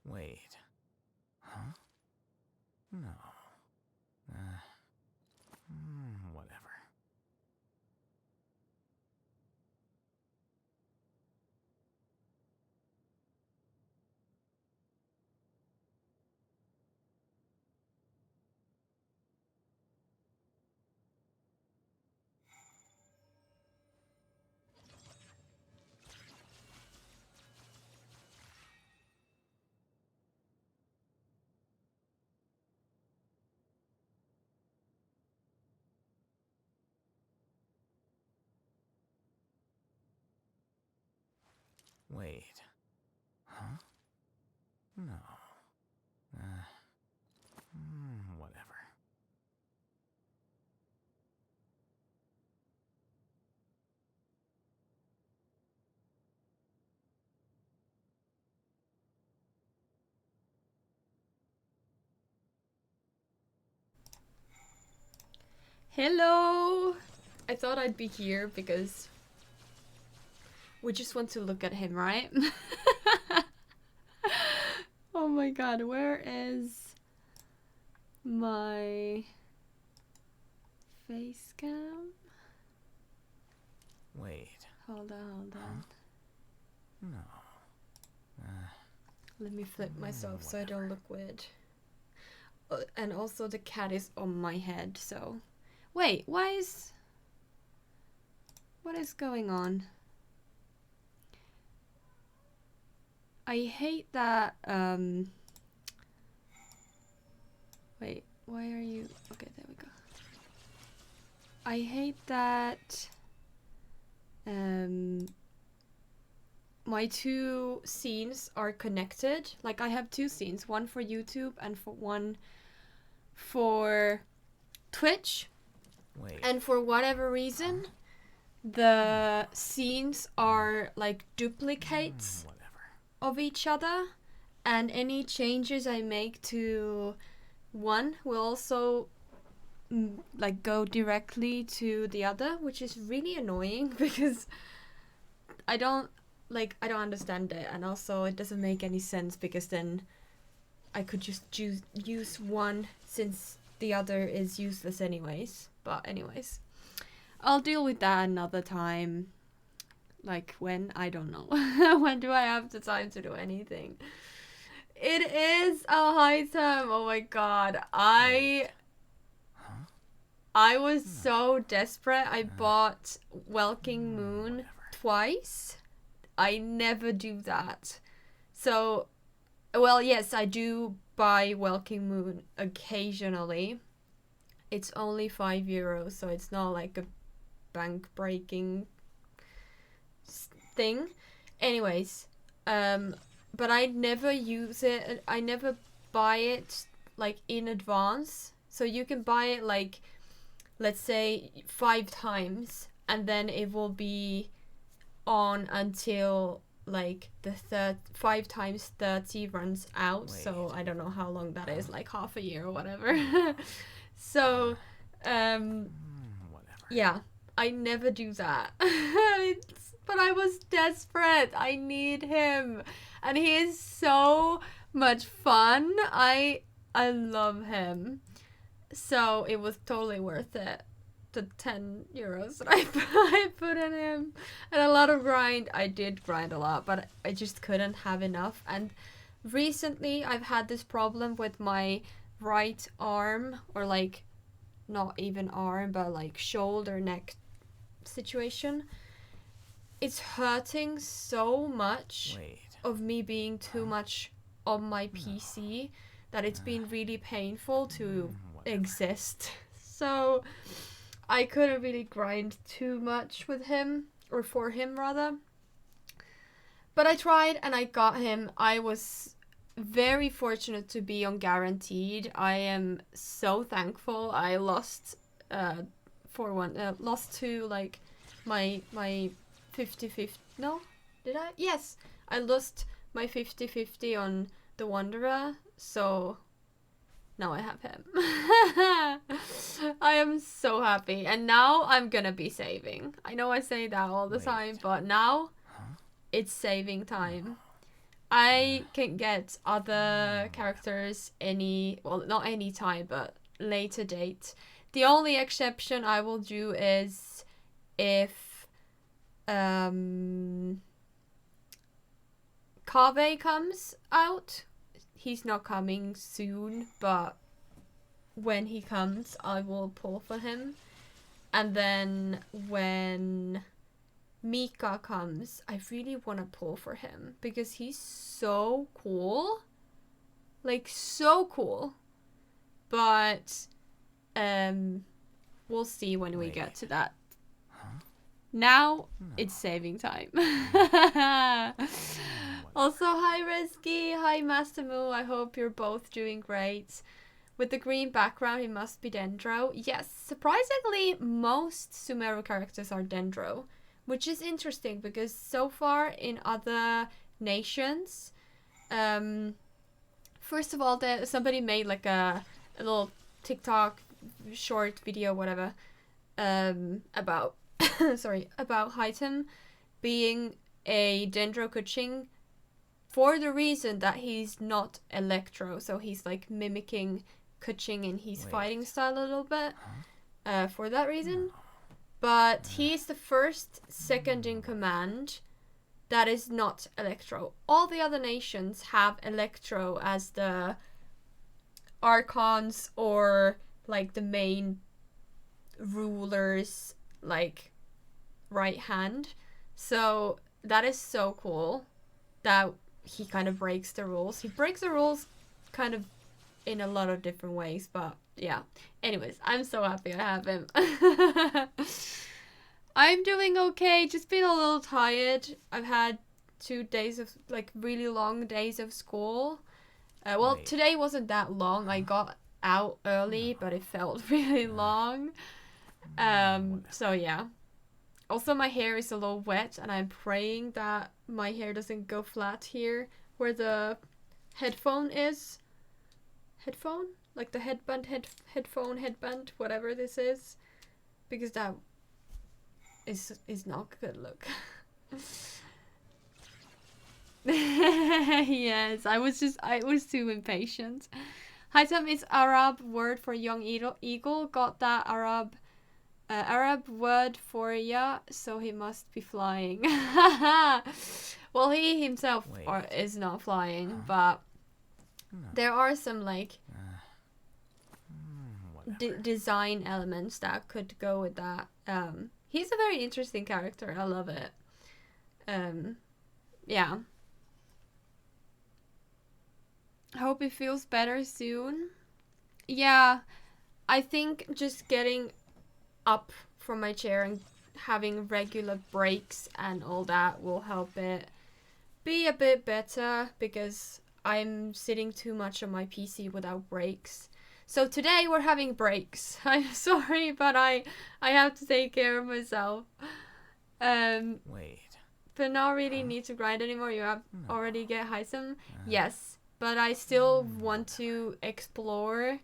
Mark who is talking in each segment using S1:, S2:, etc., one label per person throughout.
S1: Wait. Huh? No. Whatever. Wait. Huh? No. Whatever.
S2: Hello! I thought I'd be here because we just want to look at him, right? Oh my god, where is my face cam?
S1: Wait.
S2: Hold on.
S1: Huh? No.
S2: Let me flip myself so I don't look weird. And also the cat is on my head, so... Wait, what is going on? I hate that, Wait, why are you... Okay, there we go. I hate that... my two scenes are connected. Like, I have two scenes. One for YouTube and one for Twitch.
S1: Wait.
S2: And for whatever reason, the scenes are like duplicates of each other, and any changes I make to one will also like go directly to the other, which is really annoying because I don't understand it, and also it doesn't make any sense because then I could just use one since the other is useless anyways. But anyways, I'll deal with that another time. Like when? I don't know. When do I have the time to do anything? It is Alhaitham. Oh my god. I was so desperate. I bought Welking Moon twice. I never do that. So, well, yes, I do buy Welking Moon occasionally. It's only €5, so it's not like a bank breaking thing. Anyways, but I never use it. I never buy it like in advance. So you can buy it like, let's say 5 times, and then it will be on until like the 5 times 30 runs out. Wait. So I don't know how long that is, like half a year or whatever. So whatever. Yeah, I never do that. But I was desperate. I need him, and he is so much fun. I love him, so it was totally worth it. The €10 that I put in him, and a lot of grind. I did grind a lot, but I just couldn't have enough. And recently I've had this problem with my right arm, or like not even arm, but like shoulder, neck situation. It's hurting so much of me being too much on my PC that it's been really painful to exist. So I couldn't really grind too much with him, or for him rather. But I tried and I got him. I was very fortunate to be on guaranteed. I am so thankful. I lost lost to like my 50-50. No, did I? Yes, I lost my 50-50 on the Wanderer, so now I have him. I am so happy, and now I'm gonna be saving. I know I say that all the time, but now it's saving time. I can get other characters not any time, but later date. The only exception I will do is if Kaveh comes out. He's not coming soon, but when he comes, I will pull for him. And then when Mika comes, I really want to pull for him because he's so cool. Like, so cool. But we'll see when we get to that. Now it's saving time. Also, hi Reski, hi Master Moo. I hope you're both doing great. With the green background, it must be Dendro. Yes, surprisingly, most Sumeru characters are Dendro, which is interesting because so far in other nations, first of all, somebody made like a little TikTok short video, whatever, about about Alhaitham being a Dendro Kuching for the reason that he's not Electro, so he's like mimicking Kuching in his fighting style a little bit, for that reason. But he's the first second in command that is not Electro. All the other nations have Electro as the archons or like the main rulers, like right hand. So that is so cool that he kind of breaks the rules. He breaks the rules kind of in a lot of different ways, but yeah. Anyways, I'm so happy I have him. I'm doing okay, just been a little tired. I've had 2 days of like really long days of school. Today wasn't that long. I got out early, but it felt really long. So yeah. Also, my hair is a little wet, and I'm praying that my hair doesn't go flat here where the headphone is. Headphone? Like the headband, headband, whatever this is. Because that is not good look. Yes, I was too impatient. Alhaitham is Arab word for young eagle. Got that Arab word for ya, so he must be flying. Well, he himself is not flying, but there are some like design elements that could go with that. He's a very interesting character. I love it. Yeah. I hope it feels better soon. Yeah, I think just getting up from my chair and having regular breaks and all that will help it be a bit better because I'm sitting too much on my PC without breaks. So today we're having breaks. I'm sorry, but I have to take care of myself. But not really need to grind anymore. You have already get Alhaitham. Yes, but I still want to explore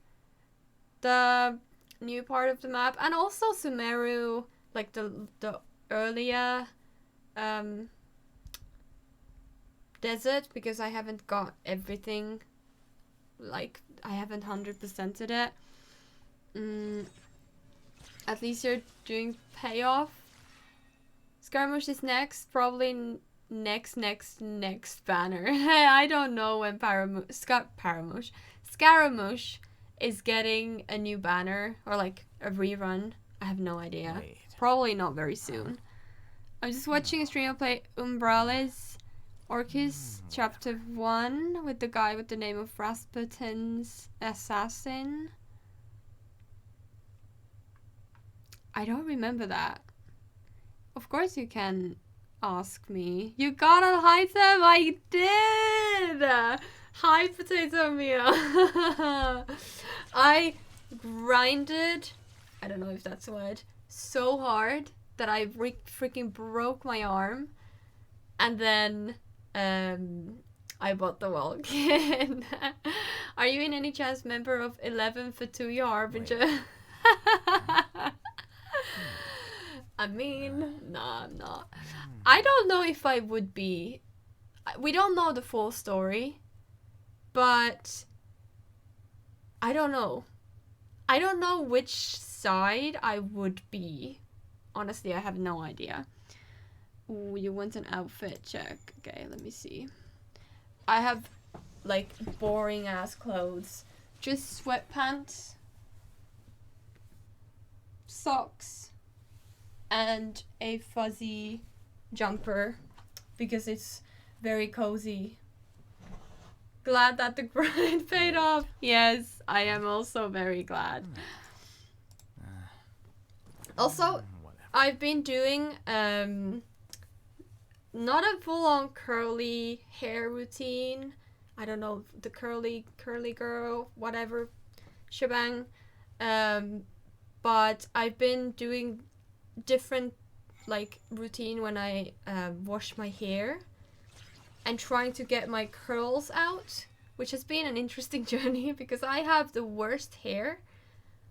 S2: the new part of the map and also Sumeru, like the earlier desert, because I haven't got everything. Like I haven't 100%ed it. At least you're doing payoff. Scaramouche is next, probably next banner. I don't know when Scaramouche is getting a new banner or like a rerun. I have no idea. Probably not very soon. I'm just watching a streamer play Umbrellas Orcus Chapter 1 with the guy with the name of Rasputin's Assassin. I don't remember that. Of course you can ask me. You got Alhaitham? I did! Hi, Potato Mia. I grinded, I don't know if that's a word, so hard that I freaking broke my arm. And then I bought the Walk-in. Are you in any chance member of 11 Fatuya Harbinger? I mean, no, I'm not. I don't know if I would be. we don't know the full story, but I don't know. I don't know which side I would be. Honestly, I have no idea. Ooh, you want an outfit check. Okay, let me see. I have like boring ass clothes. Just sweatpants, socks, and a fuzzy jumper because it's very cozy. Glad that the grind paid off. Yes, I am also very glad. Also, I've been doing not a full-on curly hair routine. I don't know, the curly girl, whatever shebang. But I've been doing different like routine when I wash my hair and trying to get my curls out, which has been an interesting journey because I have the worst hair,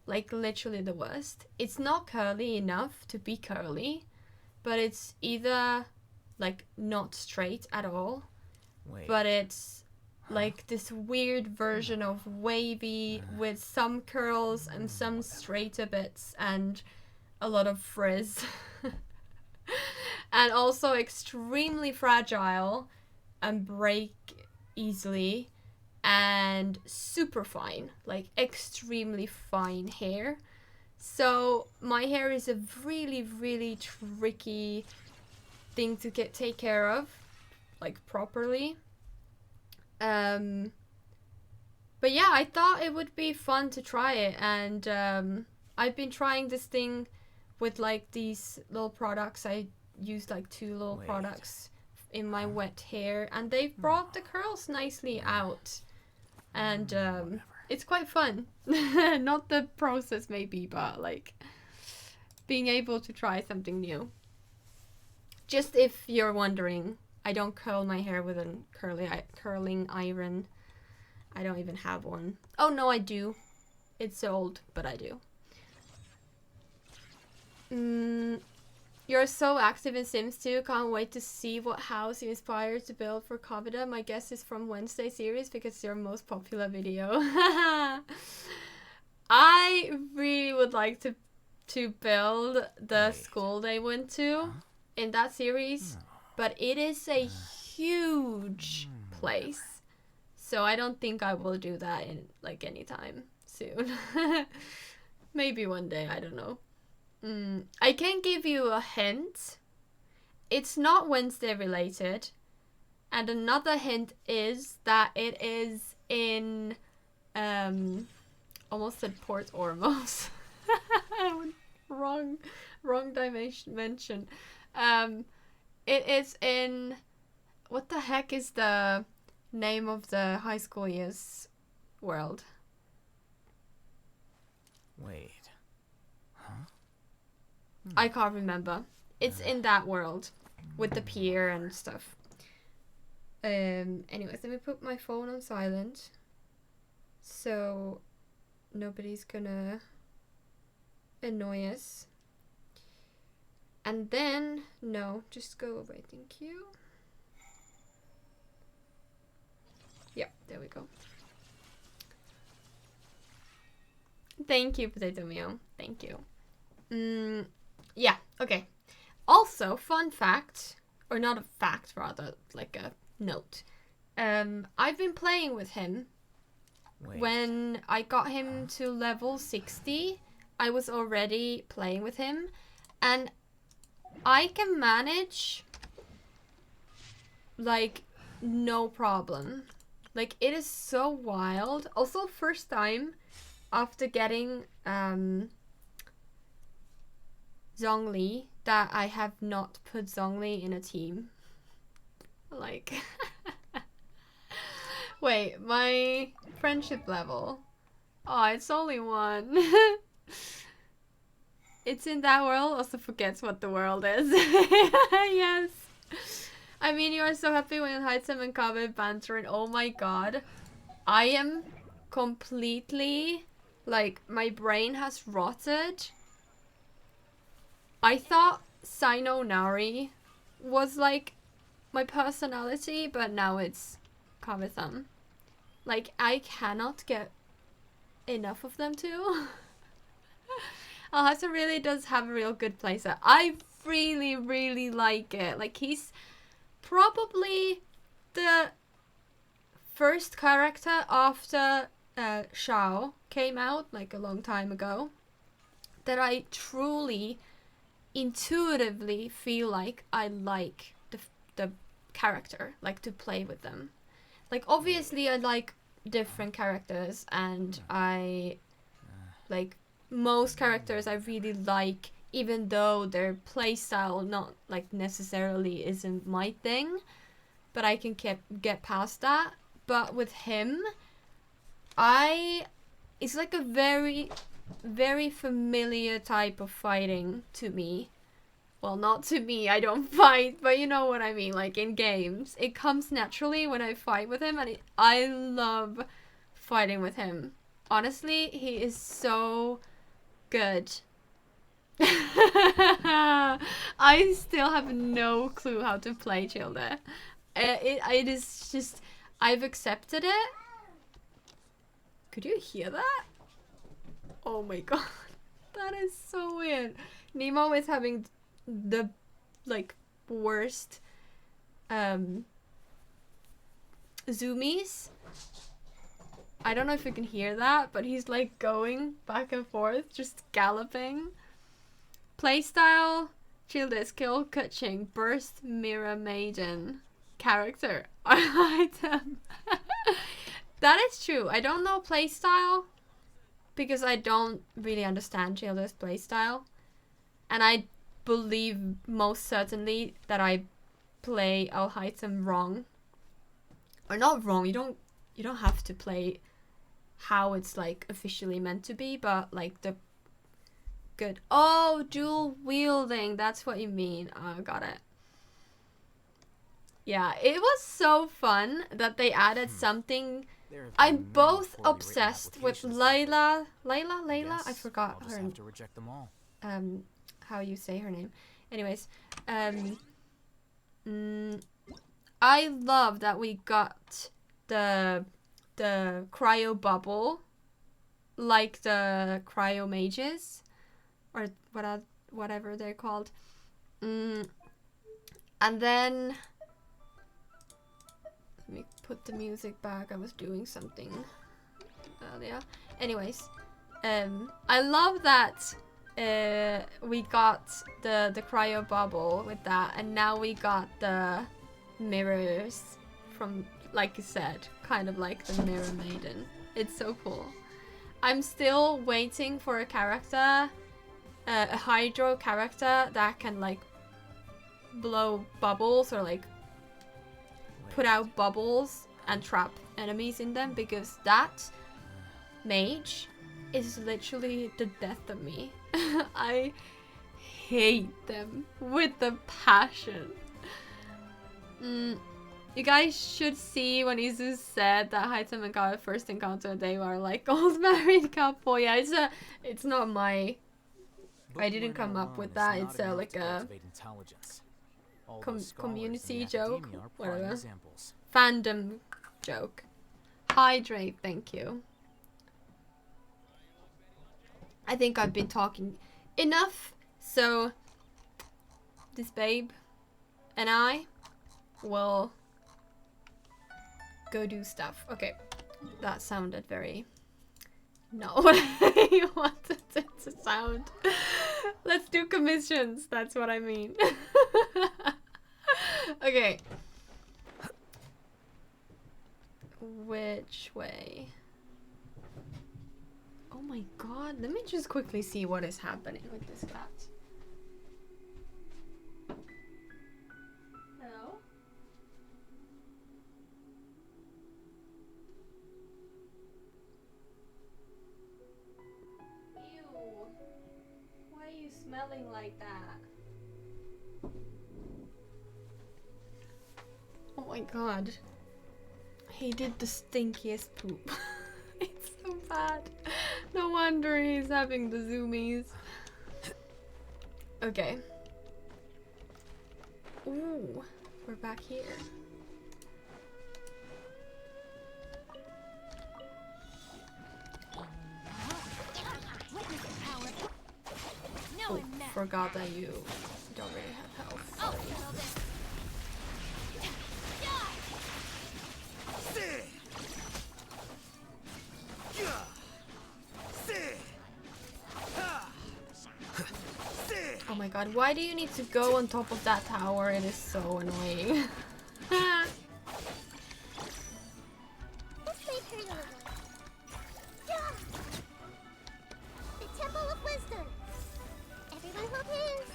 S2: like literally the worst. It's not curly enough to be curly, but it's either like not straight at all, but it's like this weird version of wavy with some curls and some straighter bits and a lot of frizz. And also extremely fragile and break easily and super fine, like extremely fine hair. So my hair is a really, really tricky thing to take care of, like properly. But yeah, I thought it would be fun to try it, and I've been trying this thing with like these little products. I used like 2 little products in my wet hair, and they've brought the curls nicely out, and it's quite fun. Not the process maybe, but like being able to try something new. Just if you're wondering, I don't curl my hair with a curling iron. I don't even have one. Oh no, I do. It's old, but I do. You're so active in Sims 2. Can't wait to see what house you inspire to build for Kavita. My guess is from Wednesday series because it's your most popular video. I really would like to build the school they went to in that series, but it is a huge place, so I don't think I will do that in like anytime soon. Maybe one day, I don't know. I can give you a hint. It's not Wednesday related, and another hint is that it is in almost said Port Ormos. wrong dimension. It is in, what the heck is the name of the high school years world?
S1: Wait.
S2: I can't remember. It's in that world with the pier and stuff. Anyways, let me put my phone on silent so nobody's gonna annoy us. And then, no, just go away, thank you. Yep, there we go. Thank you, Potato Meal. Thank you. Yeah, okay. Also, fun fact, or not a fact, rather, like a note. I've been playing with him. When I got him to level 60, I was already playing with him, and I can manage like no problem. Like, it is so wild. Also, first time after getting Zhongli that I have not put Zhongli in a team. Like wait, my friendship level. Oh, it's only 1. It's in that world, also forgets what the world is. Yes. I mean, you are so happy when Alhaitham and Kabe bantering. Oh my god. I am completely, like, my brain has rotted. I thought Sino Nari was, like, my personality, but now it's Alhaitham. Like, I cannot get enough of them too. Alhaitham really does have a real good playset. I really, really like it. Like, he's probably the first character after Shao came out, like, a long time ago, that I truly, intuitively feel like I like the character, like, to play with them. Like, obviously I like different characters, and I like most characters I really like, even though their playstyle not like necessarily isn't my thing, but I can get past that. But with him, it's like a very, very familiar type of fighting to me. Well, not to me, I don't fight, but you know what I mean, like in games. It comes naturally when I fight with him, and I love fighting with him. Honestly, he is so good. I still have no clue how to play Childe. It is just, I've accepted it. Could you hear that? Oh my god. That is so weird. Nemo is having the like worst zoomies. I don't know if you can hear that, but he's like going back and forth, just galloping. Playstyle, Childe, skill, Kuching, burst, mirror, maiden, character, item. That is true. I don't know playstyle because I don't really understand Childe's playstyle, and I believe most certainly that I play Alhaitham wrong. Or not wrong, you don't have to play how it's like officially meant to be, but like the good. Oh, dual wielding, that's what you mean. Oh, got it. Yeah, it was so fun that they added something. I'm both obsessed with Layla. I forgot her name. How you say her name. Anyways, I love that we got the cryo bubble, like the cryo mages, or whatever they're called. And then let me put the music back. I was doing something earlier. Anyways, I love that we got the cryo bubble with that, and now we got the mirrors from, like you said, kind of like the mirror maiden. It's so cool. I'm still waiting for a character, a hydro character that can like blow bubbles or like put out bubbles and trap enemies in them, because that mage is literally the death of me. I hate them with the passion. You guys should see when Izu said that Alhaitham and Gaia first encounter, they were like old married couple. Yeah, it's not my. I didn't come up with that. It's like a community joke, whatever. Fandom joke. Hydrate, thank you. I think I've been talking enough, so this babe and I will go do stuff. Okay, that sounded very not what I wanted it to sound. Let's do commissions, that's what I mean. Okay. Which way? Oh my god, let me just quickly see what is happening with this cat. Hello? Ew. Why are you smelling like that? Oh my god. He did the stinkiest poop. It's so bad. No wonder he's having the zoomies. Okay. Ooh. we're back here. Oh, forgot that you don't really have health. Sorry. Oh my god, why do you need to go on top of that tower? It is so annoying.
S3: The Temple of Wisdom. Everyone hold hands.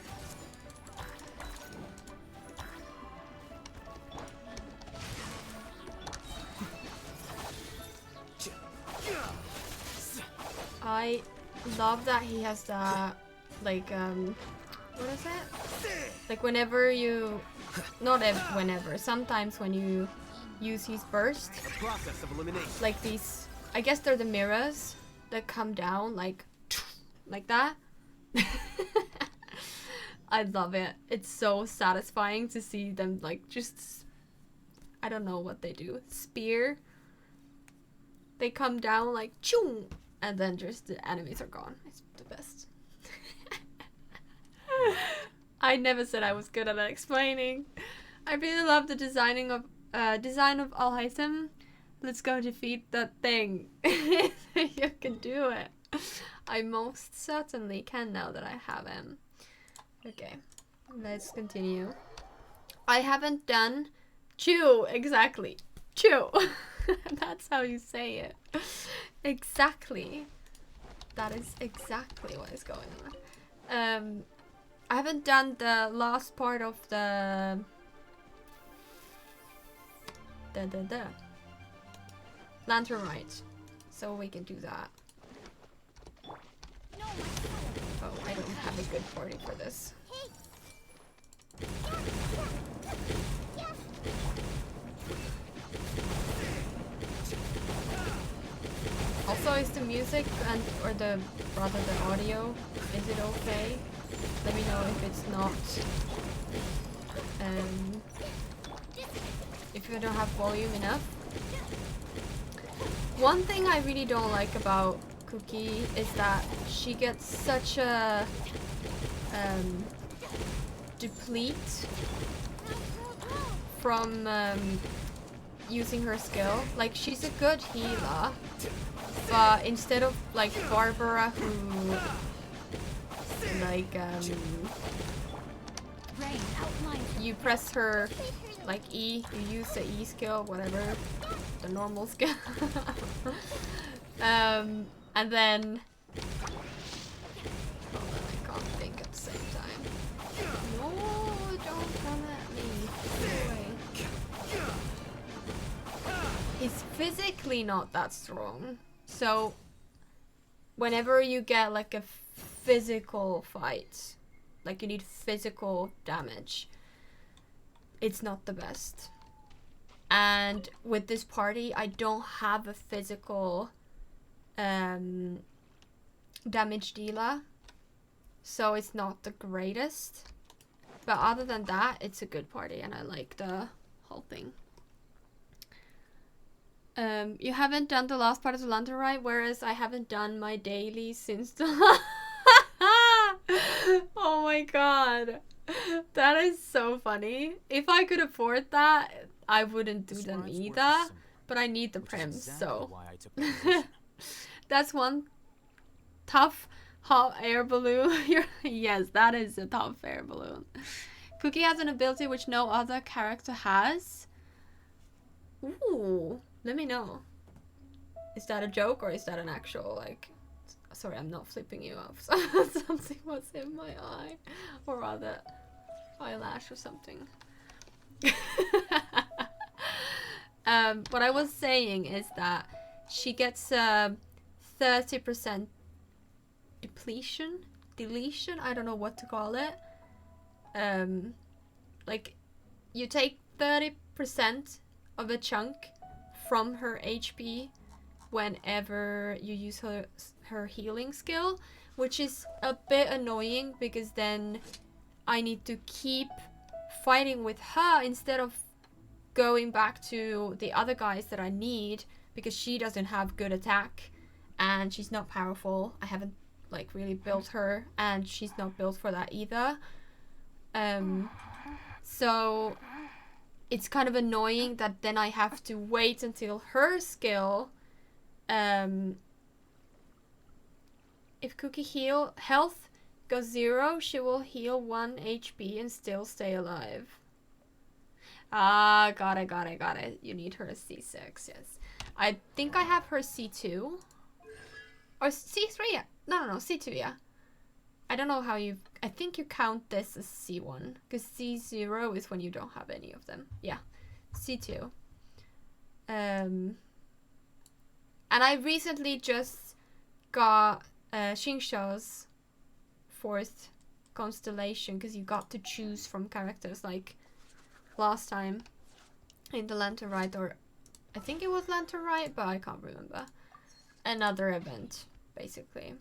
S2: I love that he has that, like, what is it? Like whenever you, not whenever, sometimes when you use his burst,
S4: Process of elimination.
S2: like these, I guess they're the mirrors that come down like that. I love it. It's so satisfying to see them like just, I don't know what they do. Spear. They come down like choo, and then just the enemies are gone. It's the best. I never said I was good at explaining. I really love the design of Alhaitham. Let's go defeat that thing. You can do it. I most certainly can now that I have him. Okay, let's continue. I haven't done chew, exactly. Chew. That's how you say it. Exactly. That is exactly what is going on. I haven't done the last part of the lantern rite, so we can do that. Oh, I don't have a good party for this. Also, is the music and or the rather the audio, is it okay? Let me know if it's not. If you don't have volume enough. One thing I really don't like about Cookie is that she gets such a deplete from using her skill. Like, she's a good healer, but instead of like Barbara, who like you press her like E, you use the E skill, whatever, the normal skill. And then I can't think at the same time. No, don't come at me. Go away. He's physically not that strong, so whenever you get like a physical fight, like you need physical damage, it's not the best. And with this party, I don't have a physical damage dealer, so it's not the greatest. But other than that, it's a good party, and I like the whole thing. You haven't done the last part of the lantern rite, whereas I haven't done my daily since the oh my god, that is so funny. If I could afford that, I wouldn't do them either, but I need the prims, so that's one tough hot air balloon. Yes, that is a tough air balloon. Cookie has an ability which no other character has. Ooh, let me know. Is that a joke or is that an actual, like... Sorry, I'm not flipping you off. Something was in my eye. Or rather, eyelash or something. What I was saying is that she gets 30% deletion, I don't know what to call it. Like, you take 30% of a chunk from her HP whenever you use her healing skill, which is a bit annoying because then I need to keep fighting with her instead of going back to the other guys that I need, because she doesn't have good attack and she's not powerful. I haven't like really built her, and she's not built for that either. So it's kind of annoying that then I have to wait until her skill. If Cookie health goes 0, she will heal 1 HP and still stay alive. Ah, got it. You need her C6, yes. I think I have her C2. Or C3, yeah. No, C2, yeah. I don't know how you... I think you count this as C1. Because C0 is when you don't have any of them. Yeah, C2. And I recently just got Xingqiu's 4th constellation, because you got to choose from characters like last time in the Lantern Rite, or I think it was Lantern Rite, but I can't remember. Another event, basically.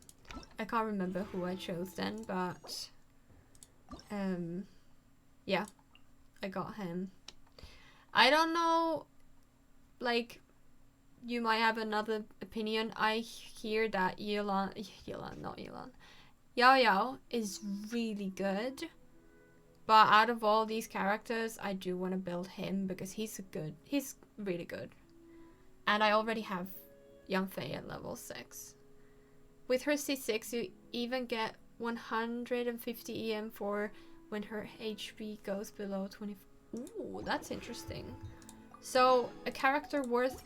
S2: I can't remember who I chose then, but yeah, I got him. I don't know, like, you might have another opinion. I hear that Yao Yao is really good, but out of all these characters, I do want to build him because he's really good. And I already have Yang Fei at level 6. With her C6, you even get 150 EM for when her HP goes below 20. Ooh, that's interesting. So a character worth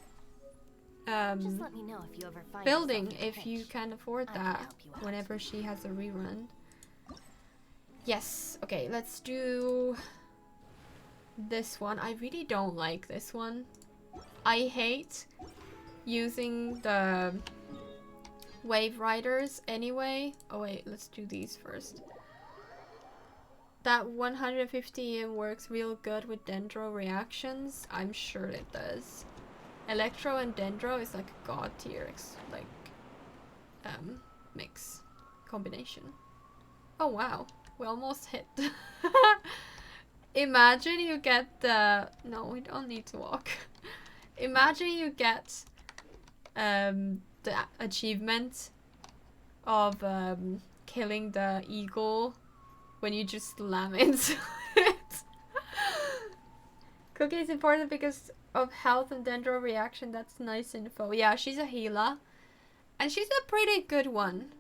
S3: Just let me know if you ever find
S2: building
S3: yourself in a
S2: if you
S3: pinch.
S2: can afford
S3: I can
S2: that
S3: help you out.
S2: whenever she has a rerun. Yes, okay, let's do this one. I really don't like this one. I hate using the Wave Riders anyway. Oh wait, let's do these first. That 150 EM works real good with Dendro reactions. I'm sure it does. Electro and Dendro is like a god tier mix combination. Oh wow, we almost hit. Imagine you get the... No, we don't need to walk. Imagine you get the achievement of killing the eagle when you just slam into it. Cookie is important because of health and Dendro reaction. That's nice info. Yeah, she's a healer. And she's a pretty good one.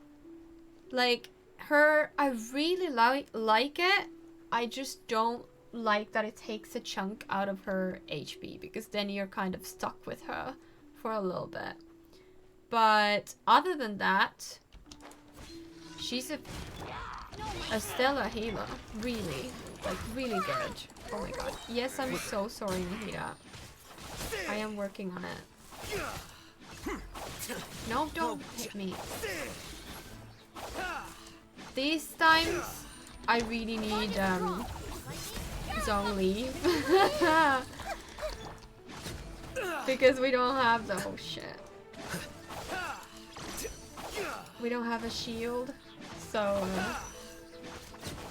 S2: Like, her, I really like it. I just don't like that it takes a chunk out of her HP, because then you're kind of stuck with her for a little bit. But other than that, she's a stellar healer. Really. Like, really good. Oh my god. Yes, I'm so sorry, Nahida. I am working on it. No, don't hit me. These times, I really need Zhongli. Because we don't have the... Oh shit. We don't have a shield. So,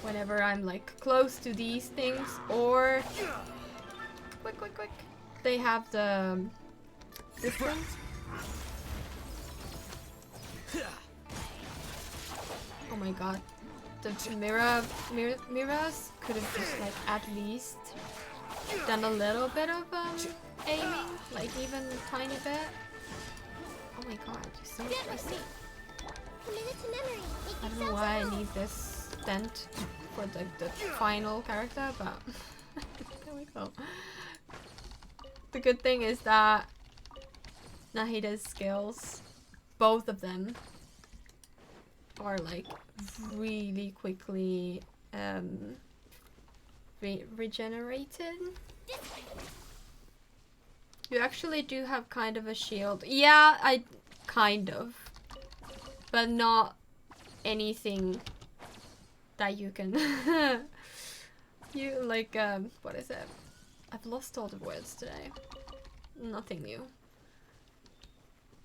S2: whenever I'm like close to these things, or... Quick. They have the... This one. Oh my god. The mirrors could have just like at least done a little bit of aiming, like even a tiny bit. Oh my god, you're so spicy.
S3: Commit it to memory. Make
S2: I don't know
S3: yourself
S2: why I
S3: at home.
S2: need this dent for the final character, but there we go. The good thing is that Nahida's skills, both of them, are like really quickly regenerated. You actually do have kind of a shield. Yeah, I kind of, but not anything that you can you like what is it? I've lost all the words today. Nothing new.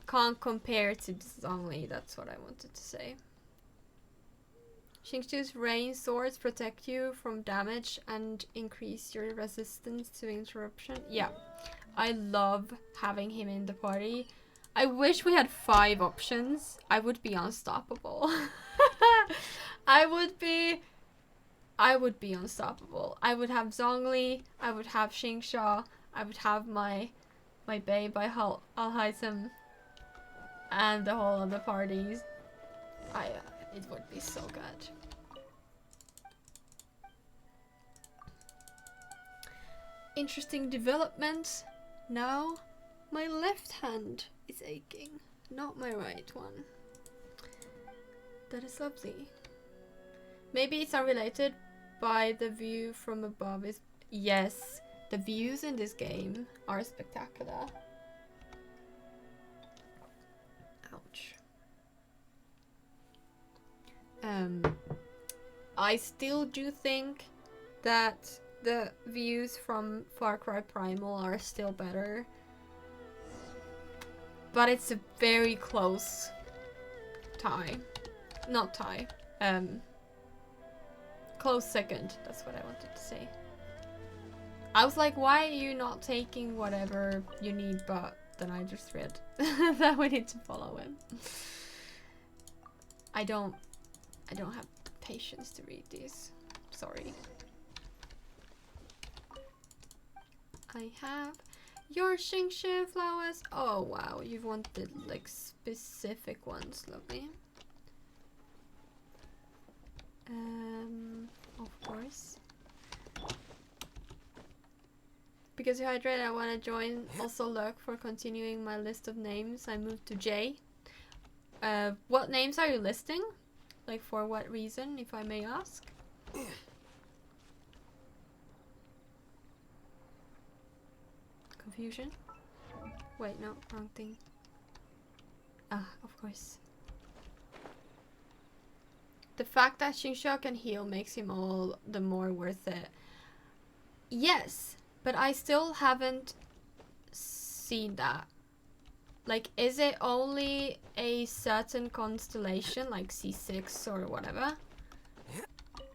S2: Can't compare to Zhongli, that's what I wanted to say. Xingqiu's rain swords protect you from damage and increase your resistance to interruption. Yeah, I love having him in the party. I wish we had 5 options. I would be unstoppable. I would be unstoppable. I would have Zhongli, I would have Xingxia, I would have my babe by Alhaitham, and the whole other parties. It would be so good. Interesting development. Now my left hand is aching, not my right one. That is lovely. Maybe it's unrelated by the view from above is... Yes, the views in this game are spectacular. Ouch. I still do think that the views from Far Cry Primal are still better. But it's a very close tie. Not tie. Close second. That's what I wanted to say. I was like, why are you not taking whatever you need? But then I just read that we need to follow him. I don't have patience to read these. Sorry. I have your Xingxia flowers. Oh wow, you wanted like specific ones, lovely. Of course. Because you hydrate, I want to join. Also look for continuing my list of names. I moved to J. What names are you listing? Like for what reason, if I may ask? Confusion? Wait, no, wrong thing. Ah, of course. The fact that Xingxia can heal makes him all the more worth it. Yes, but I still haven't seen that. Like, is it only a certain constellation, like C6 or whatever?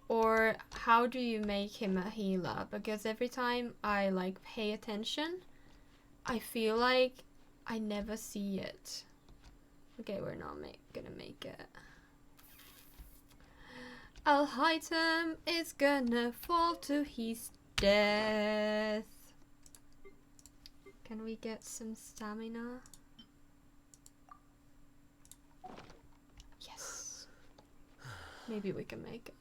S2: Or how do you make him a healer? Because every time I like pay attention, I feel like I never see it. Okay, we're not gonna make it. Alhaitham is gonna fall to his death. Can we get some stamina? Yes. Maybe we can make it.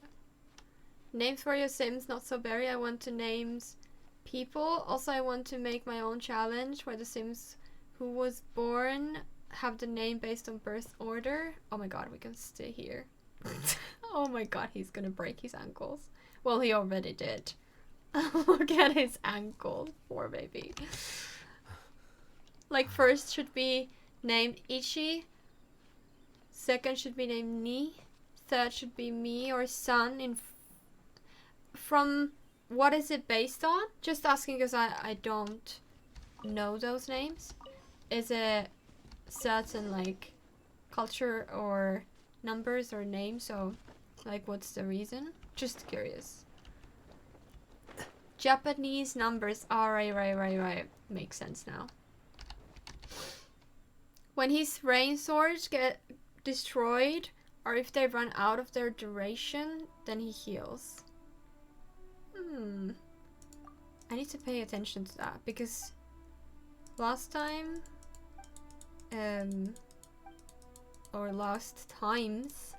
S2: Names for your Sims, not so berry. I want to names people. Also, I want to make my own challenge where the Sims who was born have the name based on birth order. Oh my god, we can stay here. Oh my god, he's gonna break his ankles. Well, he already did. Look at his ankle, poor baby. Like, first should be named Ichi. Second should be named Ni. Third should be me or Sun. From what is it based on? Just asking because I don't know those names. Is it certain like culture or numbers or names? So like what's the reason? Just curious. Japanese numbers. Right. Makes sense now. When his rain swords get destroyed or if they run out of their duration, then he heals. I need to pay attention to that because last time or last times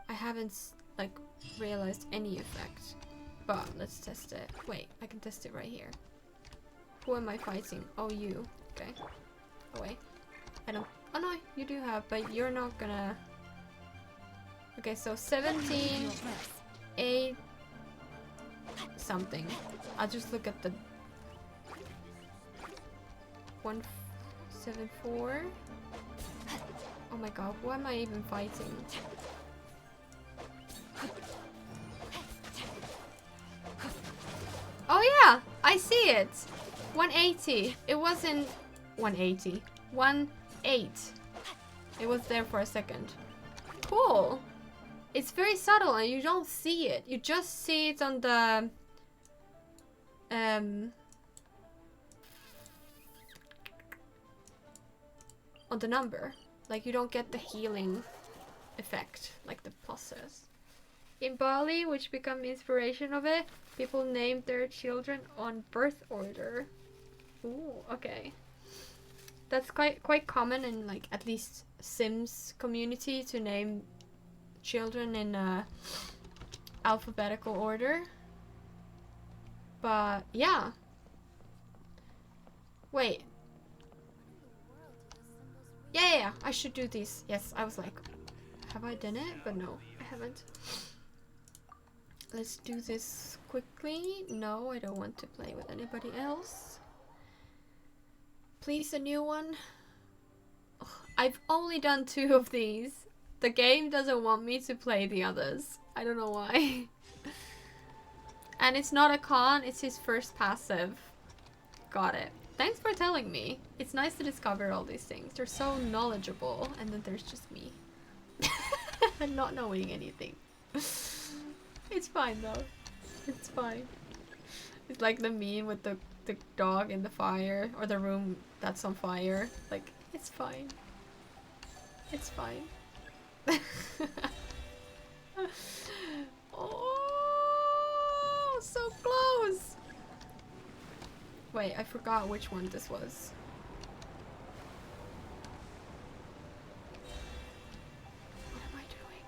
S2: I haven't like realized any effect, but let's test it. Wait, I can test it right here. Who am I fighting? Oh, you. Okay. Oh wait, I don't. Oh no, you do have, but you're not gonna. Okay, so 17, 8 something. I'll just look at the 174. Oh my god, who am I even fighting? Oh yeah, I see it. 180. It wasn't 180. 18. It was there for a second. Cool. It's very subtle and you don't see it. You just see it on the number. Like you don't get the healing effect like the pluses. In Bali, which become inspiration of it, people named their children on birth order. Ooh, okay. That's quite common in like at least Sims community to name children in alphabetical order. But yeah. Wait. Yeah, I should do these. Yes, I was like, have I done it? But no, I haven't. Let's do this quickly. No, I don't want to play with anybody else. Please, a new one. Ugh, I've only done 2 of these. The game doesn't want me to play the others. I don't know why. And it's not a con, it's his first passive. Got it. Thanks for telling me. It's nice to discover all these things. They're so knowledgeable. And then there's just me. Not knowing anything. It's fine though. It's fine. It's like the meme with the dog in the fire. Or the room that's on fire. Like, it's fine. It's fine. Oh, so close! Wait, I forgot which one this was. What am I doing?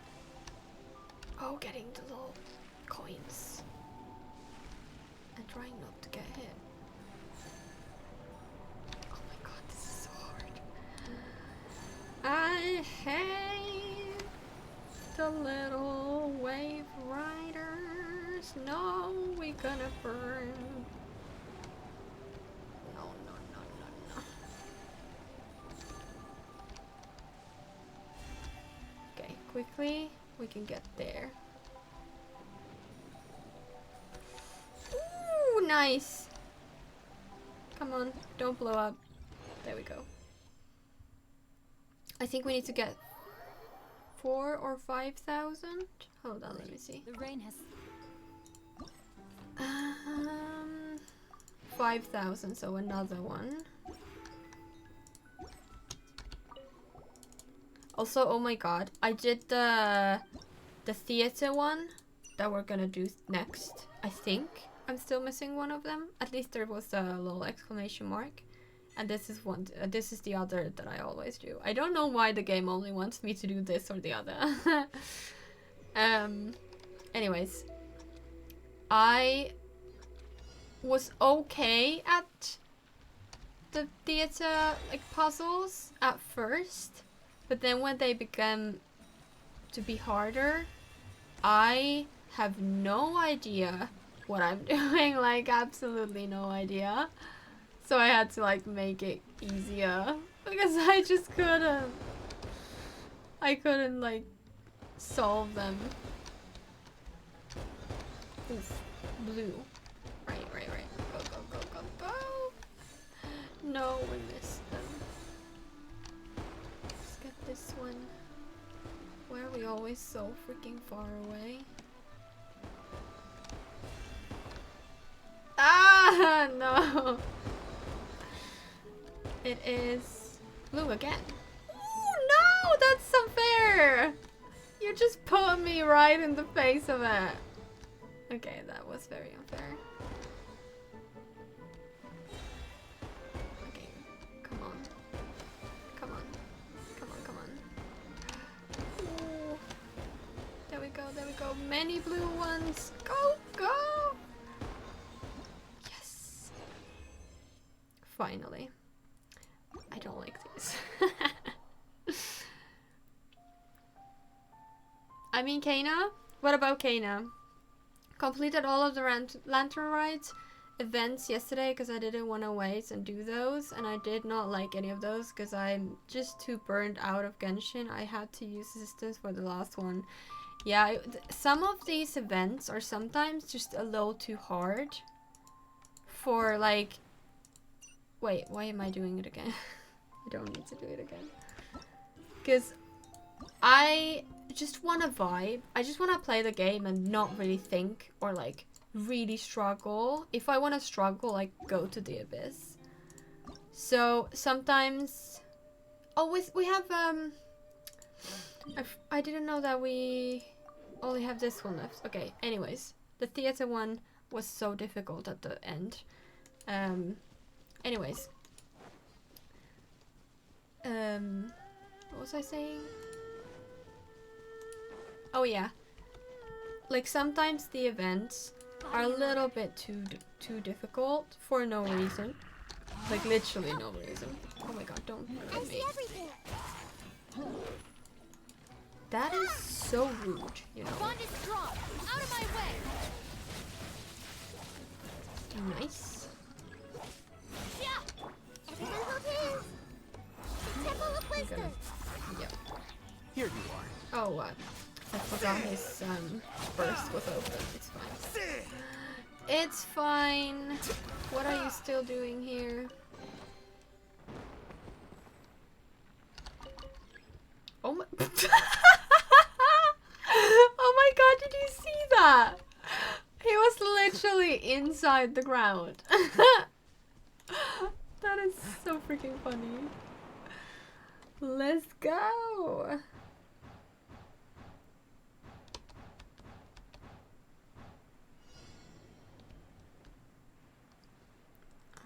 S2: Oh, getting the little coins. And trying not to get hit. Oh my god, this is so hard. I hate the little wave riders. No, we're gonna burn. No. Okay, quickly, we can get there. Ooh, nice. Come on, don't blow up. There we go. I think we need to get 4 or 5,000. Hold on, let me see.
S3: The rain has
S2: 5,000, so another one. Also, oh my god, I did the theater one that we're gonna do next. I think I'm still missing one of them. At least there was a little exclamation mark. And this is one. This is the other that I always do. I don't know why the game only wants me to do this or the other. Anyways, I was okay at the theater like puzzles at first, but then when they began to be harder, I have no idea what I'm doing. Like, absolutely no idea. So I had to like make it easier because I just couldn't. I couldn't like solve them. Oof. Blue. Right. Go. No, we missed them. Let's get this one. Why are we always so freaking far away? Ah, no. It is blue again. Ooh, no, that's unfair. You just put me right in the face of it. Okay, that was very unfair. Okay, come on. Ooh. There we go. Many blue ones. Go. Yes. Finally. I don't like these. I mean, Kana? What about Kana? Completed all of the lantern rides events yesterday because I didn't want to wait and do those, and I did not like any of those because I'm just too burned out of Genshin. I had to use assistance for the last one. Yeah, some of these events are sometimes just a little too hard for like... Wait, why am I doing it again? I don't need to do it again. Because I just want to vibe. I just want to play the game and not really think or like really struggle. If I want to struggle, like go to the abyss. So sometimes, oh, we have I didn't know that we only have this one left. Okay, anyways, the theater one was so difficult at the end. Anyways, what was I saying? Oh yeah, like sometimes the events are a little bit too difficult for no reason, like literally no reason. Oh my god, don't look at me. That is so rude, you know.
S3: Bond is dropped. Out of my way.
S2: Nice.
S3: Yeah. Everyone hold hands. The Temple of Wisdom.
S2: Yep.
S1: Here you are.
S2: Oh what? I forgot his burst was open. It's fine. It's fine. What are you still doing here? Oh my oh my god, did you see that? He was literally inside the ground. That is so freaking funny. Let's go.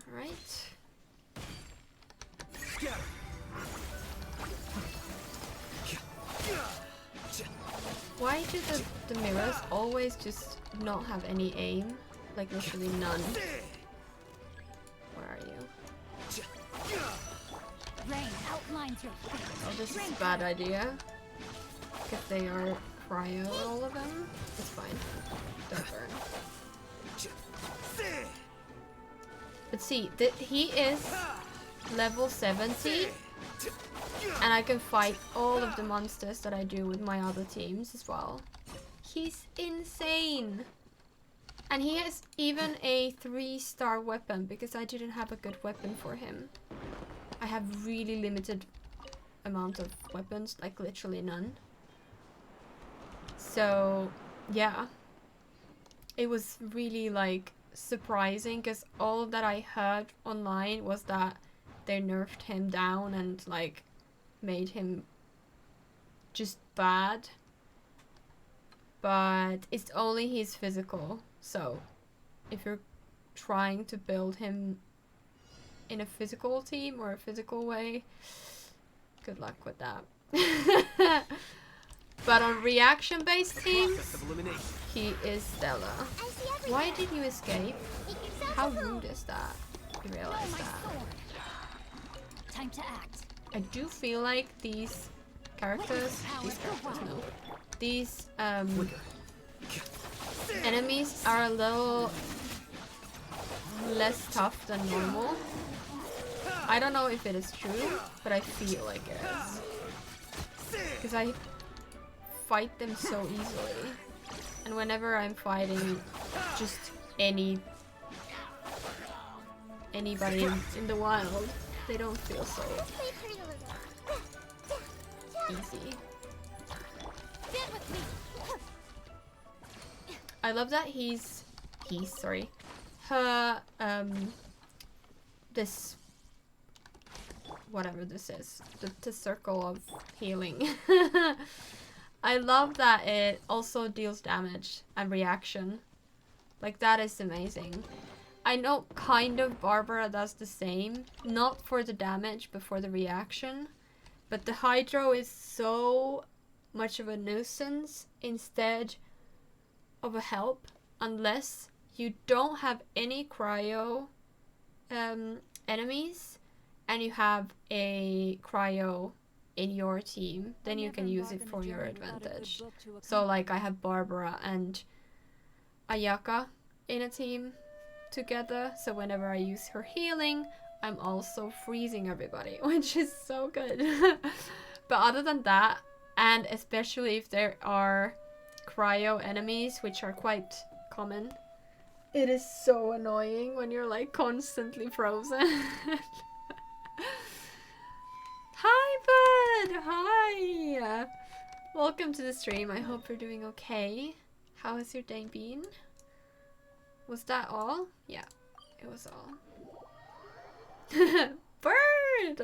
S2: Alright. Why do the mirrors always just not have any aim? Like literally none. Where are you?
S3: Rain outlines your face.
S2: Oh, this is a bad idea. If they are cryo, all of them. It's fine. Don't burn. But see, he is level 70. And I can fight all of the monsters that I do with my other teams as well. He's insane. And he has even a 3-star weapon because I didn't have a good weapon for him. I have really limited amount of weapons, like literally none. So, yeah. It was really like surprising because all that I heard online was that they nerfed him down and like made him just bad, but it's only his physical. So if you're trying to build him in a physical team or a physical way, good luck with that. But on reaction based teams, he is stellar. Why did you escape? How rude is that? You realize that?
S3: Time to act.
S2: I do feel like these characters, these enemies are a little less tough than normal. I don't know if it is true, but I feel like it is. Because I fight them so easily. And whenever I'm fighting just anybody in the wild, they don't feel so easy. I love that her, this, whatever this is, the circle of healing. I love that it also deals damage and reaction. Like, that is amazing. I know kind of Barbara does the same, not for the damage, but for the reaction. But the Hydro is so much of a nuisance instead of a help, unless you don't have any cryo enemies and you have a cryo in your team, then you can use it for your advantage. So like I have Barbara and Ayaka in a team together, so whenever I use her healing, I'm also freezing everybody, which is so good. But other than that, and especially if there are cryo enemies, which are quite common, it is so annoying when you're like constantly frozen. Hi, bud! Hi! Welcome to the stream. I hope you're doing okay. How has your day been? Was that all? Yeah, it was all. Bird!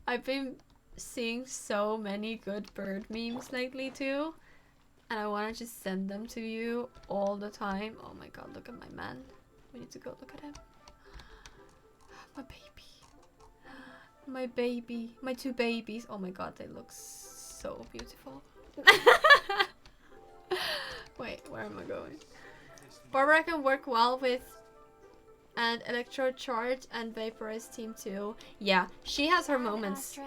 S2: I've been seeing so many good bird memes lately too. And I want to just send them to you all the time. Oh my god, look at my man. We need to go look at him. My baby. My baby. My two babies. Oh my god, they look so beautiful. Wait, where am I going? Barbara can work well with an electrode charge and vaporized team too. Yeah, she has her moments.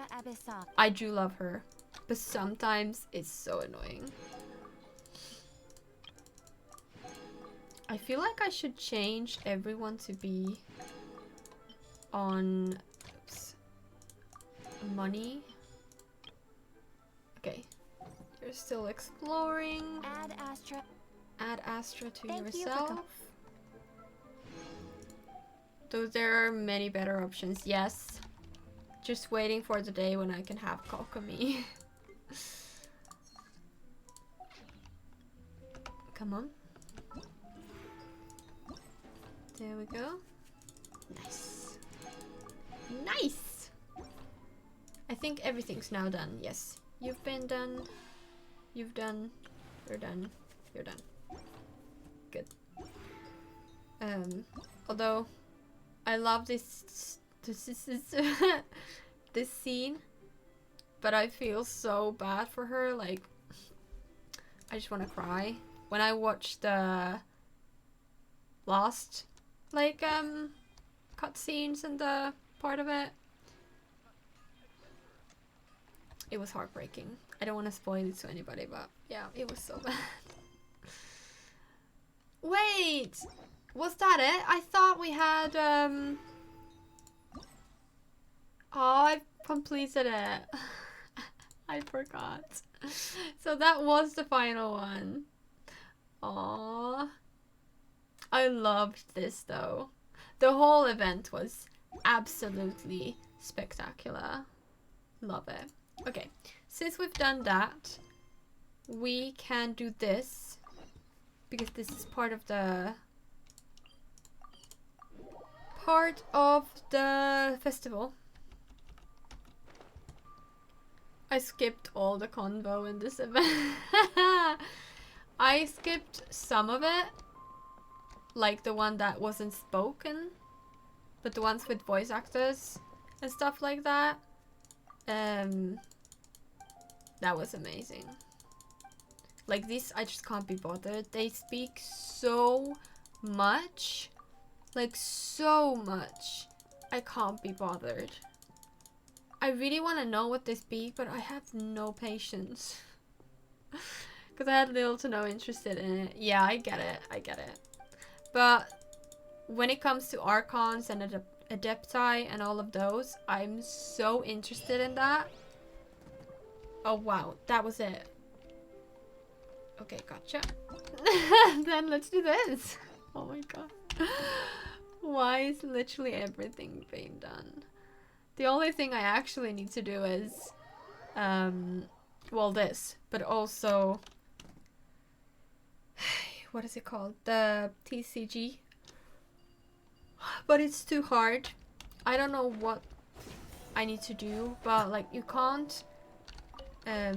S2: I do love her, but sometimes it's so annoying. I feel like I should change everyone to be on money. Okay, you're still exploring. Add Astra to yourself. Though there are many better options, yes. Just waiting for the day when I can have Kokomi. Come on. There we go. Nice. Nice! I think everything's now done, yes. You've been done. You've done. You're done. You're done. Good. Although I love this this scene, but I feel so bad for her. Like, I just want to cry when I watched the last like cutscenes and the part of it. It was heartbreaking. I don't want to spoil it to anybody, but yeah, it was so bad. Wait, was that it? I thought we had oh, I completed it. I forgot. So that was the final one. Aww. I loved this though. The whole event was absolutely spectacular. Love it. Okay, since we've done that, we can do this because this is part of the festival. I skipped all the convo in this event. I skipped some of it, like the one that wasn't spoken, but the ones with voice actors and stuff like that. That was amazing. Like this, I just can't be bothered. They speak so much, like so much. I can't be bothered. I really want to know what they speak, but I have no patience. Because I had little to no interest in it. Yeah, I get it. I get it. But when it comes to Archons and Adepti and all of those, I'm so interested in that. Oh wow, that was it. Okay, gotcha. Then let's do this. Oh my god. Why is literally everything being done? The only thing I actually need to do is, well, this, but also, what is it called? The TCG. But it's too hard. I don't know what I need to do, but like you can't, oh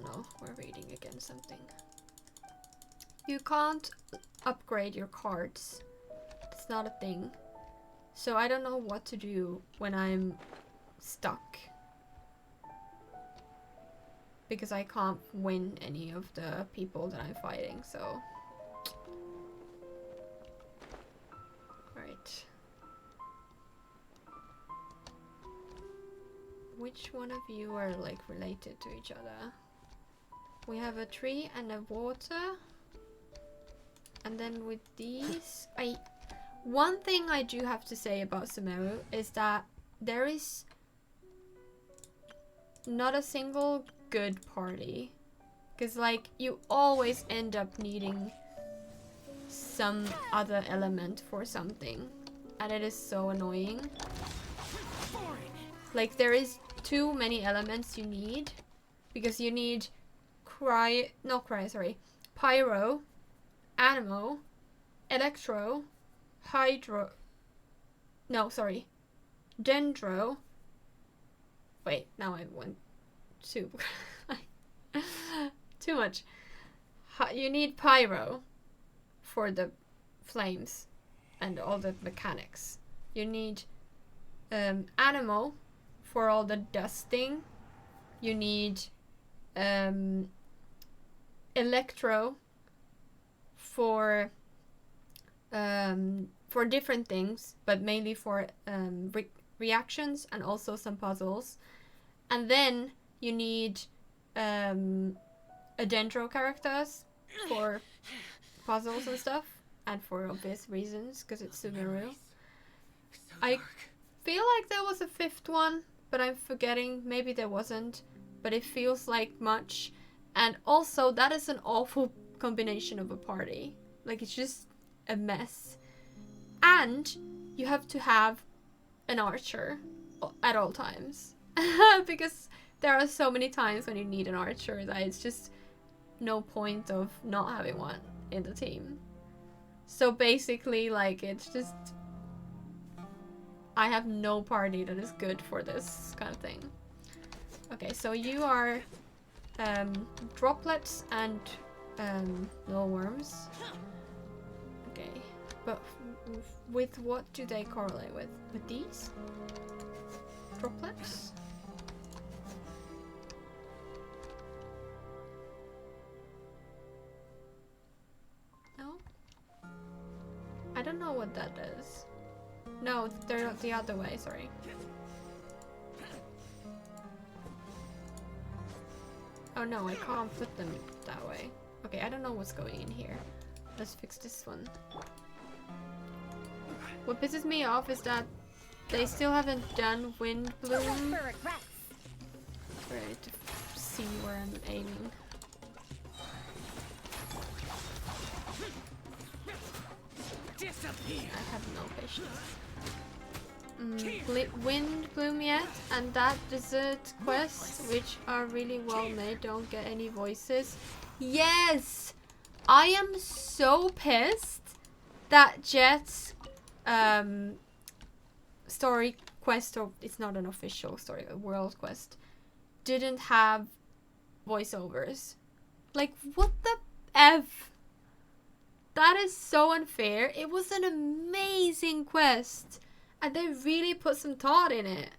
S2: no, we're reading again something. You can't upgrade your cards. It's not a thing. So I don't know what to do when I'm stuck. Because I can't win any of the people that I'm fighting, so. Alright. Which one of you are like related to each other? We have a tree and a water. And then with these, one thing I do have to say about Sumeru is that there is not a single good party. Because like you always end up needing some other element for something. And it is so annoying. Like there is too many elements you need. because you need Pyro, Anemo, Electro, Dendro. Wait, now I went too too much. You need Pyro for the flames and all the mechanics. You need Anemo for all the dusting. You need Electro for different things, but mainly for reactions and also some puzzles. And then you need Dendro characters for puzzles and stuff, and for obvious reasons, because it's Sumeru. I feel like there was a fifth one, but I'm forgetting. Maybe there wasn't, but it feels like much. And also, that is an awful combination of a party. Like, it's just a mess. And you have to have an archer at all times. Because there are so many times when you need an archer that it's just no point of not having one in the team. So basically, like, it's just... I have no party that is good for this kind of thing. Okay, so you are droplets and little worms. Okay, but with what do they correlate with? With these? Droplets? No? I don't know what that does. No, they're the other way, sorry. Oh no, I can't put them that way. Okay, I don't know what's going in here. Let's fix this one. What pisses me off is that they still haven't done Wind Bloom. Ready to see where I'm aiming. I have no patience. Wind Bloom yet, and that dessert quest, which are really well made, don't get any voices. Yes! I am so pissed that Jet's story quest, or it's not an official story, a world quest, didn't have voiceovers. Like, what the F? That is so unfair. It was an amazing quest. And they really put some thought in it.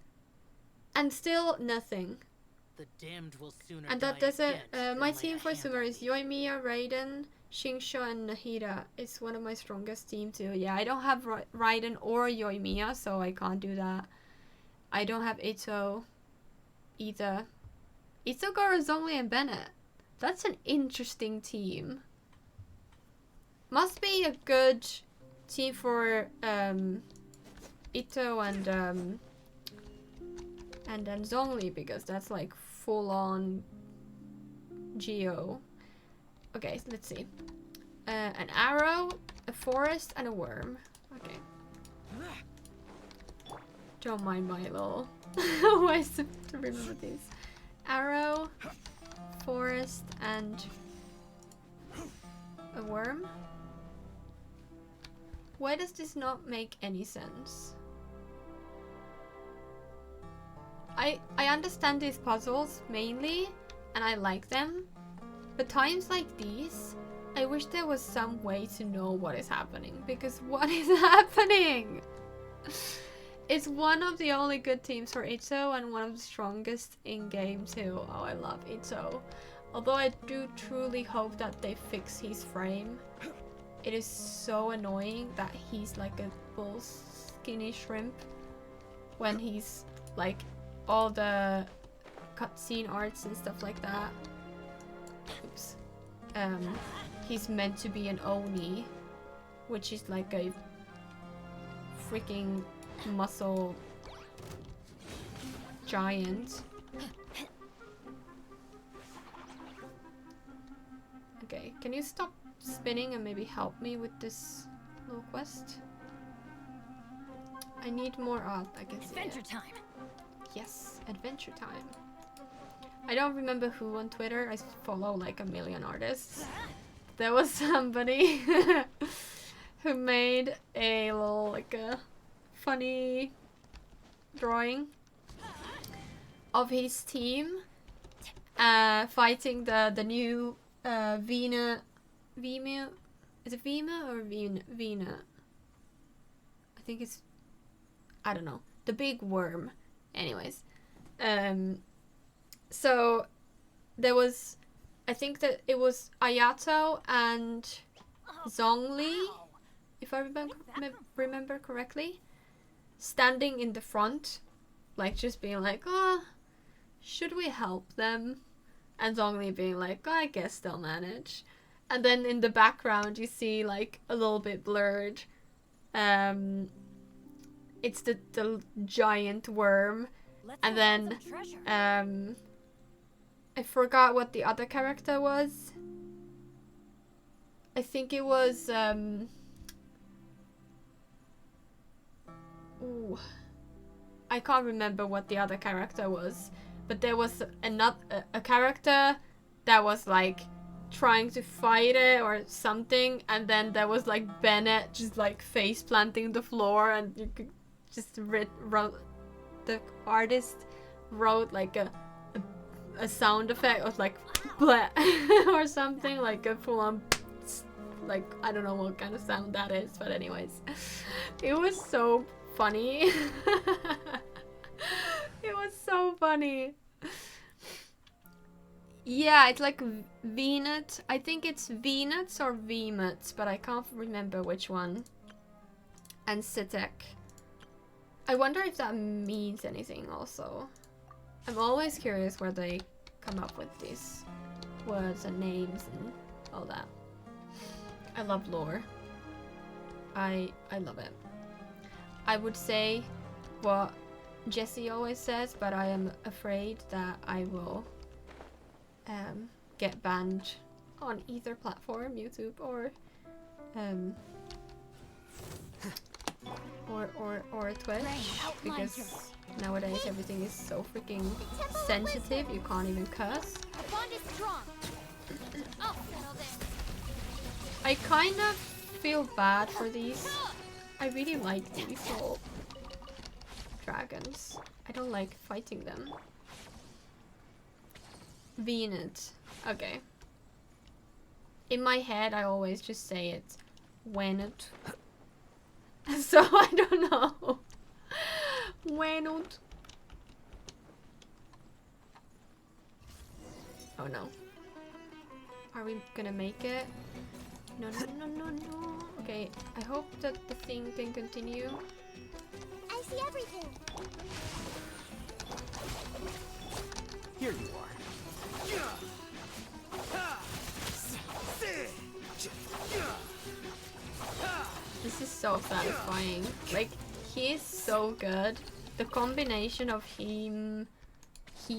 S2: And still nothing.
S4: The damned will sooner
S2: and that
S4: die
S2: does it.
S4: again
S2: My
S4: than
S2: team
S4: lay a
S2: for
S4: hand
S2: Summer
S4: on
S2: is
S4: you.
S2: Yoimiya, Raiden, Shinsho, and Nahida. It's one of my strongest team too. Yeah, I don't have Raiden or Yoimiya, so I can't do that. I don't have Ito either. Ito, Gorozongli, and Bennett. That's an interesting team. Must be a good team for Ito and then Zhongli, because that's like full on Geo. Okay, let's see. An arrow, a forest, and a worm. Okay. Don't mind Miloh. Ways to remember these. Arrow, forest, and a worm. Why does this not make any sense? I understand these puzzles mainly, and I like them, but times like these, I wish there was some way to know what is happening, because what is happening? It's one of the only good teams for Ito and one of the strongest in game too. Oh, I love Ito. Although I do truly hope that they fix his frame. It is so annoying that he's like a bull skinny shrimp when he's like all the cutscene arts and stuff like that. Oops. He's meant to be an Oni, which is like a freaking muscle giant. Okay, can you stop spinning and maybe help me with this little quest? I need more art, I can see
S3: Adventure
S2: it.
S3: time.
S2: Yes, adventure time. I don't remember who on Twitter. I follow like a million artists. There was somebody who made a little like a funny drawing of his team fighting the new Vina. Is it Vima or Vina? I think it's, I don't know, the big worm. Anyways, so there was, I think that it was Ayato and Zhongli, if I remember correctly, standing in the front, like just being like, oh, should we help them? And Zhongli being like, oh, I guess they'll manage. And then in the background you see like a little bit blurred, it's the giant worm. And then I forgot what the other character was. I think it was ooh, I can't remember what the other character was, but there was a character that was like trying to fight it or something, and then there was like Bennett just like face planting the floor, and you could just the artist wrote like a sound effect of like bleh or something, like a full on, like I don't know what kind of sound that is, but anyways, it was so funny. It was so funny. Yeah, it's like VNet. I think it's VNets or VMets, but I can't remember which one. And Citek. I wonder if that means anything also. I'm always curious where they come up with these words and names and all that. I love lore. I love it. I would say what Jesse always says, but I am afraid that I will get banned on either platform, YouTube or Twitch, because nowadays everything is so freaking sensitive. You can't even curse. I kind of feel bad for these. I really like these little dragons. I don't like fighting them. Venus. Okay. In my head, I always just say it Wenut. So I don't know. Wenut. Oh no. Are we gonna make it? No, no, no, no, no. Okay, I hope that the thing can continue.
S3: I see everything.
S5: Here you are.
S2: This is so satisfying. Like, he is so good. The combination of him. I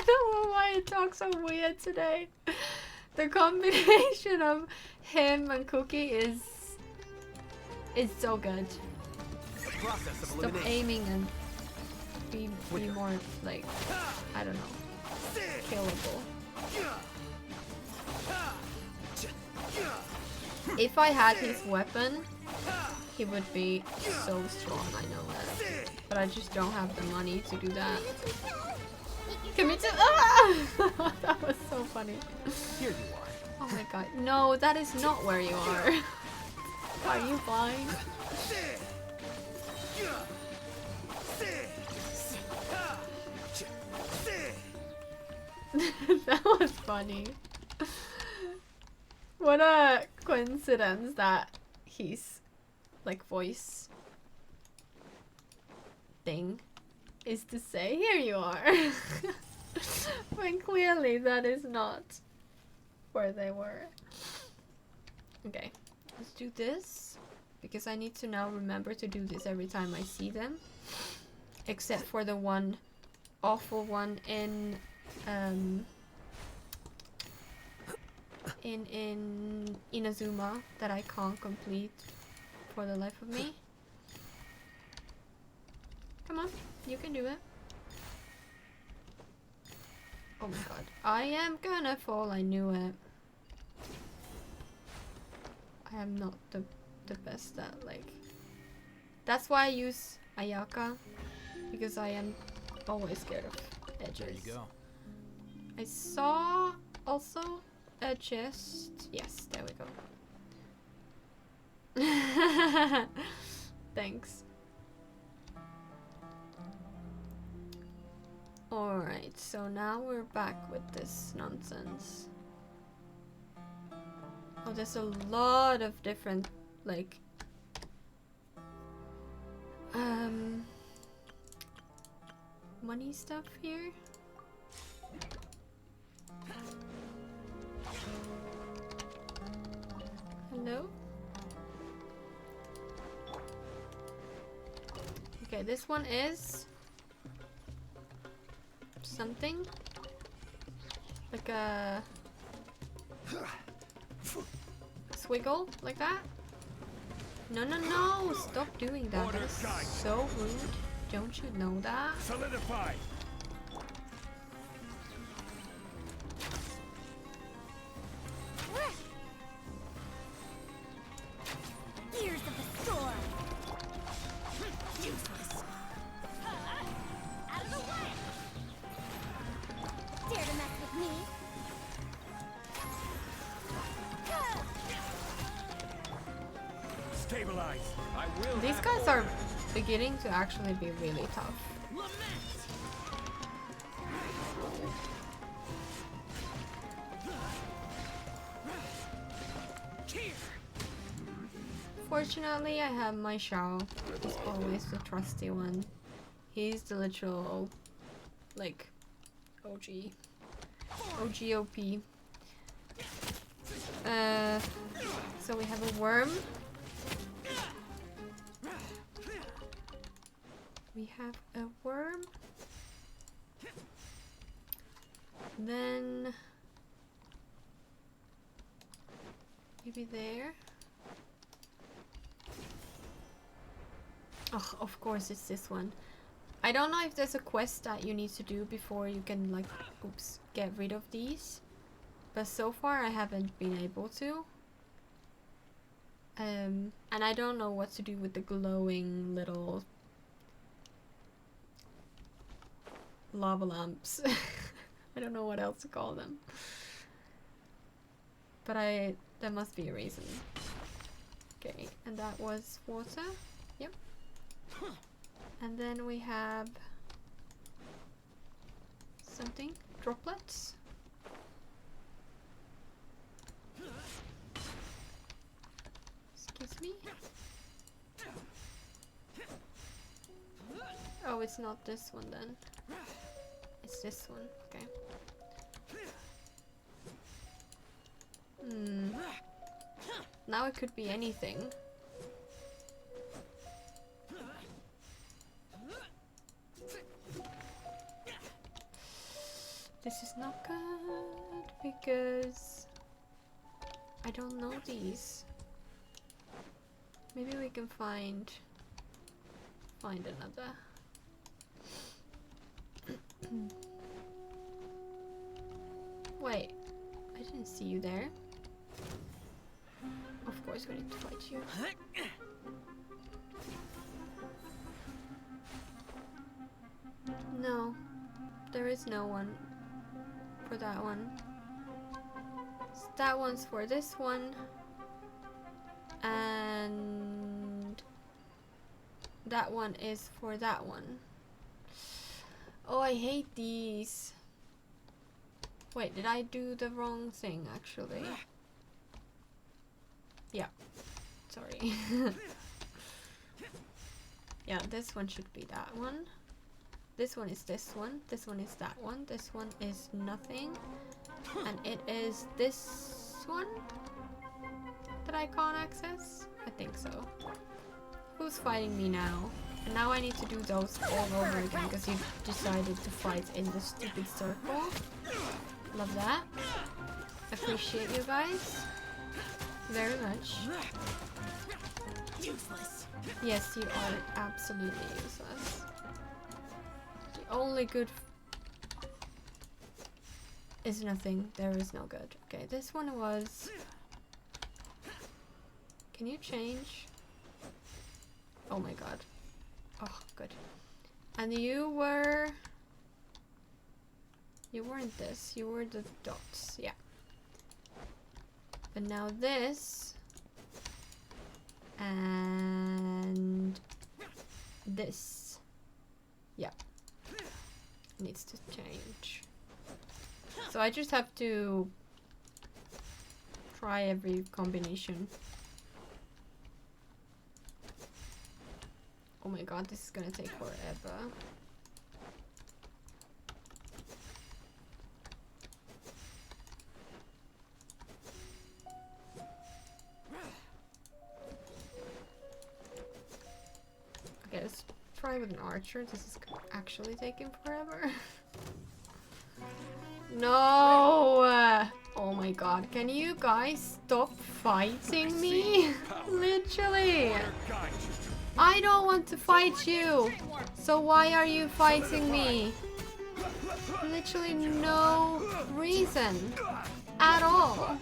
S2: don't know why I talk so weird today. The combination of him and Cookie is so good. Stop aiming and be more like, I don't know, killable. If I had his weapon, he would be so strong, I know that. But I just don't have the money to do that. Committed. Ah! That was so funny.
S5: Here you are.
S2: Oh my god. No, that is not where you are. Are you blind? That was funny. What a coincidence that his like voice thing is to say, here you are. When clearly that is not where they were. Okay, let's do this, because I need to now remember to do this every time I see them, except for the one awful one in Inazuma that I can't complete for the life of me. Come on, you can do it. Oh my god. I am gonna fall, I knew it. I am not the best at like... That's why I use Ayaka. Because I am always scared of edges.
S1: There you go.
S2: I saw also a chest. Yes, there we go. Thanks. Alright, so now we're back with this nonsense. Oh, there's a lot of different, like... money stuff here. Hello? Okay, this one is something like a swiggle, like that. No, no, no! Stop doing that. That is so rude. Don't you know that?
S5: Solidify.
S3: Gears of the storm. Useless. Out of the way. Dare to mess with me?
S5: Stabilize. I will.
S2: These guys are beginning to actually be really tough. Fortunately, I have my Shao. He's always the trusty one. He's the literal, like, OG. OGOP. So we have a worm. We have a worm. Then maybe there. Oh, of course it's this one. I don't know if there's a quest that you need to do before you can like, oops, get rid of these. But so far I haven't been able to. And I don't know what to do with the glowing little lava lamps. I don't know what else to call them. But there must be a reason. Okay, and that was water. Yep. And then we have something, droplets. Excuse me. Oh, it's not this one then. It's this one, okay. Now it could be anything. This is not good because I don't know these. Maybe we can find another. Wait, I didn't see you there. Of course we need to fight you. No, there is no one for that one. So that one's for this one. And that one is for that one. Oh, I hate these. Wait, did I do the wrong thing actually? Yeah, sorry. Yeah, this one should be that one. This one is this one. This one is that one. This one is nothing. And it is this one that I can't access? I think so. Who's fighting me now? And now I need to do those all over again because you decided to fight in the stupid circle. Love that. Appreciate you guys very much.
S3: Useless.
S2: Yes, you are absolutely useless. The only good is nothing. There is no good. Okay, this one was... Can you change? Oh my god. Oh, good. And you were... You weren't this. You were the dots. Yeah. But now this... And... This. Yeah. Needs to change. So I just have to... Try every combination. Oh my god, this is gonna take forever. Okay, let's try with an archer. This is actually taking forever. No! Oh my god, can you guys stop fighting me? Literally! I don't want to fight you! So why are you fighting me? Literally no reason at all.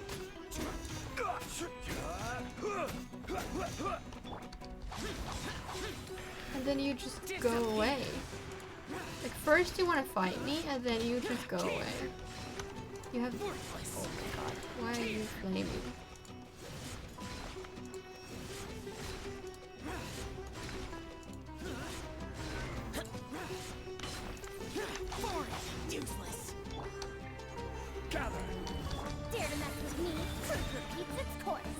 S2: And then you just go away. Like first you want to fight me and then you just go away. You have... Oh my god, why are you flaming?
S4: Useless.
S5: Gather.
S3: Dare to mess with me, truth repeats its course.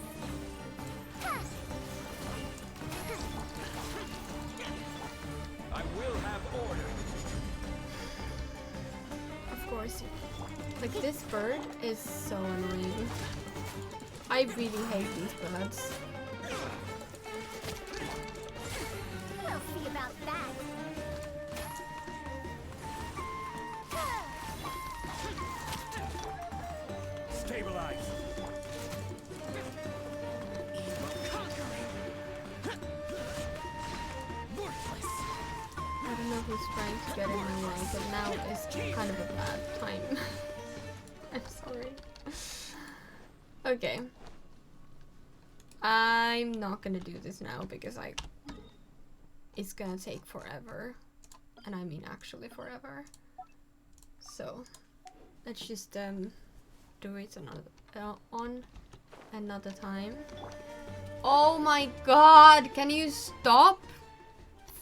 S3: Ha!
S5: I will have order.
S2: Of course. Like this bird is so annoying. I really hate these birds.
S3: We'll see about that.
S5: Stabilize.
S2: I don't know who's trying to get in my way, but now is kind of a bad time. I'm sorry. Okay. I'm not gonna do this now because it's gonna take forever. And I mean actually forever. So let's just do it on another time. Oh my god, can you stop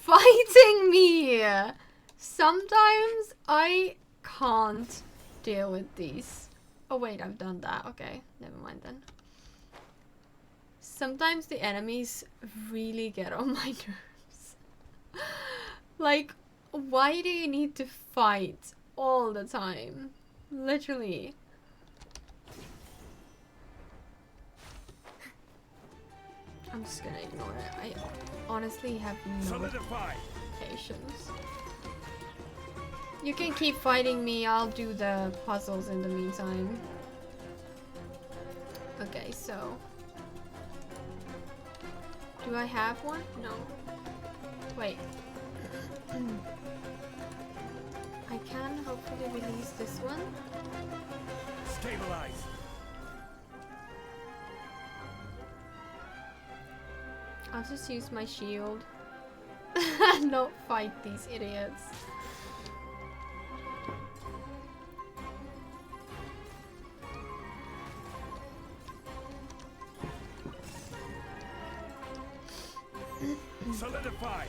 S2: fighting me? Sometimes I can't deal with these. Oh wait, I've done that. Okay, never mind then. Sometimes the enemies really get on my nerves. Like, why do you need to fight all the time? Literally. I'm just gonna ignore it. I honestly have no
S5: Solidify.
S2: patience. You can keep fighting me, I'll do the puzzles in the meantime. Okay, so... Do I have one? No. Wait. I can hopefully release this one.
S5: Stabilize.
S2: I'll just use my shield and not fight these idiots.
S5: Solidify.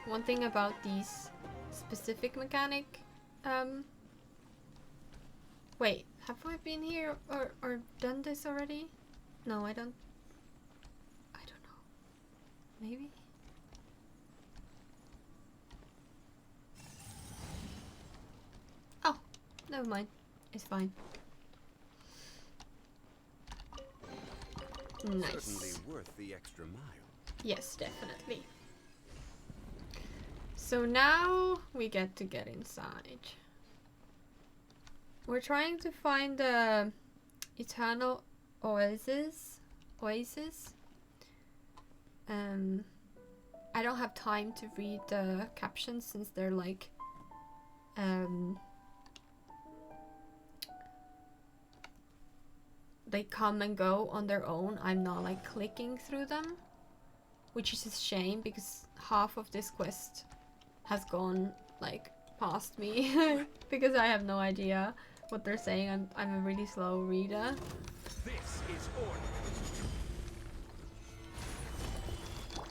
S2: One thing about these specific mechanic, wait, have I been here or done this already? No, I don't know. Maybe? Oh, never mind. It's fine. Nice.
S6: Certainly worth the extra mile.
S2: Yes, definitely. So now we get to get inside. We're trying to find the Eternal Oasis. I don't have time to read the captions since they're like they come and go on their own. I'm not like clicking through them, which is a shame because half of this quest has gone like past me because I have no idea what they're saying. I'm a really slow reader.
S5: This is order.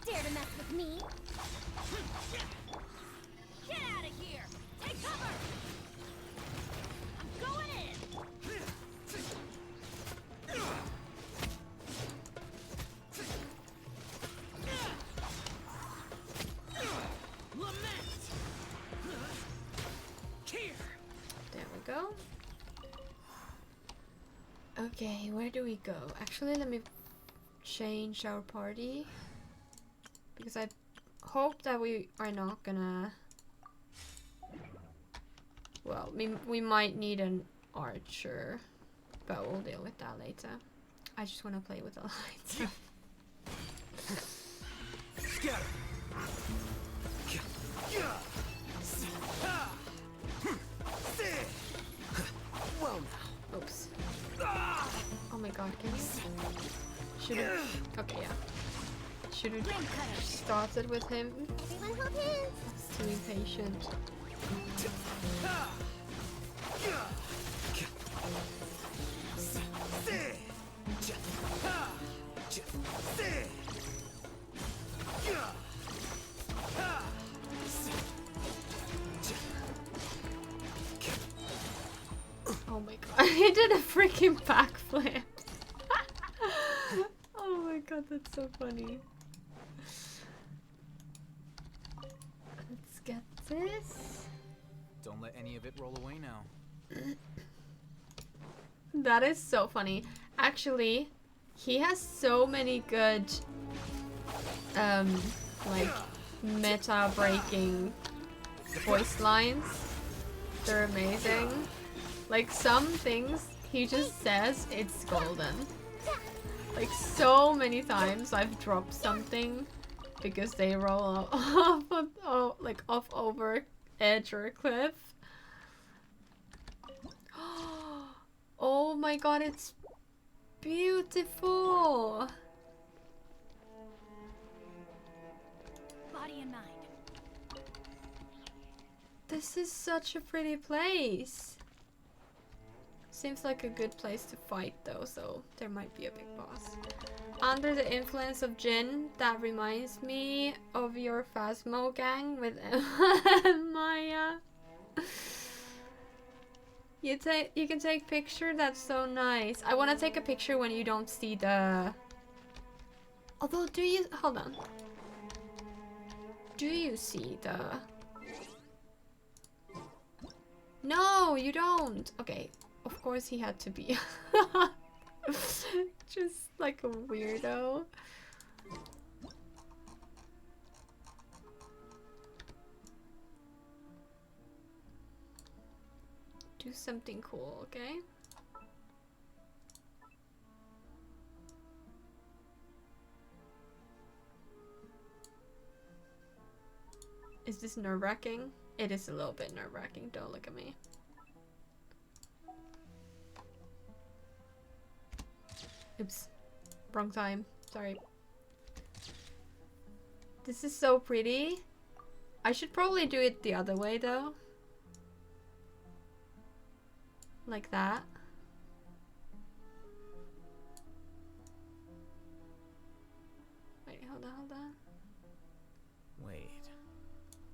S3: Dare to mess with me? Get out of here! Take cover! I'm going in!
S5: Lament. Here.
S2: There we go. Okay, where do we go? Actually, let me change our party because I hope that we are not gonna. Well, we might need an archer, but we'll deal with that later. I just want to play with Alhaitham.
S5: Scatter. Well now.
S2: Oops. Oh my god, can you? Should've. Okay, yeah. Should've started with him.
S3: Everyone hold hands!
S2: It's too impatient. Oh my god, he did a freaking backflip. Oh my god, that's so funny. Let's get this.
S1: Don't let any of it roll away now.
S2: That is so funny. Actually, he has so many good like meta breaking voice lines. They're amazing. Like some things he just says, it's golden. Like so many times I've dropped something because they roll off like off over edge or a cliff. Oh my god, it's beautiful.
S3: Body and mind.
S2: This is such a pretty place. Seems like a good place to fight though, so there might be a big boss. Under the influence of Jin, that reminds me of your Phasmo gang with Maya. You can take picture, that's so nice. I want to take a picture when you don't see the... Although, do you... Hold on. Do you see the... No, you don't. Okay, of course he had to be just like a weirdo. Do something cool, okay? Is this nerve-wracking? It is a little bit nerve-wracking, don't look at me. Oops. Wrong time. Sorry. This is so pretty. I should probably do it the other way though. Like that. Wait, hold on.
S1: Wait.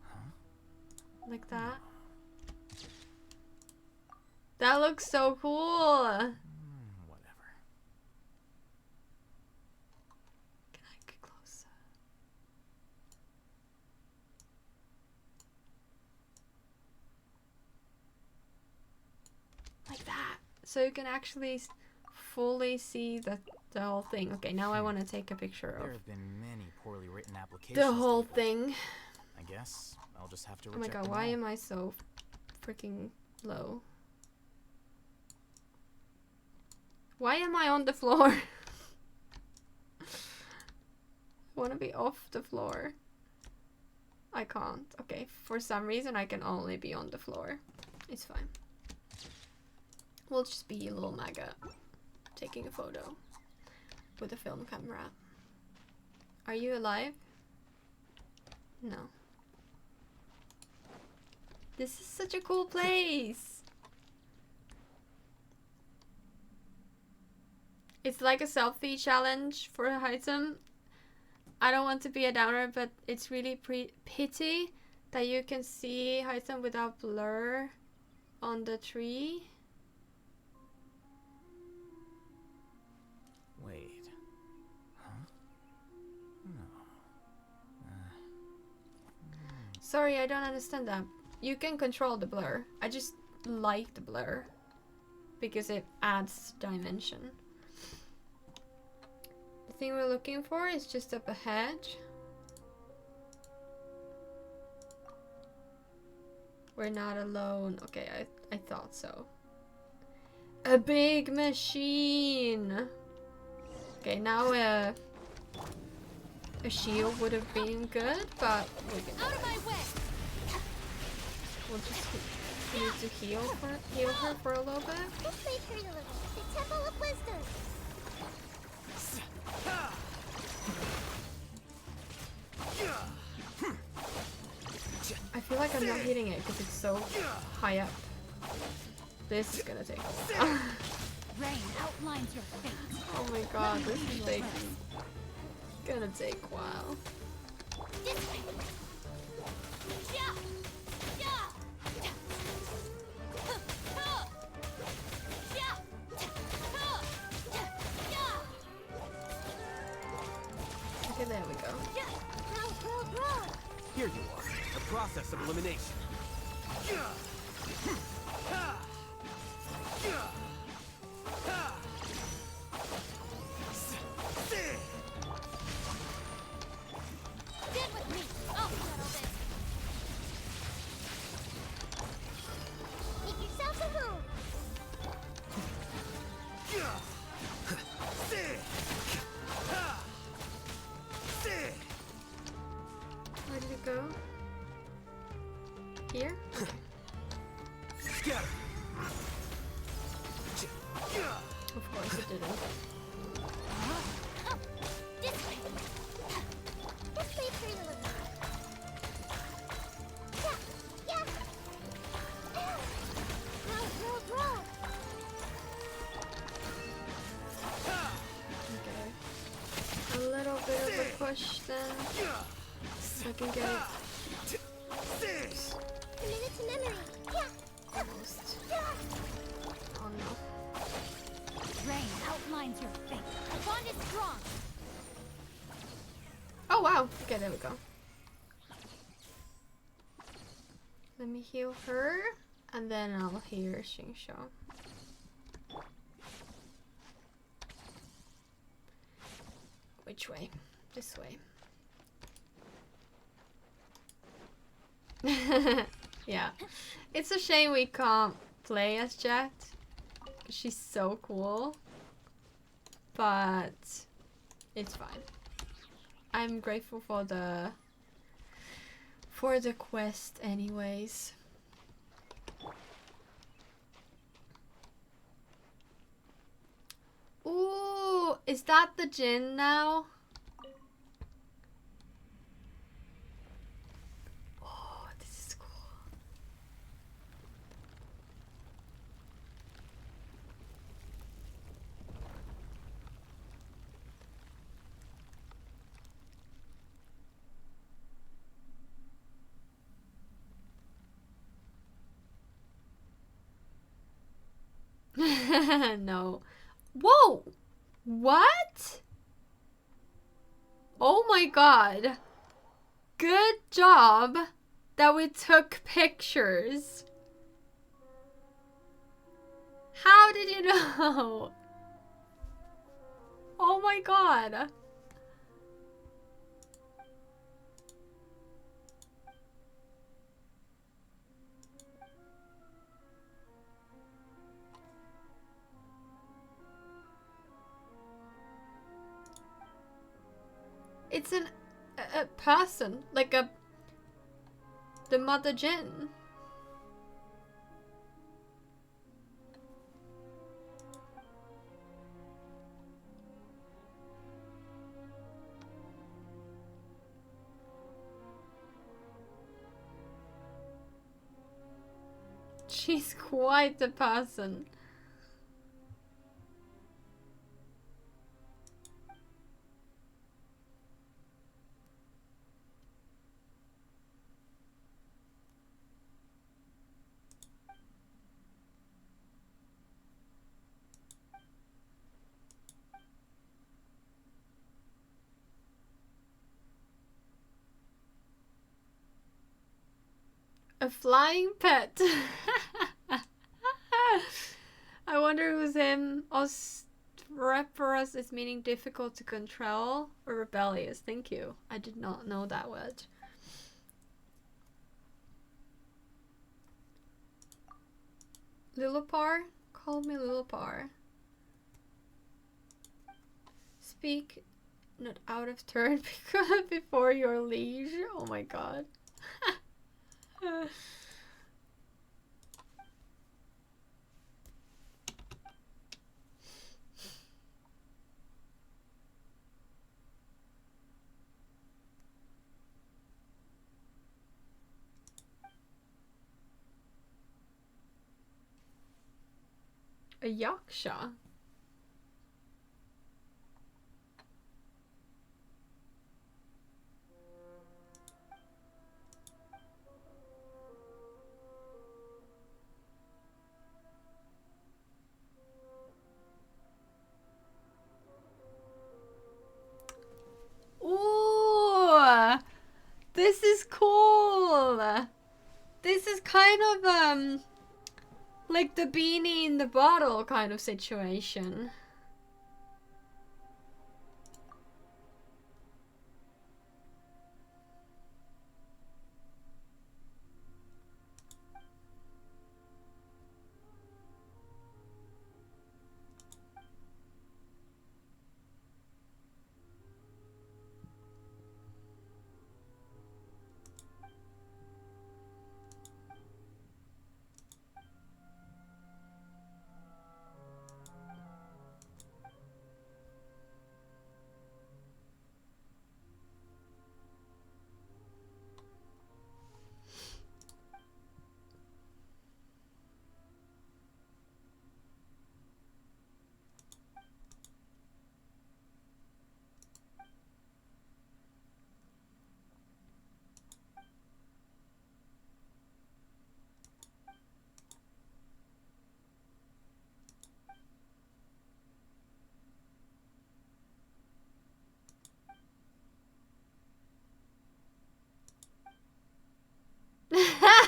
S1: Huh?
S2: Like that. That looks so cool.
S1: Whatever.
S2: Can I get closer? Like that. So you can actually fully see the whole thing. Okay, now I want to take a picture
S1: There
S2: of
S1: have been many poorly written applications.
S2: the whole thing.
S1: I guess I'll just have to
S2: Oh my
S1: reject
S2: god,
S1: them
S2: why
S1: all.
S2: am I so freaking low? Why am I on the floor? Wanna be off the floor. I can't. Okay, for some reason I can only be on the floor. It's fine. We'll just be a little maggot taking a photo with a film camera. Are you alive? No. This is such a cool place. It's like a selfie challenge for Alhaitham. I don't want to be a downer, but it's really pity that you can see Alhaitham without blur on the tree.
S1: Wait. Huh? No.
S2: Sorry, I don't understand that. You can control the blur. I just like the blur because it adds dimension. The thing we're looking for is just up ahead. We're not alone. Okay, I thought so. A big machine. Okay, now a shield would have been good, but we can
S3: Out of my way!
S2: we'll just need to heal her for a little bit.
S3: This may hurt a little. The Temple of Wisdom.
S2: I feel like I'm not hitting it because it's so high up. This is gonna take a while.
S3: Rain outlines your fate.
S2: Oh my god, this is gonna take a while.
S3: This way. Yeah. Yeah.
S2: Okay, there we go.
S5: Here you are. The process of elimination.
S3: Get with me. I'll settle this. Make yourself at home.
S2: Where did it go? Here?
S5: Scatter.
S2: Of course it didn't.
S3: Oh, this way. This way for you. Yeah. Roll.
S2: Okay. A little bit of a push then. So I can get it
S3: Commit it to memory. Yeah.
S2: almost. Oh no.
S3: Rain outlines your fate. The bond is strong.
S2: Oh wow! Okay, there we go. Let me heal her, and then I'll heal Xingqiu. Which way? This way. Yeah. It's a shame we can't play as Jet. She's so cool. But it's fine. I'm grateful for the quest anyways. Ooh, is that the Jin now? Oh, this is cool. No. Whoa! What? Oh my god. Good job that we took pictures. How did you know? Oh my god. It's a person, like the mother Jin. She's quite the person. A flying pet. I wonder who's him. Osteroporus is meaning difficult to control or rebellious. Thank you. I did not know that word. Lilopar? Call me Lilopar. Speak not out of turn before your liege. Oh my god. A yaksha? Ooh, this is cool. This is kind of like the beanie in the bottle kind of situation.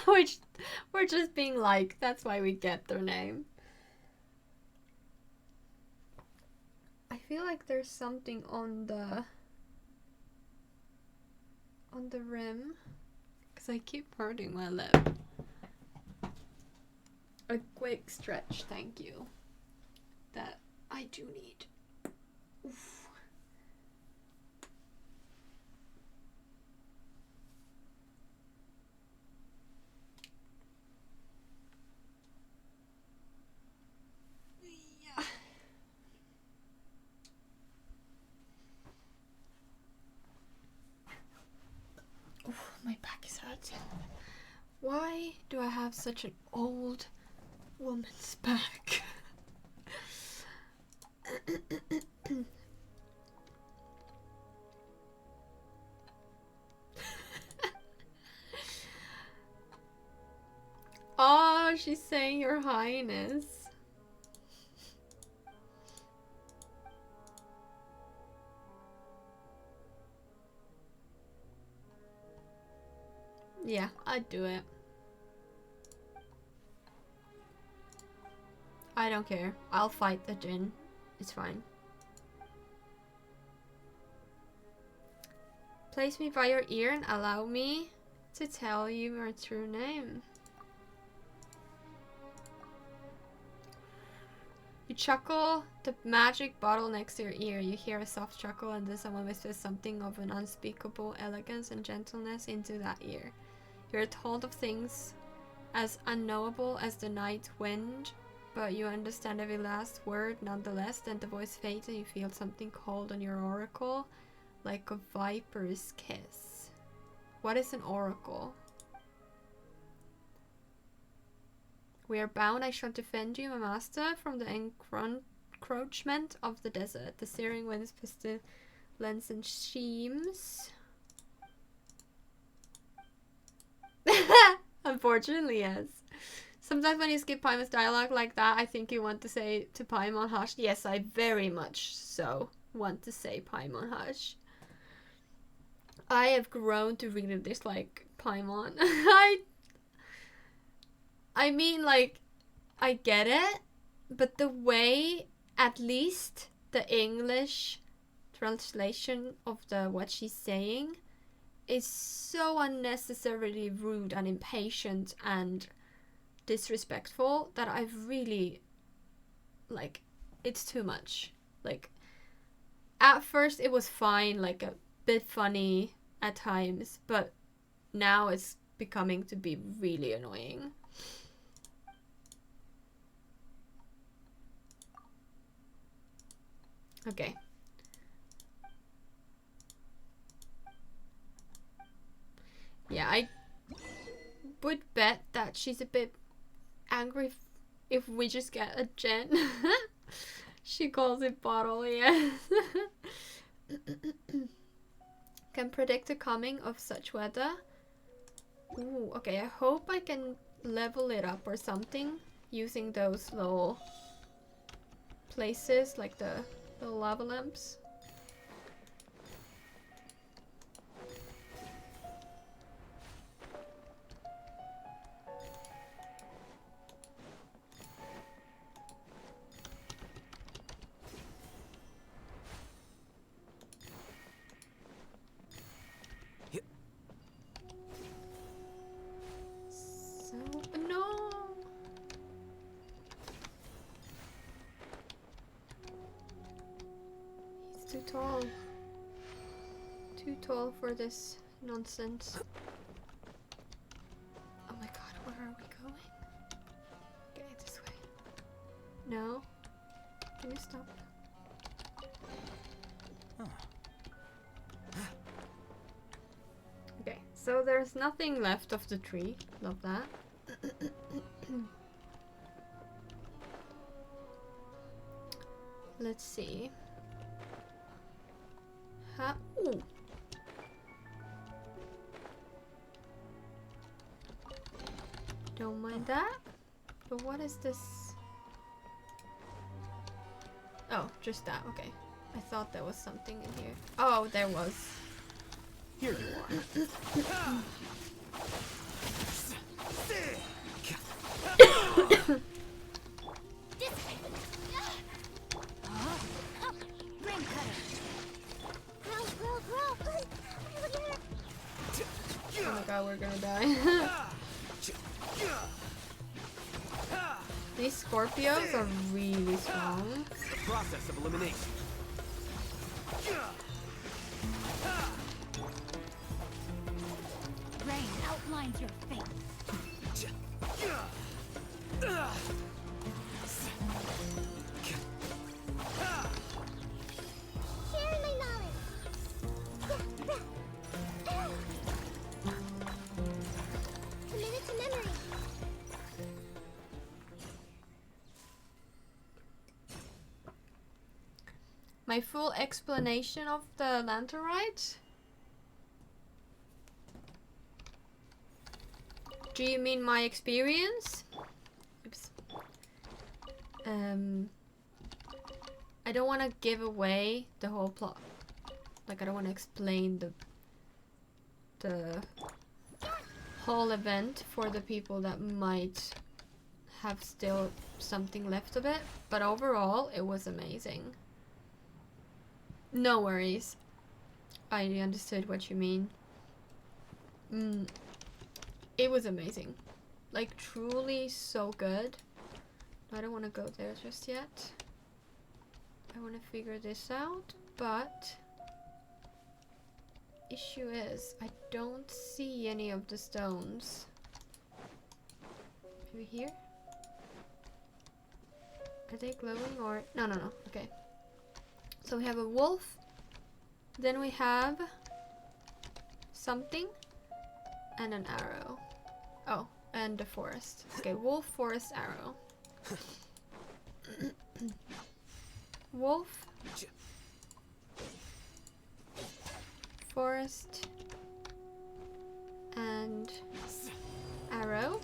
S2: Which we're just being like, that's why we get their name. I feel like there's something on the rim because I keep hurting my lip. A quick stretch, thank you. That I do need. Oof. My back is hurting. Why do I have such an old woman's back? Oh, she's saying Your Highness. Yeah, I'd do it. I don't care. I'll fight the Jin. It's fine. Place me by your ear and allow me to tell you your true name. You chuckle, the magic bottle next to your ear. You hear a soft chuckle, and then someone whispers something of an unspeakable elegance and gentleness into that ear. You're told of things as unknowable as the night wind, but you understand every last word nonetheless. Then the voice fades and you feel something cold on your oracle, like a viper's kiss. What is an oracle? We are bound, I shall defend you, my master, from the encroachment of the desert. The searing winds, pestilence, and sheams. Unfortunately, yes. Sometimes when you skip Paimon's dialogue like that, I think you want to say to Paimon hush. Yes, I very much so want to say Paimon hush. I have grown to really dislike Paimon. I mean, like, I get it, but the way, at least the English translation of what she's saying is so unnecessarily rude and impatient and disrespectful that I've really, like, it's too much. Like, at first it was fine, like a bit funny at times, but now it's becoming to be really annoying. Okay. Yeah, I would bet that she's a bit angry if we just get a gen. She calls it bottle, yes. Can predict the coming of such weather. Ooh, okay, I hope I can level it up or something using those little places, like the lava lamps. No. He's too tall. Too tall for this nonsense. Oh my god, where are we going? Okay, this way. No. Can you stop? Okay, so there's nothing left of the tree. Love that. Let's see. Ooh. Don't mind that. But what is this? Oh, just that. Okay. I thought there was something in here. Oh, there was.
S5: Here you are.
S2: Oh my god, we're gonna die. These Scorpios are really strong.
S5: The process of elimination.
S3: Rain outlines your fate. Sharing my knowledge. Committed to memory.
S2: My full explanation of the Lanterite? Do you mean my experience? Oops. I don't want to give away the whole plot. Like, I don't want to explain the whole event for the people that might have still something left of it. But overall, it was amazing. No worries. I understood what you mean. It was amazing. Like, truly so good. I don't want to go there just yet. I want to figure this out, but issue is I don't see any of the stones. Maybe here? Are they glowing or no? Okay. So we have a wolf. Then we have something and an arrow. Oh, and the forest. Okay, wolf, forest, arrow. Wolf, forest, and arrow.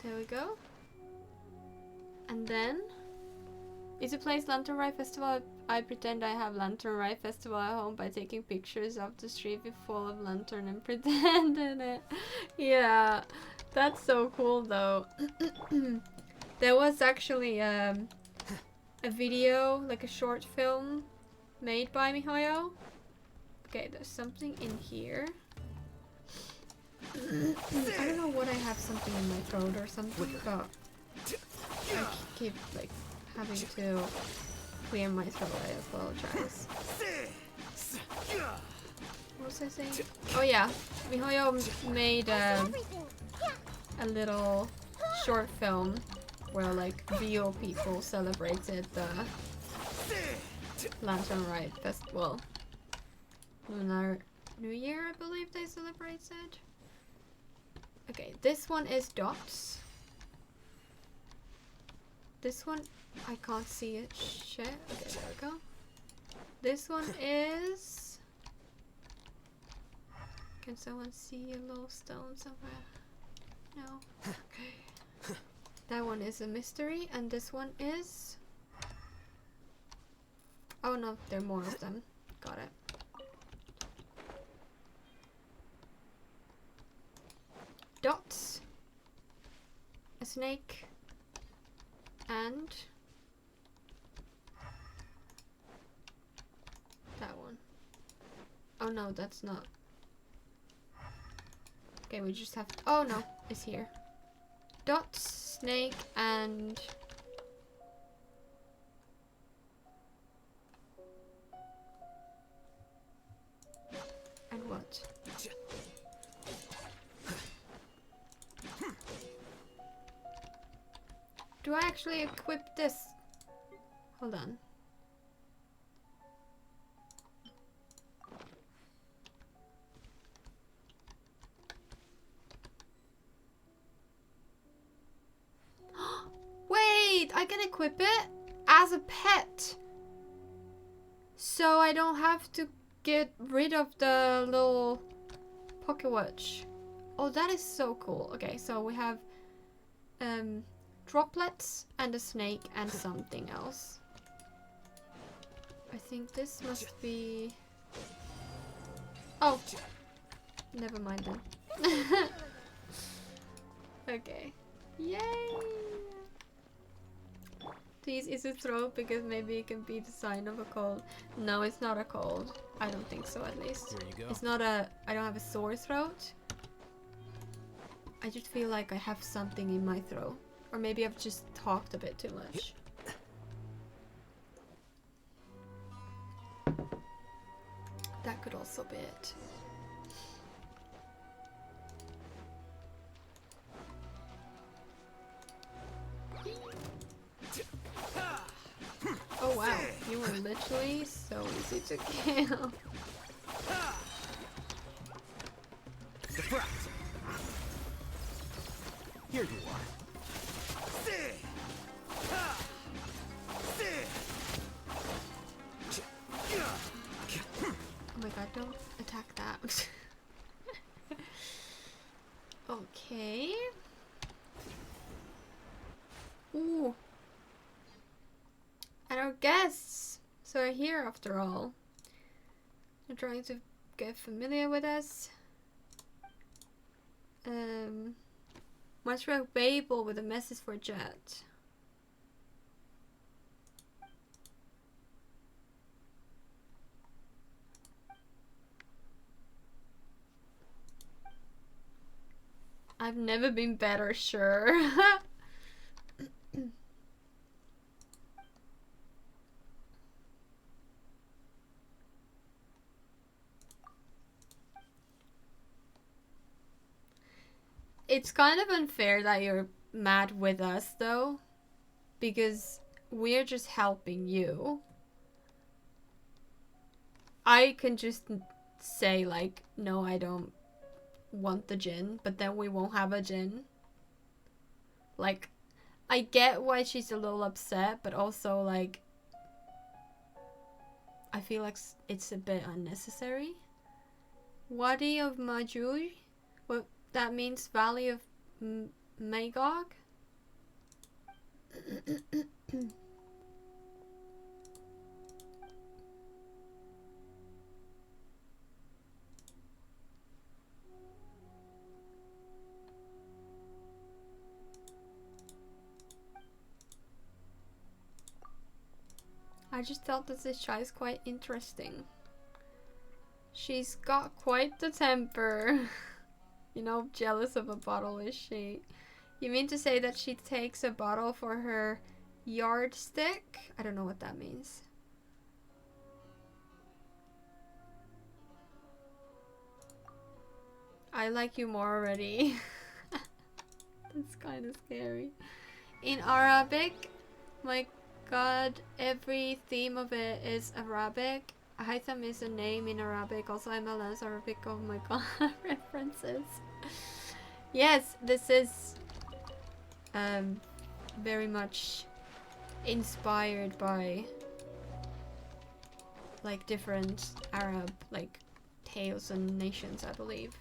S2: There we go. And then Easy Plays Lantern Ride Festival. I pretend I have Lantern Ride Festival at home by taking pictures of the street full of lantern and pretending it. Yeah, that's so cool though. There was actually a video, like a short film made by Mihoyo. Okay, there's something in here. I don't know what I have something in my throat or something, but I keep like having to clear my throat. I apologize. What was I saying? Oh yeah, Mihoyo made a little short film where like real people celebrated the Lantern Ride Festival. Lunar New Year, I believe they celebrated. Okay, this one is dots. This one, I can't see it. Shit. Okay, there we go. This one is... Can someone see a little stone somewhere? No. Okay. That one is a mystery, and this one is... Oh no, there are more of them. Got it. Dots, a snake, and that one. Oh no, that's not. Okay, we just have. Oh no, it's here. Dots, snake, and what? Do I actually equip this? Hold on. Wait, I can equip it as a pet. So I don't have to get rid of the little pocket watch. Oh, that is so cool. Okay, so we have droplets and a snake and something else. I think this must be... Oh, never mind then. Okay, yay! Please, is it throat? Because maybe it can be the sign of a cold. No, it's not a cold. I don't think so, at least.
S1: Here you go.
S2: It's not a... I don't have a sore throat. I just feel like I have something in my throat. Or maybe I've just talked a bit too much. That could also be it. Oh wow, you were literally so easy to kill.
S5: Here you are.
S2: Oh my god, don't attack that. Okay. Ooh. And our guests! So are here after all. They're trying to get familiar with us. Much like Babel with a message for Jet. I've never been better, sure. It's kind of unfair that you're mad with us, though, because we're just helping you. I can just say, like, no, I don't want the gin, but then we won't have a gin. Like, I get why she's a little upset, but also, like, I feel like it's a bit unnecessary. Wadi of Majur? What that means? Valley of Magog? I just thought that this chai is quite interesting. She's got quite the temper. You know, jealous of a bottle, is she? You mean to say that she takes a bottle for her yardstick? I don't know what that means. I like you more already. That's kind of scary. In Arabic, my god, every theme of it is Arabic. Alhaitham is a name in Arabic. Also, I'm a less Arabic. Oh my god, references. Yes, this is very much inspired by like different Arab like tales and nations, I believe.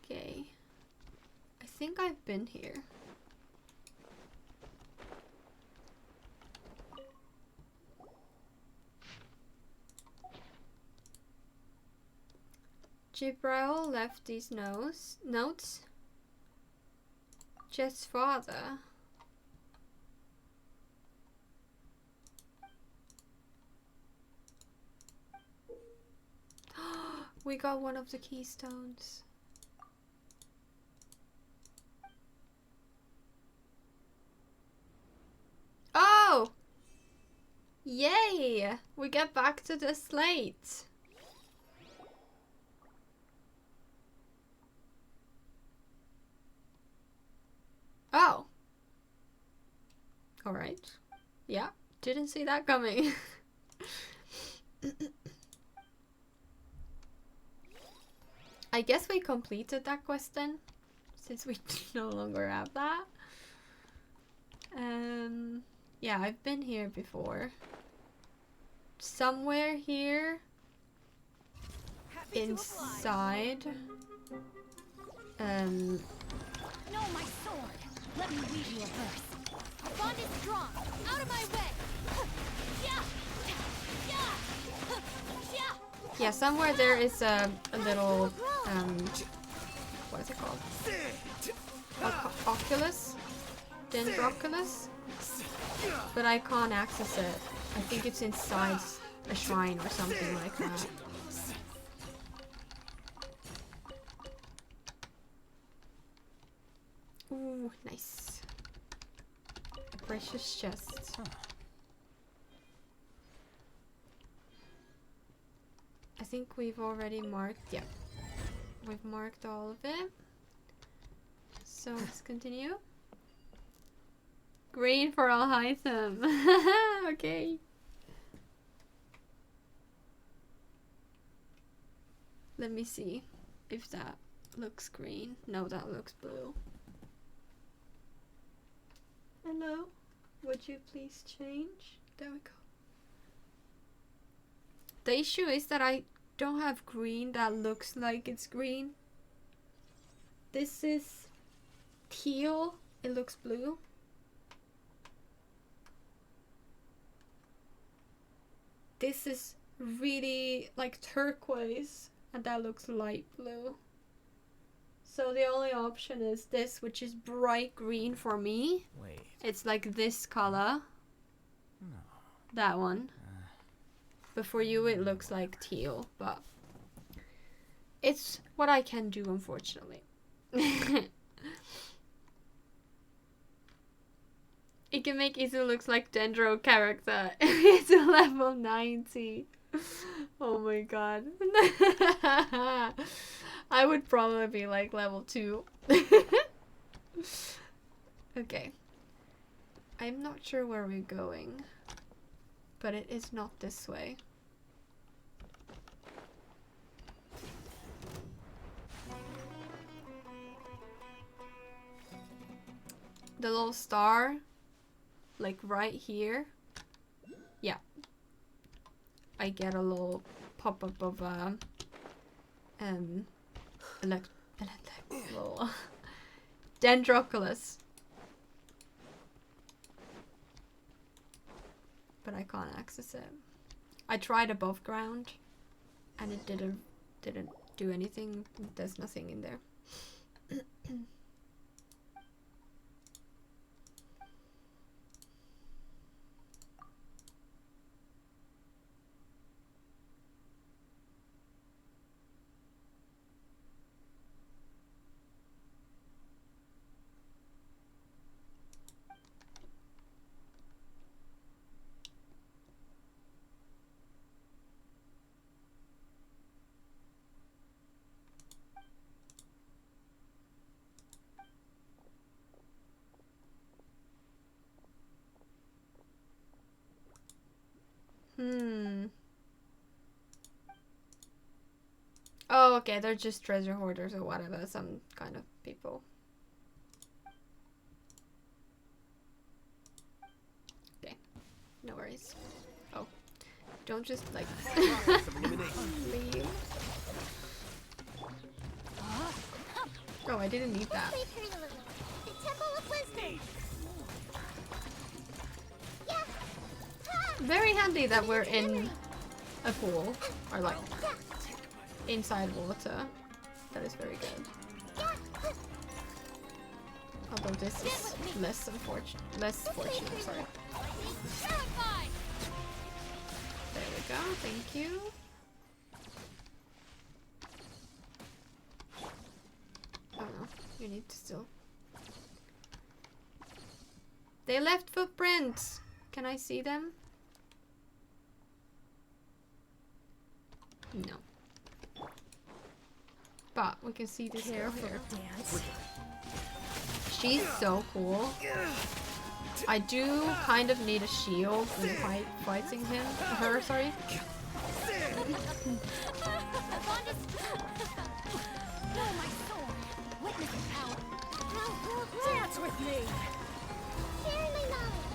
S2: Okay. I think I've been here. Jibril left these notes. Jet's father. We got one of the keystones. Oh! Yay! We get back to the slate. Oh. Alright. Yeah, didn't see that coming. I guess we completed that quest then, since we no longer have that. Yeah, I've been here before. Somewhere here. Inside.
S3: No, my sword. Let me read you a verse. Our bond is strong. Out of my way.
S2: Yeah, somewhere there is a little what is it called? Oculus? Dendroculus? But I can't access it. I think it's inside a shrine or something like that. Ooh, nice. A precious chest. I think we've already marked, yeah. We've marked all of it. So let's continue. Green for Alhaitham. Okay. Let me see if that looks green. No, that looks blue. Hello? Would you please change? There we go. The issue is that I don't have green that looks like it's green. This is teal. It looks blue. This is really like turquoise and that looks light blue. So the only option is this, which is bright green for me.
S1: Wait.
S2: It's like this color.
S1: No.
S2: That one. But for you it looks like teal, but it's what I can do, unfortunately. It can make Izu looks like Dendro character. It's a level 90. Oh my god. I would probably be like level 2. Okay. I'm not sure where we're going, but it is not this way. The little star, like right here. Yeah. I get a little pop-up of little Dendroculus. But I can't access it. I tried above ground and it didn't do anything. There's nothing in there. Oh, okay, they're just treasure hoarders or whatever, some kind of people. Okay, no worries. Oh, don't just like leave. Oh, I didn't need that.
S3: The Temple of Wisdom.
S2: Very handy that we're in a pool, or like inside water. That is very good. Although this is less fortunate, sorry. There we go, thank you. Oh no, you need to still. They left footprints! Can I see them? No. But we can see this girl here. She's so cool. I do kind of need a shield when fighting her, sorry.
S3: Dance with me. Share my knowledge.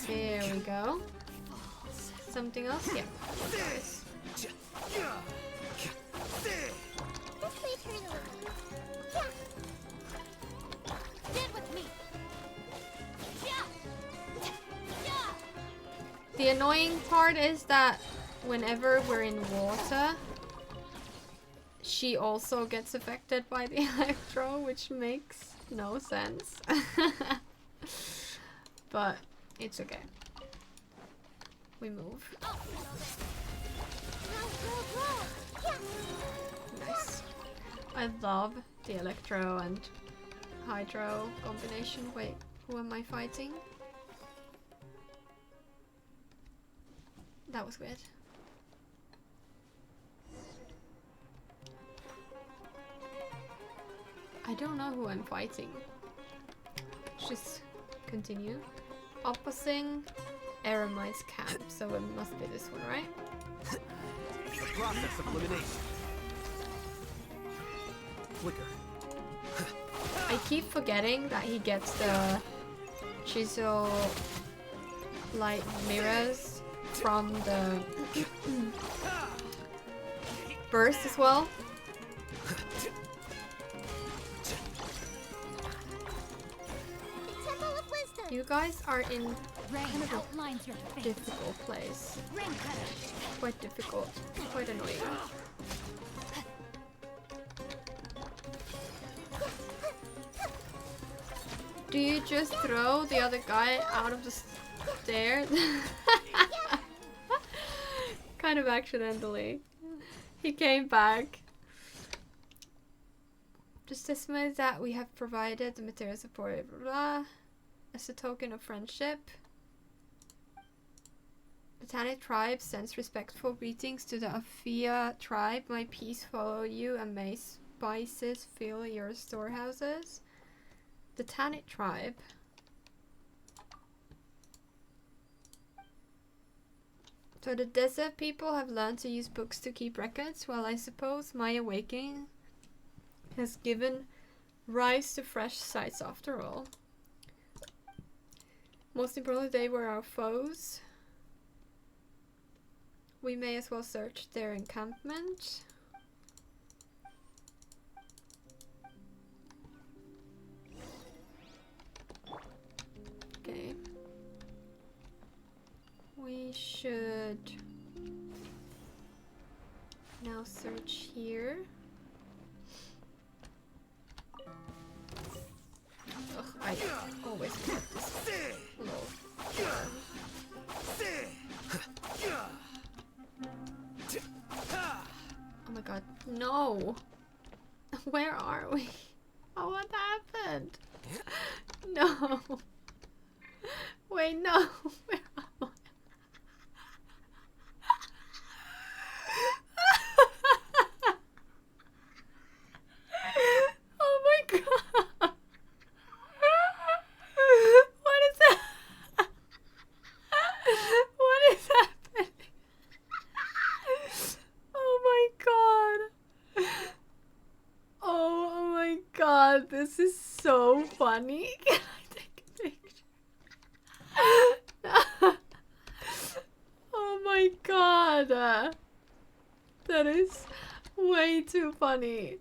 S2: There we go. Something else? Yeah. Nice. The annoying part is that whenever we're in water, she also gets affected by the electro, which makes no sense. But it's okay. We move. Nice. I love the electro and hydro combination. Wait, who am I fighting? That was weird. I don't know who I'm fighting. Let's just continue. Opposing Eremites camp, so it must be this one, right?
S5: The process of elimination. Flicker.
S2: I keep forgetting that he gets the chisel light mirrors from the burst as well. You guys are in kind of a difficult place. Quite difficult. Quite annoying. Do you just throw the other guy out of the stairs? Kind of accidentally. He came back Just estimate that we have provided the material support, blah, blah, as a token of friendship. The Tanit tribe sends respectful greetings to the Afia tribe. My peace follow you, and may spices fill your storehouses. The Tanit tribe. So the desert people have learned to use books to keep records. Well, I suppose my awakening has given rise to fresh sights after all. Most importantly, they were our foes. We may as well search their encampment. Okay. We should now search here. Ugh, I always get this low. Oh my god, no! Where are we? Oh, what happened? No! Wait, no! Where am I? Oh my god! What is that? What is happening? Oh my god! Oh my god, this is so funny. Can I take a picture? Oh my god! That is way too funny.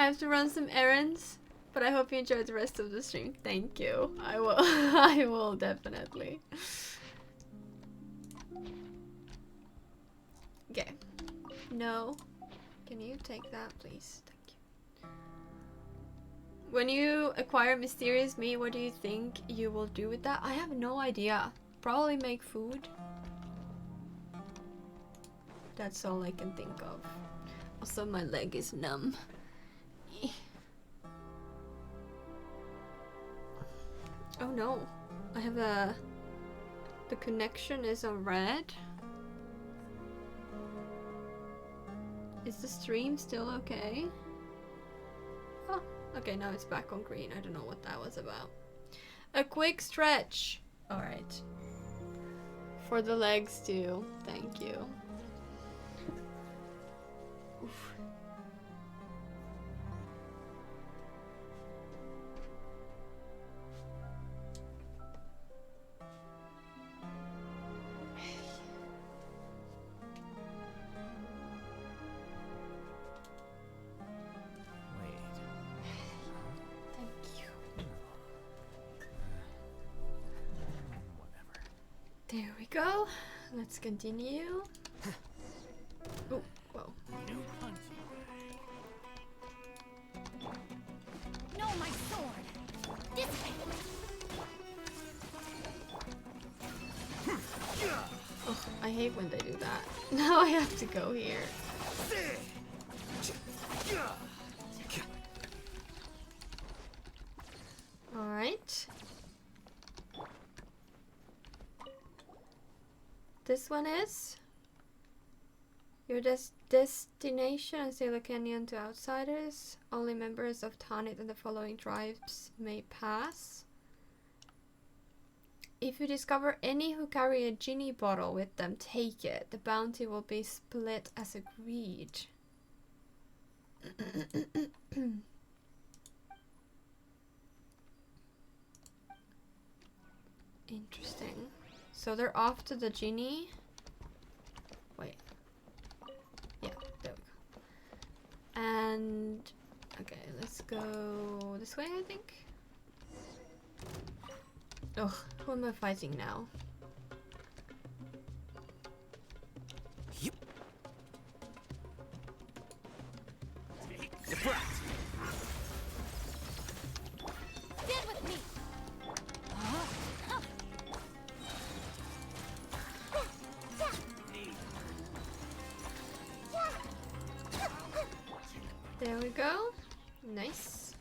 S2: I have to run some errands, but I hope you enjoyed the rest of the stream. Thank you. I will. I will definitely. Okay. No. Can you take that, please? Thank you. When you acquire Mysterious Me, what do you think you will do with that? I have no idea. Probably make food. That's all I can think of. Also, my leg is numb. Oh no, I have a... The connection is on red. Is the stream still okay? Oh, okay, now it's back on green. I don't know what that was about. A quick stretch. Alright. For the legs too. Thank you. Oof. There we go. Let's continue. Oh, whoa.
S4: New hunting.
S3: No, my sword! This way!
S2: Oh, I hate when they do that. Now I have to go here. Alright. This one is your destination and Sailor Canyon to outsiders. Only members of Tanit and the following tribes may pass. If you discover any who carry a genie bottle with them, take it. The bounty will be split as agreed. Interesting. So they're off to the genie. Wait. Yeah, there we go. And okay, let's go this way, I think. Ugh, who am I fighting now?
S5: Yep. Surprise!
S3: Stand with me!
S2: go. Nice.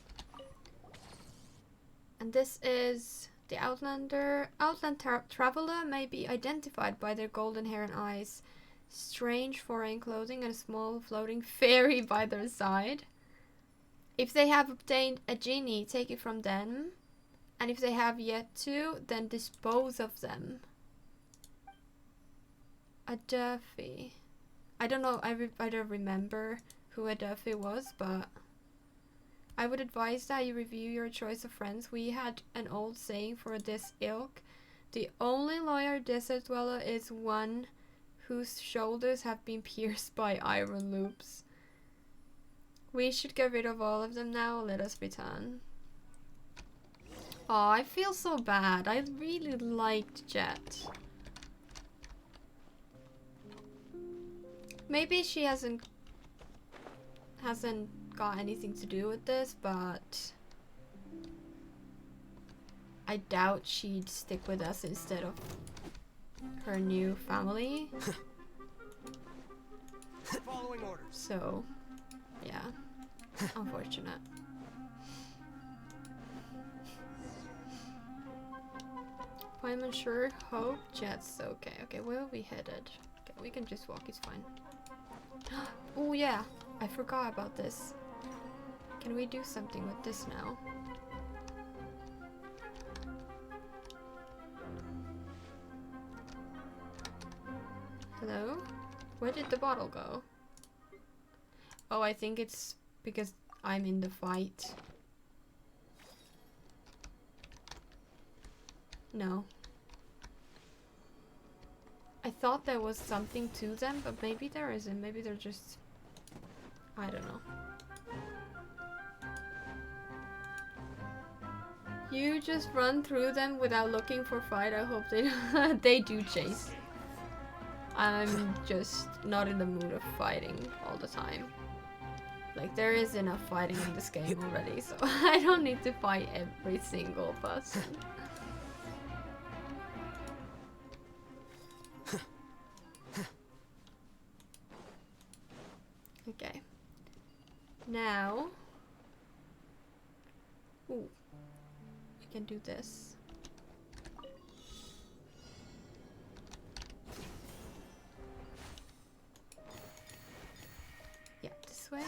S2: And this is the Outlander. Outland traveler may be identified by their golden hair and eyes, strange foreign clothing, and a small floating fairy by their side. If they have obtained a genie, take it from them. And if they have yet to, then dispose of them. A Duffy. I don't know, I don't remember who a Duffy was, but I would advise that you review your choice of friends. We had an old saying for this ilk. The only loyal desert dweller is one whose shoulders have been pierced by iron loops. We should get rid of all of them now. Let us return. Oh, I feel so bad. I really liked Jet. Maybe she hasn't got anything to do with this, but I doubt she'd stick with us instead of her new family.
S5: Following orders.
S2: So, yeah, unfortunate. Appointment sure, hope, Jet's okay. Okay, where are we headed? Okay, we can just walk, it's fine. Oh yeah, I forgot about this. Can we do something with this now? Hello? Where did the bottle go? Oh, I think it's because I'm in the fight. No. I thought there was something to them, but maybe there isn't. Maybe they're just... I don't know. You just run through them without looking for fight. I hope they they do chase. I'm just not in the mood of fighting all the time. Like, there is enough fighting in this game already, so I don't need to fight every single person. Okay. Now... Ooh. We can do this. Yeah, this way.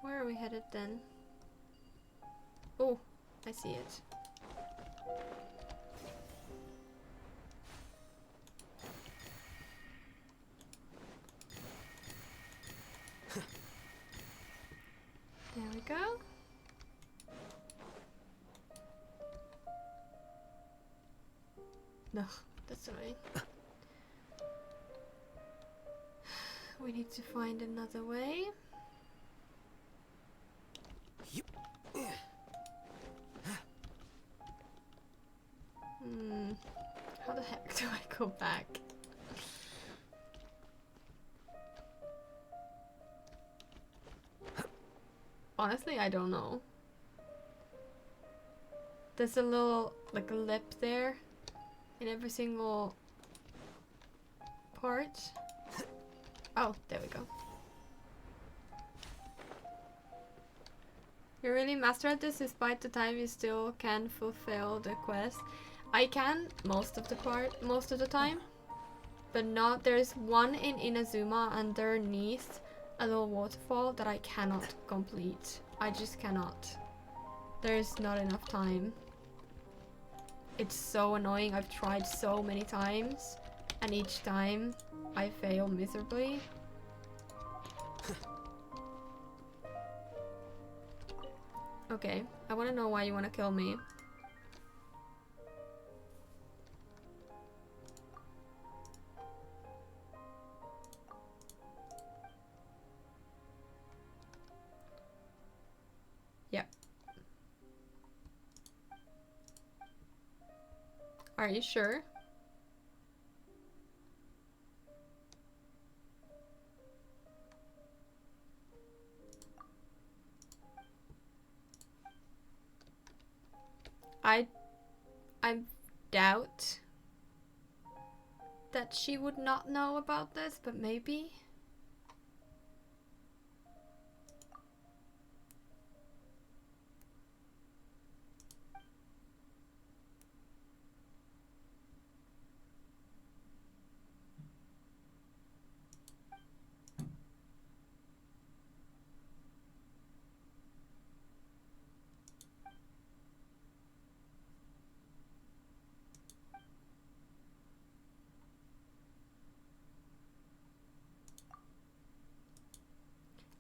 S2: Where are we headed then? Oh, I see it. There we go. No, that's annoying. We need to find another way. How the heck do I go back? Honestly, I don't know. There's a little, like, a lip there in every single part. Oh, there we go. You're really master at this despite the time you still can fulfill the quest. I can most of the time, but not. There's one in Inazuma underneath a little waterfall that I cannot complete. I just cannot. There's not enough time. It's so annoying. I've tried so many times, and each time I fail miserably. Okay, I want to know why you want to kill me. Yeah. Are you sure? I doubt that she would not know about this, but maybe.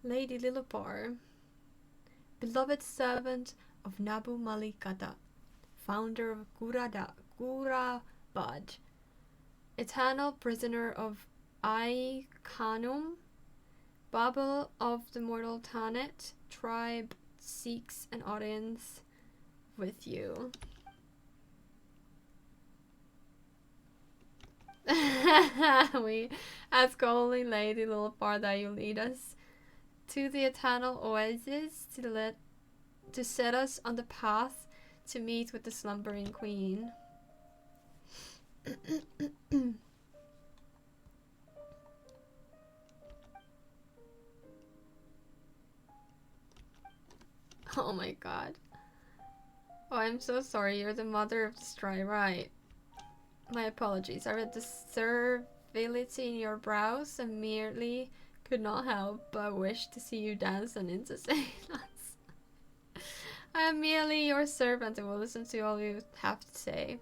S2: Lady Lillipar, beloved servant of Nabu Malikata, founder of Gurabad, eternal prisoner of Aikanum, Babel of the mortal Tanit, tribe seeks an audience with you. We ask only Lady Lillipar that you lead us to the Eternal Oasis to set us on the path to meet with the slumbering queen. Oh my god. Oh, I'm so sorry. You're the mother of the Stry, right? My apologies. I read the servility in your brows and merely could not help but wish to see you dance and into silence. I am merely your servant and will listen to all you have to say.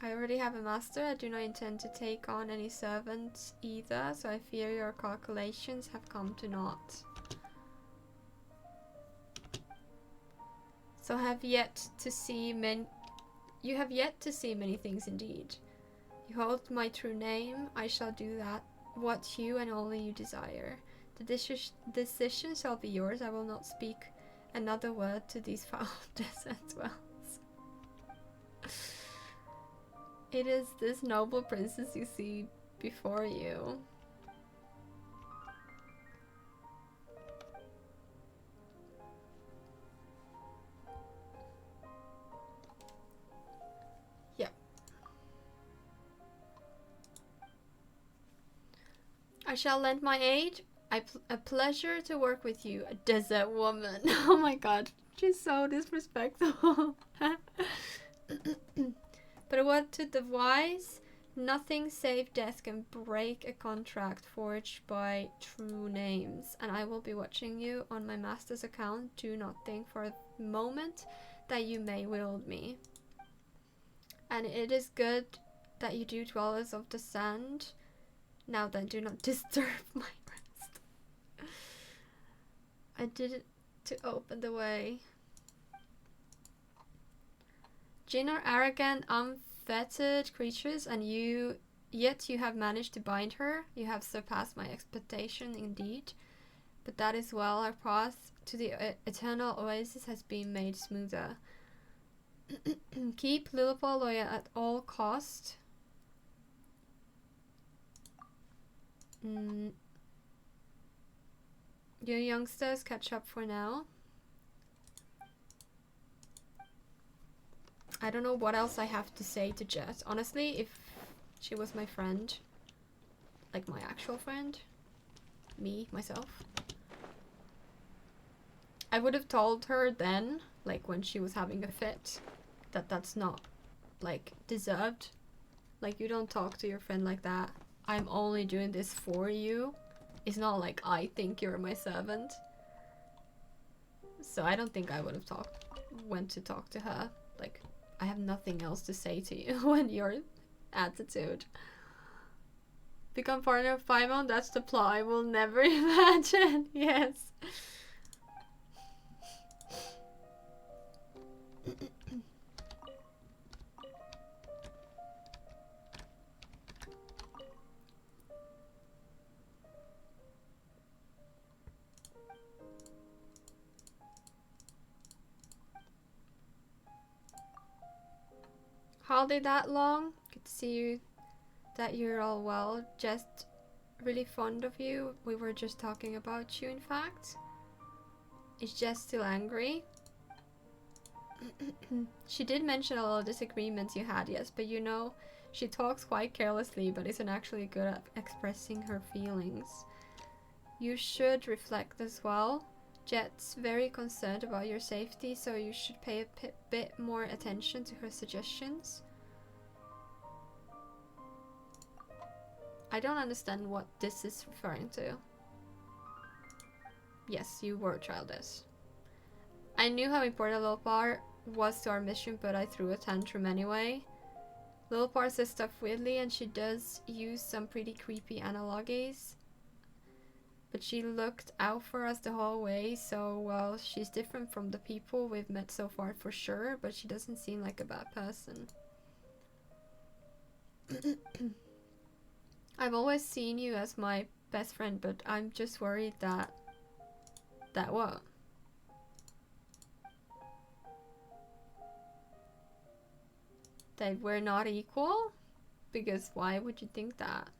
S2: I already have a master. I do not intend to take on any servants either, so I fear your calculations have come to naught. So have yet to see you have yet to see many things indeed. You hold my true name, I shall do that what you and only you desire. The decision shall be yours. I will not speak another word to these foul desert wells. It is this noble princess you see before you. I shall lend my aid. A pleasure to work with you, a desert woman. Oh my god, she's so disrespectful. But a word to the wise, nothing save death can break a contract forged by true names. And I will be watching you on my master's account. Do not think for a moment that you may wield me. And it is good that you do, dwellers of the sand. Now then, do not disturb my rest. I did it to open the way. Jinn are arrogant, unfettered creatures, and yet you have managed to bind her. You have surpassed my expectation indeed. But that is well, our path to the Eternal Oasis has been made smoother. Keep Lillipar loyal at all cost. You youngsters catch up for now. I don't know what else I have to say to Jet. Honestly, if she was my friend, like my actual friend, myself, I would have told her then, like when she was having a fit, that that's not, like, deserved. Like, you don't talk to your friend like that. I'm only doing this for you. It's not like I think you're my servant. So I don't think I would have went to talk to her. Like, I have nothing else to say to you when your attitude. Become partner of Paimon, that's the plot I will never imagine. Yes. Hardly that long. Good to see you. That you're all well. Just really fond of you. We were just talking about you, in fact. Is Jess still angry? She did mention a lot of disagreements you had, yes, but you know, she talks quite carelessly but isn't actually good at expressing her feelings. You should reflect as well. Jet's very concerned about your safety, so you should pay a bit more attention to her suggestions. I don't understand what this is referring to. Yes, you were childish. I knew how important Lilpar was to our mission, but I threw a tantrum anyway. Lilpar says stuff weirdly, and she does use some pretty creepy analogies. But she looked out for us the whole way, so, well, she's different from the people we've met so far for sure, but she doesn't seem like a bad person. I've always seen you as my best friend, but I'm just worried that what? That we're not equal? Because why would you think that?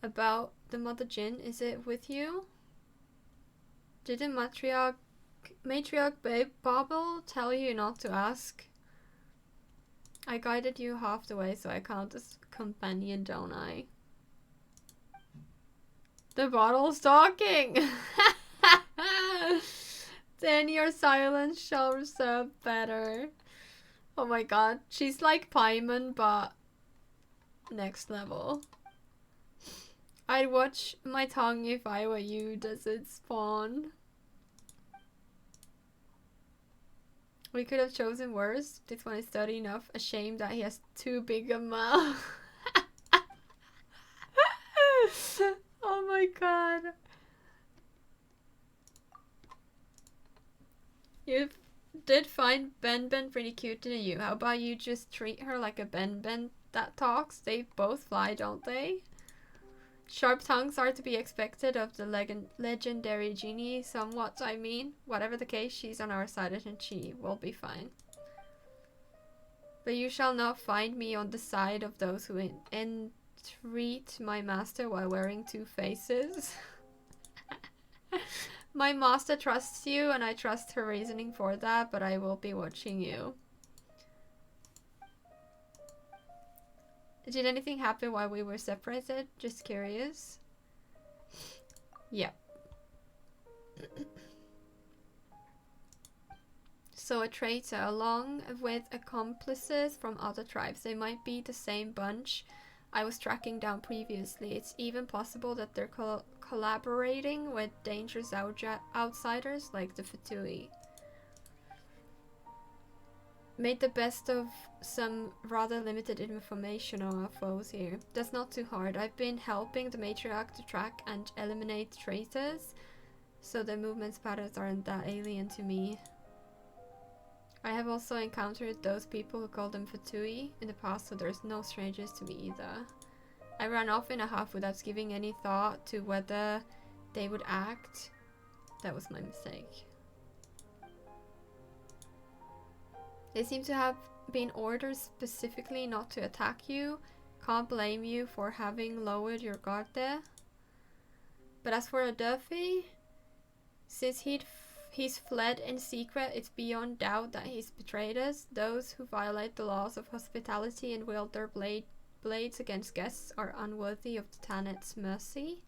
S2: About the Mother Jinn, is it with you? Didn't Matriarch Babe Bobble tell you not to ask? I guided you half the way, so I count as companion, don't I? The bottle's talking! Then your silence shows up better. Oh my god, she's like Paimon, but next level. I'd watch my tongue if I were you. Does it spawn? We could have chosen worse. This one is sturdy enough. A shame that he has too big a mouth. Oh my god. You did find Ben pretty cute, didn't you? How about you just treat her like a Ben that talks? They both fly, don't they? Sharp tongues are to be expected of the legendary genie, somewhat, I mean. Whatever the case, she's on our side and she will be fine. But you shall not find me on the side of those who entreat my master while wearing two faces. My master trusts you, and I trust her reasoning for that, but I will be watching you. Did anything happen while we were separated? Just curious. Yep. So a traitor along with accomplices from other tribes. They might be the same bunch I was tracking down previously. It's even possible that they're collaborating with dangerous outsiders like the Fatui. Made the best of some rather limited information on our foes here. That's not too hard. I've been helping the matriarch to track and eliminate traitors, so their movements patterns aren't that alien to me. I have also encountered those people who call them Fatui in the past, so there's no strangers to me either. I ran off in a huff without giving any thought to whether they would act. That was my mistake. They seem to have been ordered specifically not to attack you. Can't blame you for having lowered your guard there. But as for a Duffy, since he's fled in secret, it's beyond doubt that he's betrayed us. Those who violate the laws of hospitality and wield their blades against guests are unworthy of the Tanet's mercy.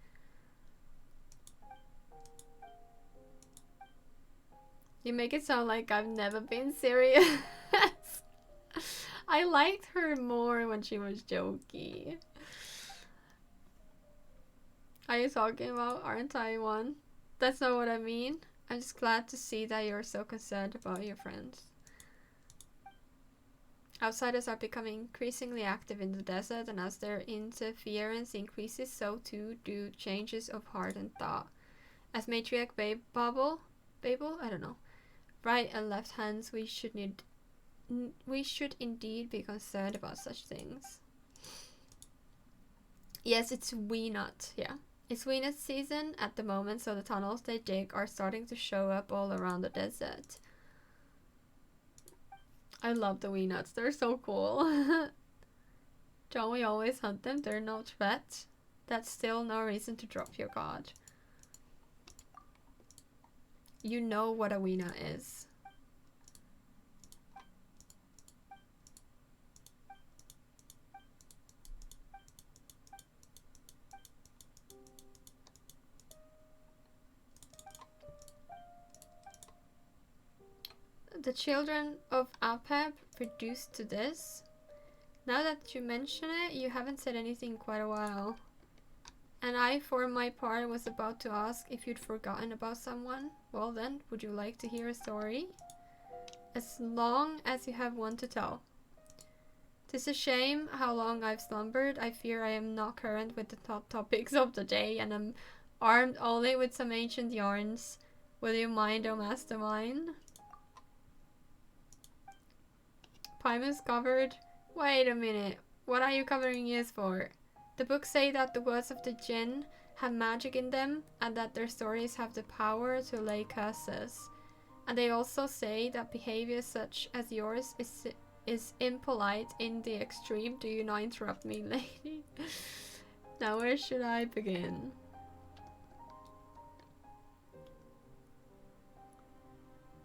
S2: You make it sound like I've never been serious. I liked her more when she was jokey. Are you talking about aren't I one? That's not what I mean. I'm just glad to see that you're so concerned about your friends. Outsiders are becoming increasingly active in the desert, and as their interference increases, so too do changes of heart and thought. As Matriarch Babel? I don't know. Right and left hands, we should indeed be concerned about such things. Yes, it's Weenut, yeah. It's Weenut season at the moment, so the tunnels they dig are starting to show up all around the desert. I love the Weenuts, they're so cool. Don't we always hunt them? They're no threat. That's still no reason to drop your god. You know what a Weena is. The children of Apep reduced to this. Now that you mention it, you haven't said anything in quite a while. And I, for my part, was about to ask if you'd forgotten about someone. Well then, would you like to hear a story? As long as you have one to tell. 'Tis a shame how long I've slumbered. I fear I am not current with the top topics of the day, and am armed only with some ancient yarns. Will you mind, O master mine? Primus covered. Wait a minute. What are you covering ears for? The books say that the words of the Jinn have magic in them, and that their stories have the power to lay curses. And they also say that behavior such as yours is impolite in the extreme. Do you not interrupt me, lady? Now where should I begin?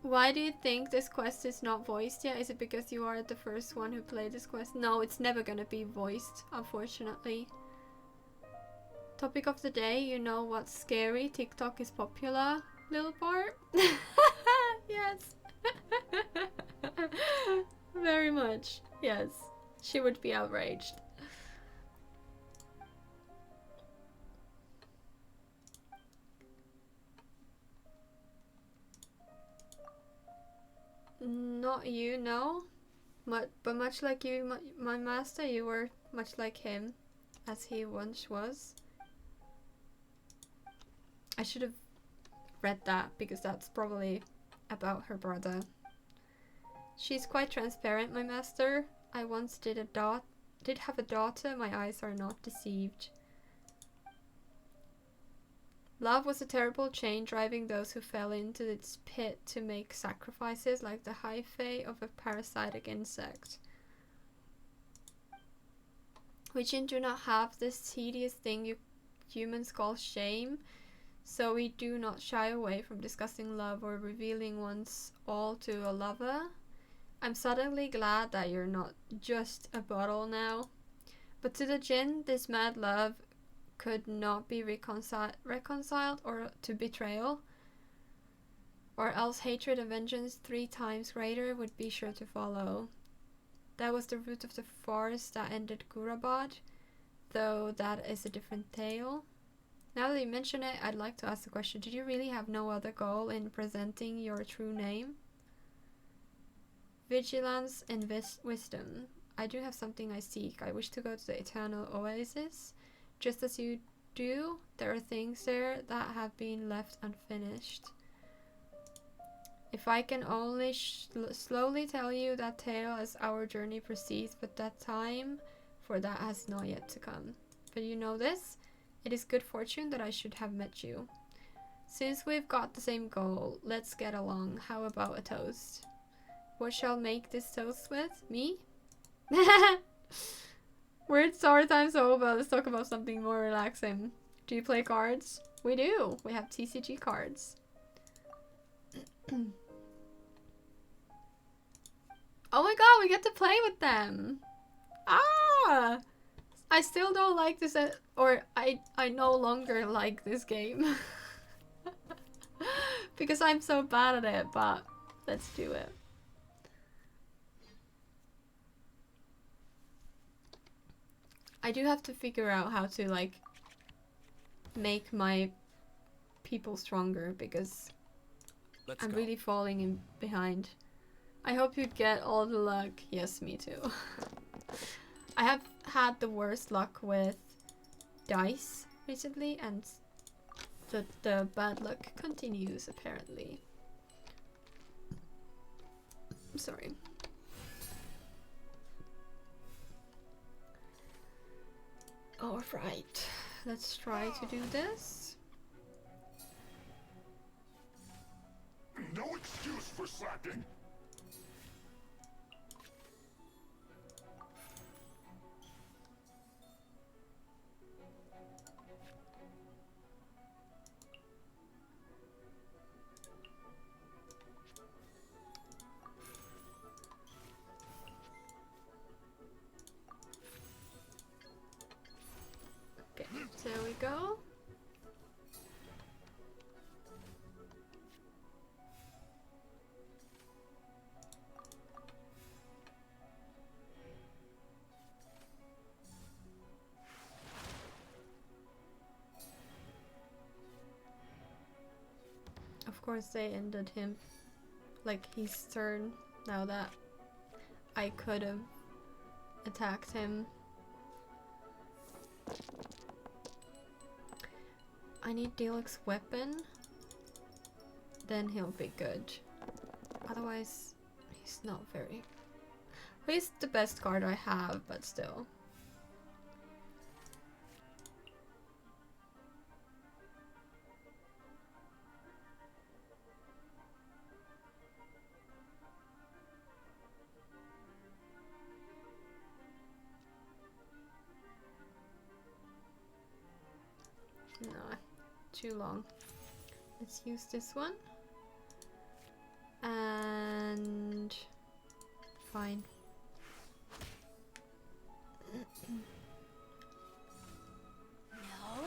S2: Why do you think this quest is not voiced yet? Is it because you are the first one who played this quest? No, it's never gonna be voiced, unfortunately. Topic of the day, you know what's scary? TikTok is popular, little part. Yes. Very much, yes. She would be outraged. Not you, no. But much like you, my master, you were much like him, as he once was. I should have read that, because that's probably about her brother. She's quite transparent, my master. I once did have a daughter, my eyes are not deceived. Love was a terrible chain driving those who fell into its pit to make sacrifices like the hyphae of a parasitic insect. We do not have this tedious thing you humans call shame, so we do not shy away from discussing love or revealing one's all to a lover. I'm suddenly glad that you're not just a bottle now. But to the Jinn, this mad love could not be reconciled or to betrayal, or else hatred and vengeance 3 times greater would be sure to follow. That was the root of the force that ended Gurabad, though that is a different tale. Now that you mention it, I'd like to ask the question, did you really have no other goal in presenting your true name? Vigilance and wisdom. I do have something I seek. I wish to go to the Eternal Oasis. Just as you do, there are things there that have been left unfinished. If I can only slowly tell you that tale as our journey proceeds, but that time for that has not yet to come. But you know this? It is good fortune that I should have met you. Since we've got the same goal, let's get along. How about a toast? What shall make this toast with? Me? We're at story time, so let's talk about something more relaxing. Do you play cards? We do. We have TCG cards. Oh my god, we get to play with them. Ah! I still don't like this, or I no longer like this game. Because I'm so bad at it, but let's do it. I do have to figure out how to like make my people stronger, because I'm really falling in behind. I hope you get all the luck. Yes, me too. I have had the worst luck with dice recently, and the bad luck continues apparently. I'm sorry. Alright, let's try to do this.
S7: No excuse for slacking.
S2: course they ended him, like his turn, now that I could have attacked him. I need deluxe weapon, then he'll be good. Otherwise, he's not very... He's the best card I have, but still. No, too long. Let's use this one. And... fine.
S3: No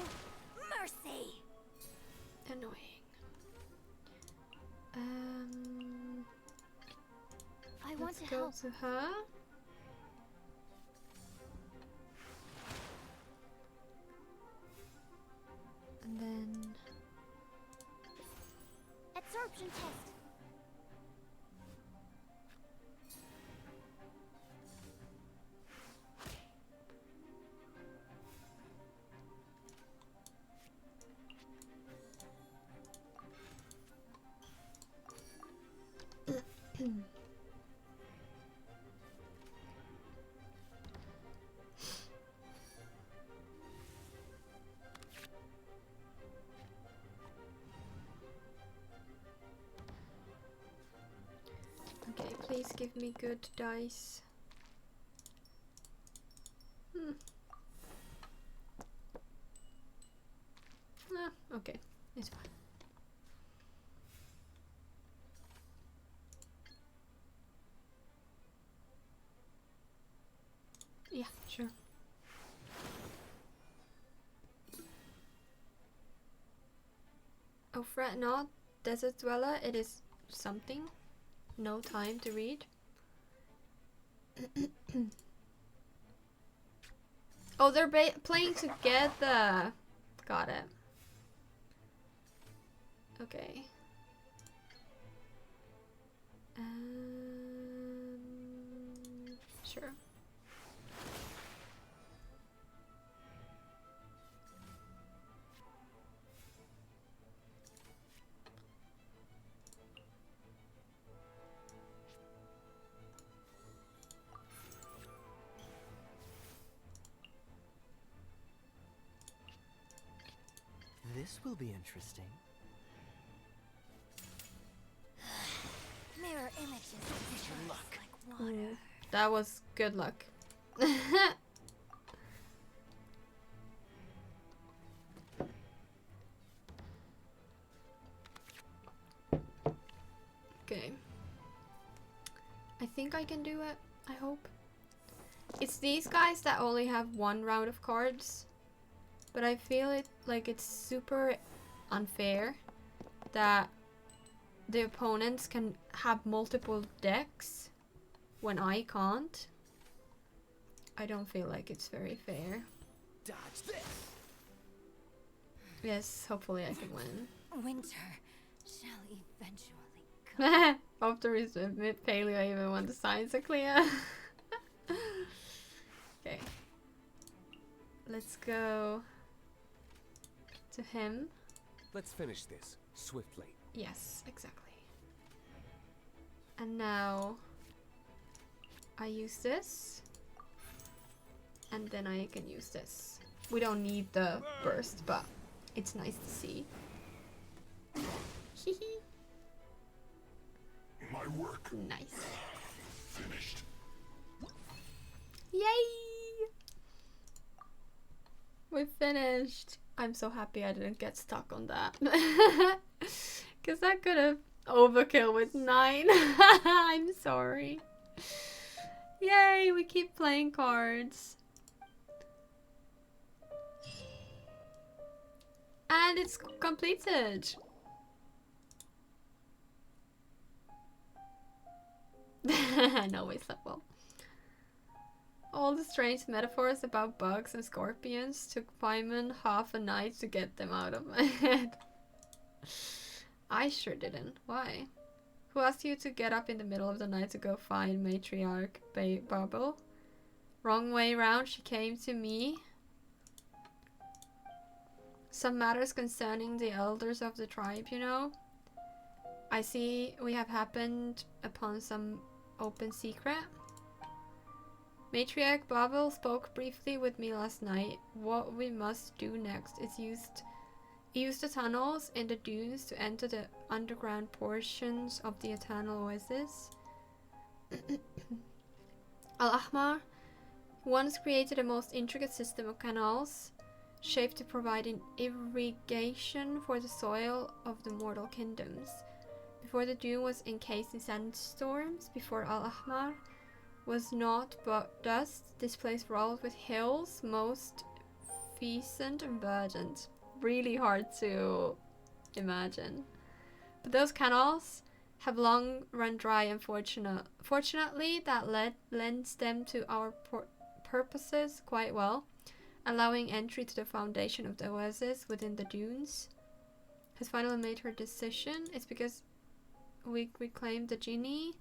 S3: mercy.
S2: Annoying.
S3: I want
S2: Let's
S3: to
S2: go
S3: help.
S2: to her. And then...
S3: Absorption test.
S2: Okay, please give me good dice. Okay, it's fine. Yeah, sure. Oh, fret not, Desert Dweller, it is something. No time to read. Oh, they're playing together. Got it. Okay. Sure.
S5: This will be interesting.
S3: Mirror images of
S5: Your luck.
S3: like water.
S2: That was good luck. Okay. I think I can do it. I hope. It's these guys that only have one round of cards. But I feel it like it's super unfair that the opponents can have multiple decks when I can't. I don't feel like it's very fair.
S5: Dodge this.
S2: Yes, hopefully I can win.
S3: Winter shall eventually come.
S2: After his failure, even when the signs are clear. Okay. Let's go to him.
S8: Let's finish this swiftly.
S2: Yes, exactly. And now I use this. And then I can use this. We don't need the burst, but it's nice to see. Hehe.
S7: My work
S2: Nice.
S7: finished.
S2: Yay! We finished. I'm so happy I didn't get stuck on that. Because I could have overkill with 9. I'm sorry. Yay, we keep playing cards. And it's completed. No, it's not well. All the strange metaphors about bugs and scorpions took Paimon half a night to get them out of my head. I sure didn't. Why? Who asked you to get up in the middle of the night to go find Matriarch Bubble? Wrong way round, she came to me. Some matters concerning the elders of the tribe, you know. I see we have happened upon some open secret. Matriarch Babel spoke briefly with me last night. What we must do next is use the tunnels in the dunes to enter the underground portions of the Eternal Oasis. Al-Ahmar once created a most intricate system of canals, shaped to provide irrigation for the soil of the mortal kingdoms. Before the dune was encased in sandstorms, before Al-Ahmar was naught but dust, this place rolled with hills, most pheasant and verdant. Really hard to imagine. But those canals have long run dry, and fortunately that lends them to our purposes quite well, allowing entry to the foundation of the oasis within the dunes. Has finally made her decision. It's because we reclaimed the genie.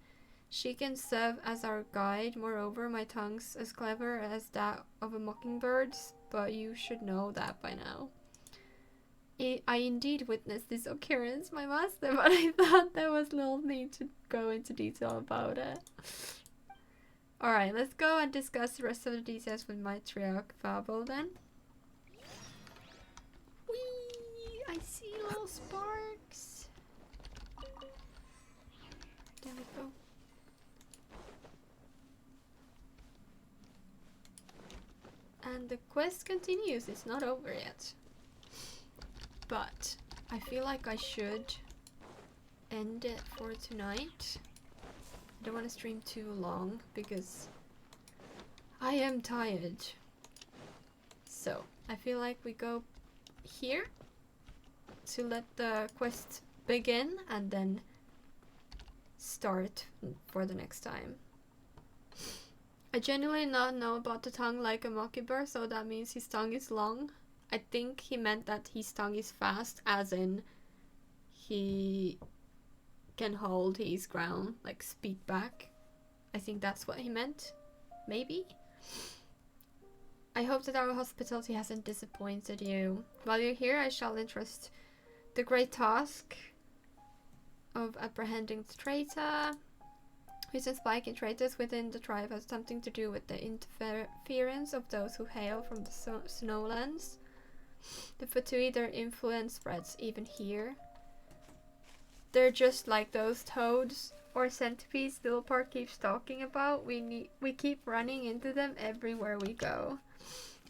S2: She can serve as our guide. Moreover, my tongue's as clever as that of a mockingbird's, but you should know that by now. I indeed witnessed this occurrence, my master, but I thought there was little need to go into detail about it. Alright, let's go and discuss the rest of the details with Matriarch Fable then. Whee! I see little sparks. There we go. And the quest continues, it's not over yet. But I feel like I should end it for tonight. I don't want to stream too long because I am tired. So I feel like we go here to let the quest begin and then start for the next time. I genuinely not know about the tongue like a mockingbird, so that means his tongue is long. I think he meant that his tongue is fast, as in he can hold his ground, like speak back. I think that's what he meant. Maybe? I hope that our hospitality hasn't disappointed you. While you're here, I shall entrust the great task of apprehending the traitor. Recent spike in traitors within the tribe has something to do with the interference of those who hail from the snowlands. The Fatui, their influence spreads even here. They're just like those toads or centipedes Dilpar keeps talking about. We keep running into them everywhere we go.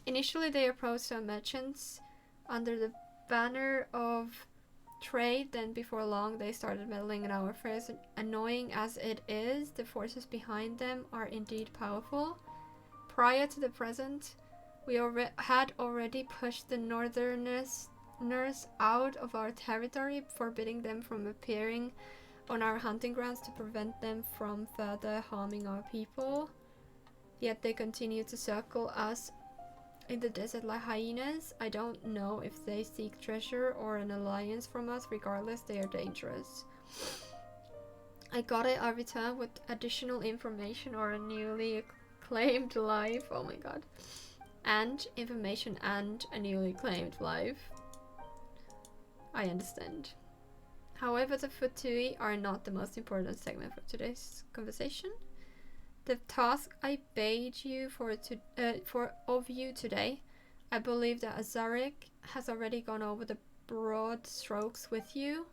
S2: Initially they approached our merchants under the banner of trade, then before long they started meddling in our affairs. Annoying as it is, the forces behind them are indeed powerful. Prior to the present, we had already pushed the northerners out of our territory, forbidding them from appearing on our hunting grounds to prevent them from further harming our people. Yet they continue to circle us in the desert like hyenas. I don't know if they seek treasure or an alliance from us. Regardless, they are dangerous. I got it. I return with additional information or a newly claimed life. Oh my god. And information and a newly claimed life. I understand. However, the Fatui are not the most important segment for today's conversation. The task I bade you of you today, I believe that Azaric has already gone over the broad strokes with you.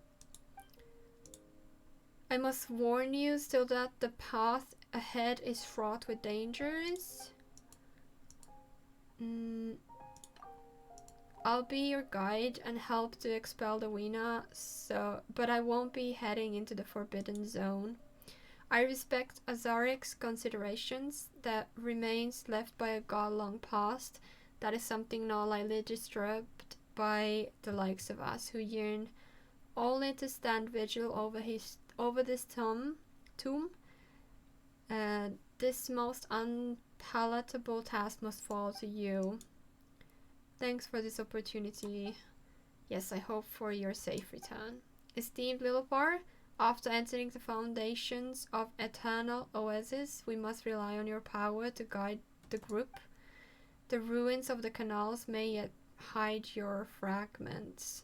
S2: I must warn you still that the path ahead is fraught with dangers. I'll be your guide and help to expel the Weena, but I won't be heading into the Forbidden Zone. I respect Azaric's considerations. That remains left by a god-long past. That is something not lightly disturbed by the likes of us, who yearn only to stand vigil over this tomb. This most unpalatable task must fall to you. Thanks for this opportunity. Yes, I hope for your safe return. Esteemed Lilipar, after entering the foundations of Eternal Oasis, we must rely on your power to guide the group. The ruins of the canals may yet hide your fragments.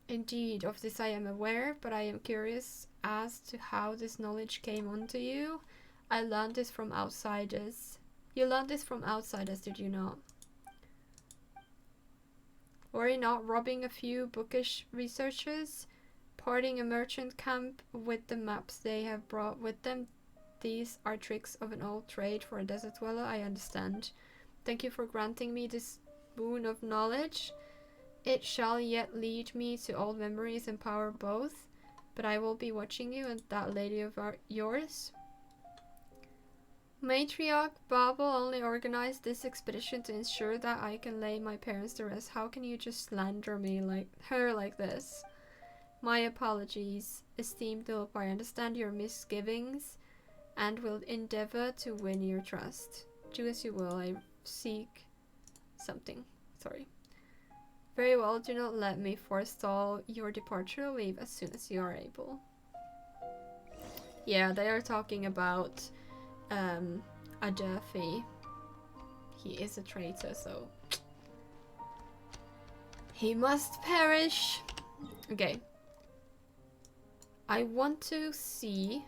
S2: Indeed, of this I am aware, but I am curious as to how this knowledge came onto you. I learned this from outsiders. You learned this from outsiders, did you not? Worry not robbing a few bookish researchers, parting a merchant camp with the maps they have brought with them. These are tricks of an old trade for a desert dweller, I understand. Thank you for granting me this boon of knowledge. It shall yet lead me to old memories and power both, but I will be watching you and that lady of yours. Matriarch Babel only organized this expedition to ensure that I can lay my parents to rest. How can you just slander me like her like this? My apologies, esteemed Lilipar. I understand your misgivings and will endeavor to win your trust. Do as you will. I seek something. Sorry. Very well, do not let me forestall your departure. Leave as soon as you are able. Yeah, they are talking about Adelphi. He is a traitor, so he must perish. Okay. I want to see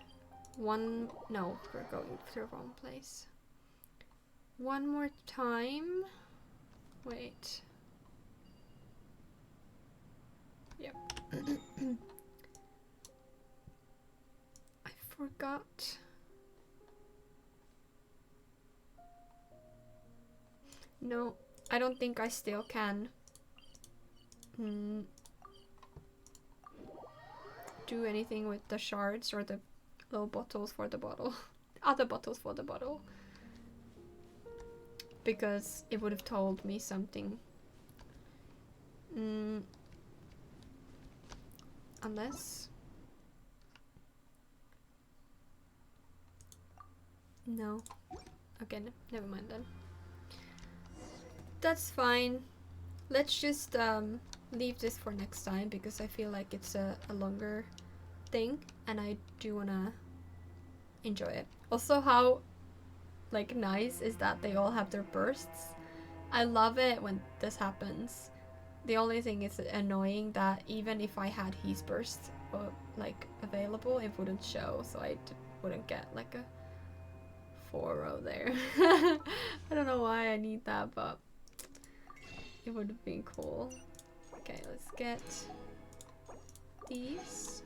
S2: one. No, we're going to the wrong place. One more time. Wait. Yep. I forgot. No, I don't think I still can do anything with the shards or the little bottles for the bottle. Other bottles for the bottle. Because it would have told me something. Unless... No. Okay, never mind then. That's fine. Let's just leave this for next time because I feel like it's a longer thing and I do wanna enjoy it. Also, how like nice is that they all have their bursts. I love it when this happens. The only thing is annoying that even if I had his burst like available, it wouldn't show, so I wouldn't get like a 4-0 there. I don't know why I need that, but it would have been cool. Okay, let's get these.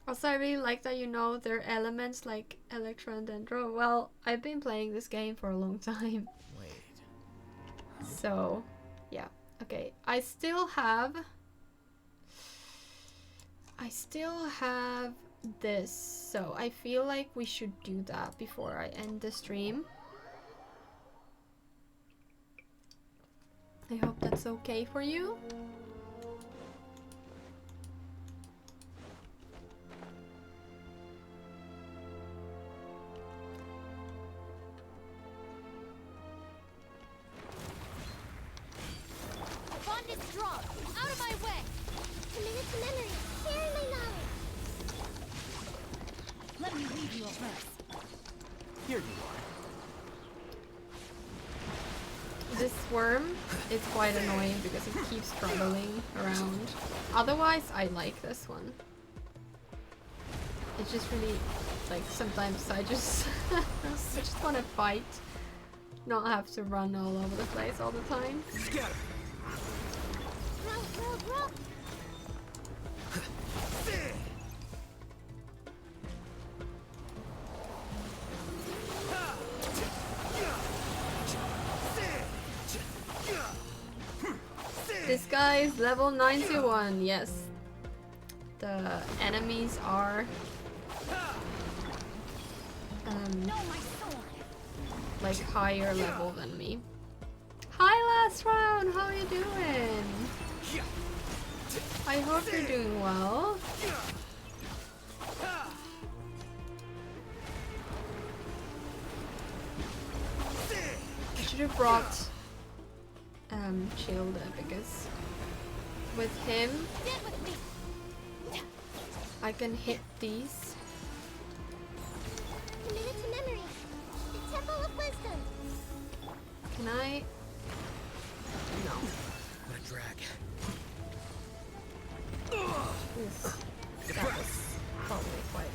S2: Also, I really like that you know their elements like Electro and Dendro. Well, I've been playing this game for a long time.
S1: Wait.
S2: So, yeah. Okay, I still have this. So, I feel like we should do that before I end the stream. I hope that's okay for you.
S3: The bond is strong. Out of my way. Committed to memory. Sharing my knowledge. Let me read you a verse.
S5: Here you are.
S2: This worm is quite annoying because it keeps traveling around. Otherwise, I like this one. It's just really, like, sometimes I just, I just want to fight. Not have to run all over the place all the time.
S5: Scatter.
S3: Row.
S2: This guy is level 91, yes. The enemies are
S3: No, my sword.
S2: like higher level than me. Hi last round, how are you doing? I hope you're doing well. I should have brought shield because with him,
S3: Stand with me.
S2: I can hit these.
S3: Committed to memory. The Temple of Wisdom.
S2: Can I? No.
S5: What a drag.
S2: Oof. That was probably quite.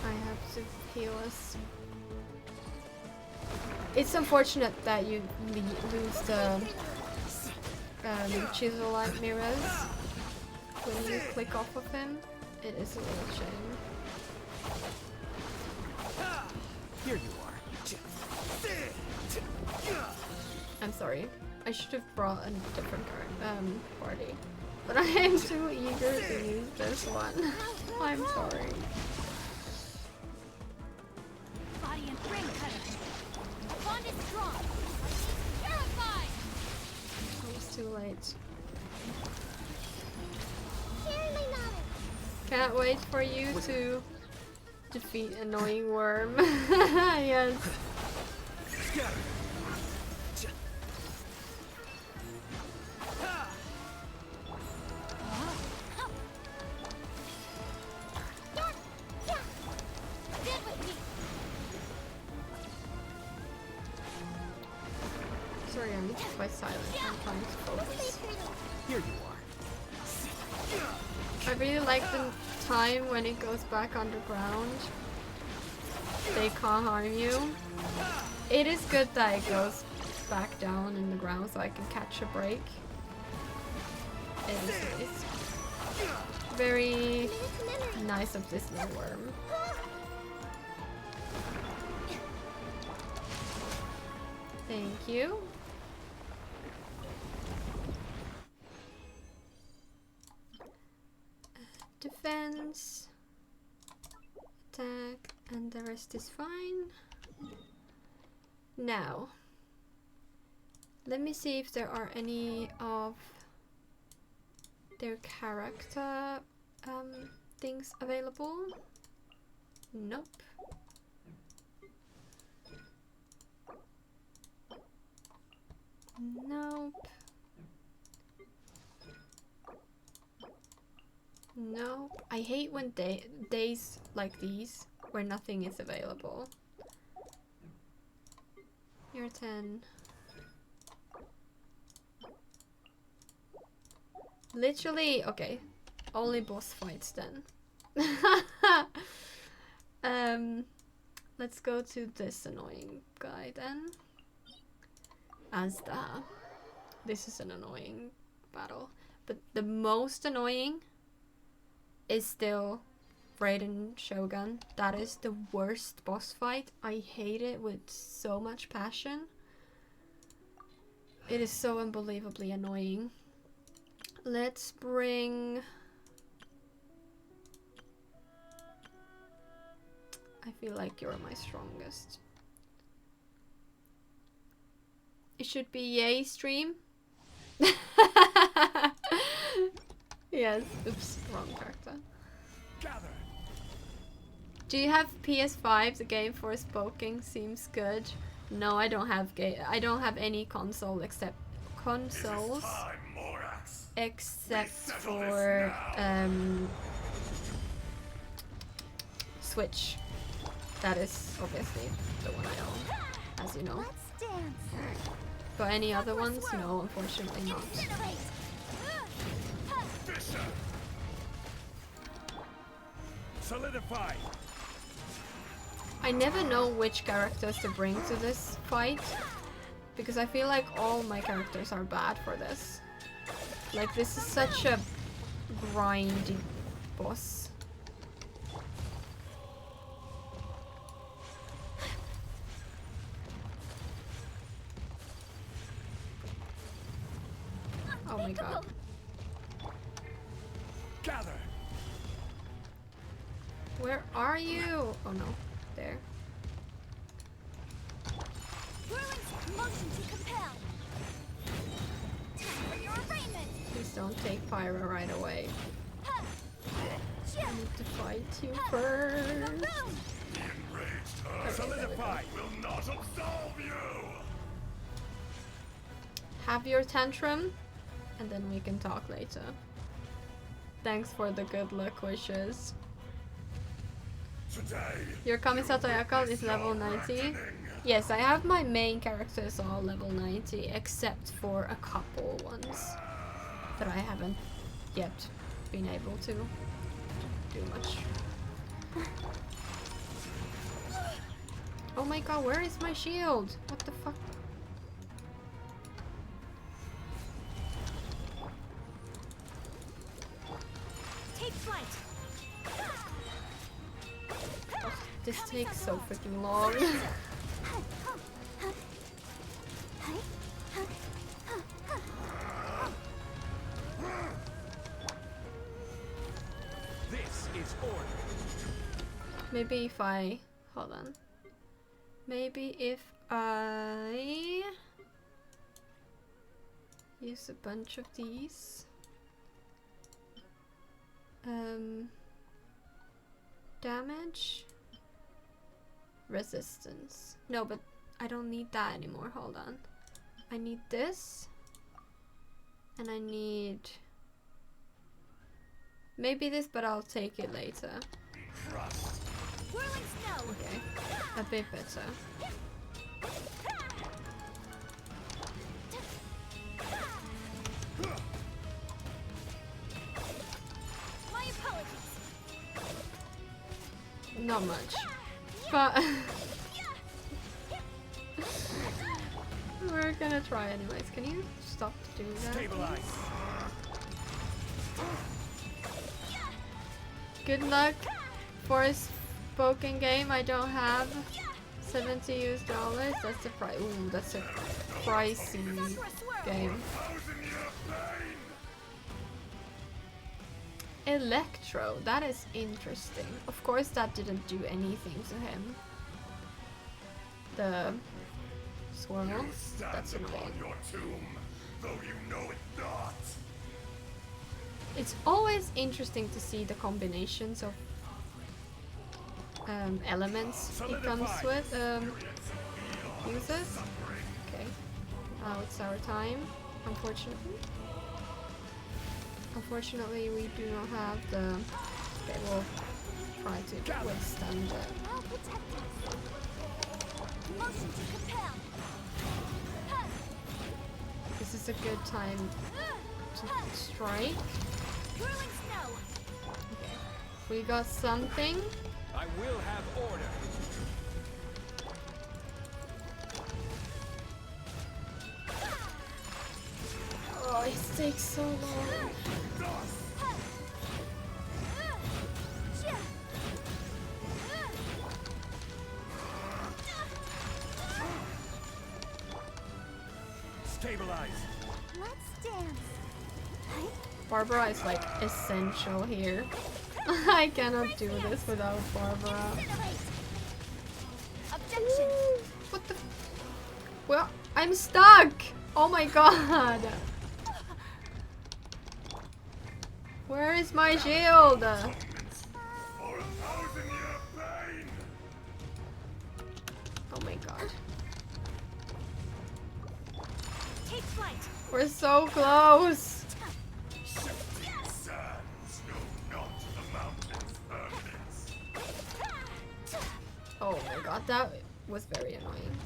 S2: I have to heal us. It's unfortunate that you lose the chisel light mirrors when you click off of him. It is a little shame.
S5: Here you are.
S2: I'm sorry. I should have brought a different party. But I am too eager to use this one. I'm sorry.
S3: Body and brain cutter. Bond is strong. Purified.
S2: It was too late.
S3: Sharing my knowledge.
S2: Can't wait for you to defeat annoying worm. Yes.
S3: Stand with me.
S2: Sorry, I'm quite silent. I'm trying to focus.
S5: Here you are.
S2: I really like the time when it goes back underground. They can't harm you. It is good that it goes back down in the ground so I can catch a break. It is nice. Very nice of this little worm. Thank you. Defense, attack, and the rest is fine. Now, let me see if there are any of their character things available. Nope. Nope. Nope. I hate when days like these where nothing is available. You're 10. Literally, okay. Only boss fights then. Let's go to this annoying guy then. Asda. This is an annoying battle. But the most annoying is still Raiden Shogun. That is the worst boss fight. I hate it with so much passion. It is so unbelievably annoying. Let's bring... I feel like you're my strongest. It should be yay stream. Yes, oops, wrong character.
S7: Gather.
S2: Do you have PS5? The game for spoken seems good. No, I don't have I don't have any console except consoles
S7: Time, Morax.
S2: except
S7: settle
S2: for
S7: this
S2: Switch. That is obviously the one I own, as you know.
S3: Let's dance.
S2: But any other ones? No, unfortunately not.
S3: Incinerate.
S7: Fisher. Solidify.
S2: I never know which characters to bring to this fight, because I feel like all my characters are bad for this. Like, this is such a grindy boss. Oh my god.
S7: Gather.
S2: Where are you? Oh no, there.
S3: Whirling motion to compel. Time for your arraignment.
S2: Please don't take Pyra right away.
S3: Ha.
S2: I need to fight you first.
S3: Boom.
S7: Enraged her.
S2: Okay, there we go.
S7: Solidify. shall solve you!
S2: Have your tantrum, and then we can talk later. Thanks for the good luck wishes.
S7: Today,
S2: Your Kamisato account is level 90. Yes, I have my main characters all level 90, except for a couple ones that I haven't yet been able to do much. Oh my god, where is my shield? What the fuck?
S3: Take flight.
S2: Ugh, this takes so freaking long.
S5: This is order.
S2: Maybe if I... hold on. Maybe if I... use a bunch of these. Damage. Resistance. No, but I don't need that anymore. Hold on. I need this. And I need... maybe this, but I'll take it later.
S3: Whirling snow.
S2: Okay. A bit better.
S3: My apologies.
S2: Not much. But... we're gonna try anyways. Can you stop doing that?
S7: stabilize.
S2: Good luck for a spoken game. I don't have $70 US. That's a price. Ooh, that's a pricey game. Electro, that is interesting. Of course, that didn't do anything to him. The swirl, that's annoying.
S7: Your tomb, though you know it not.
S2: It's always interesting to see the combinations of elements he comes with, uses. Okay, now it's our time, unfortunately. Unfortunately, we do not have the... okay, we'll try to withstand it.
S3: I'll protect us. Motion to compel.
S2: This is a good time to strike.
S3: Whirling snow.
S2: Okay, we got something.
S5: I will have order.
S2: Oh, it takes so long.
S7: Stabilize.
S3: Let's dance.
S2: Barbara is like essential here. I cannot do this without Barbara.
S3: Objection.
S2: What the? Well, I'm stuck. Oh my god. Where is my shield?
S7: For a 1,000-year pain.
S2: Oh my god.
S3: Take flight.
S2: We're so close.
S7: Shifting sands know not the mountain's purpose.
S2: Oh my god, that was very annoying.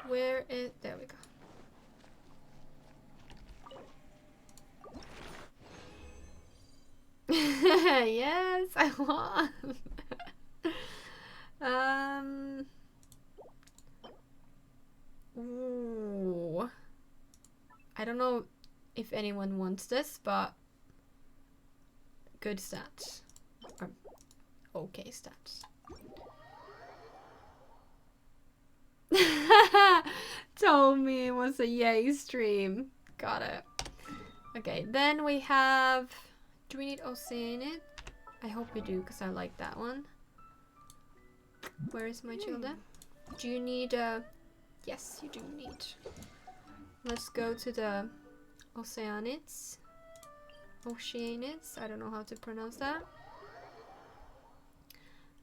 S2: Where is... there we go. Yes, I won. Ooh. I don't know if anyone wants this, but good stats. Or okay stats. Told me it was a yay stream. Got it. Okay, then we have... do we need Oceanic? I hope we do, because I like that one. Where is my children? Do you need a... yes, you do need. Let's go to the Oceanids. Oceanids, I don't know how to pronounce that.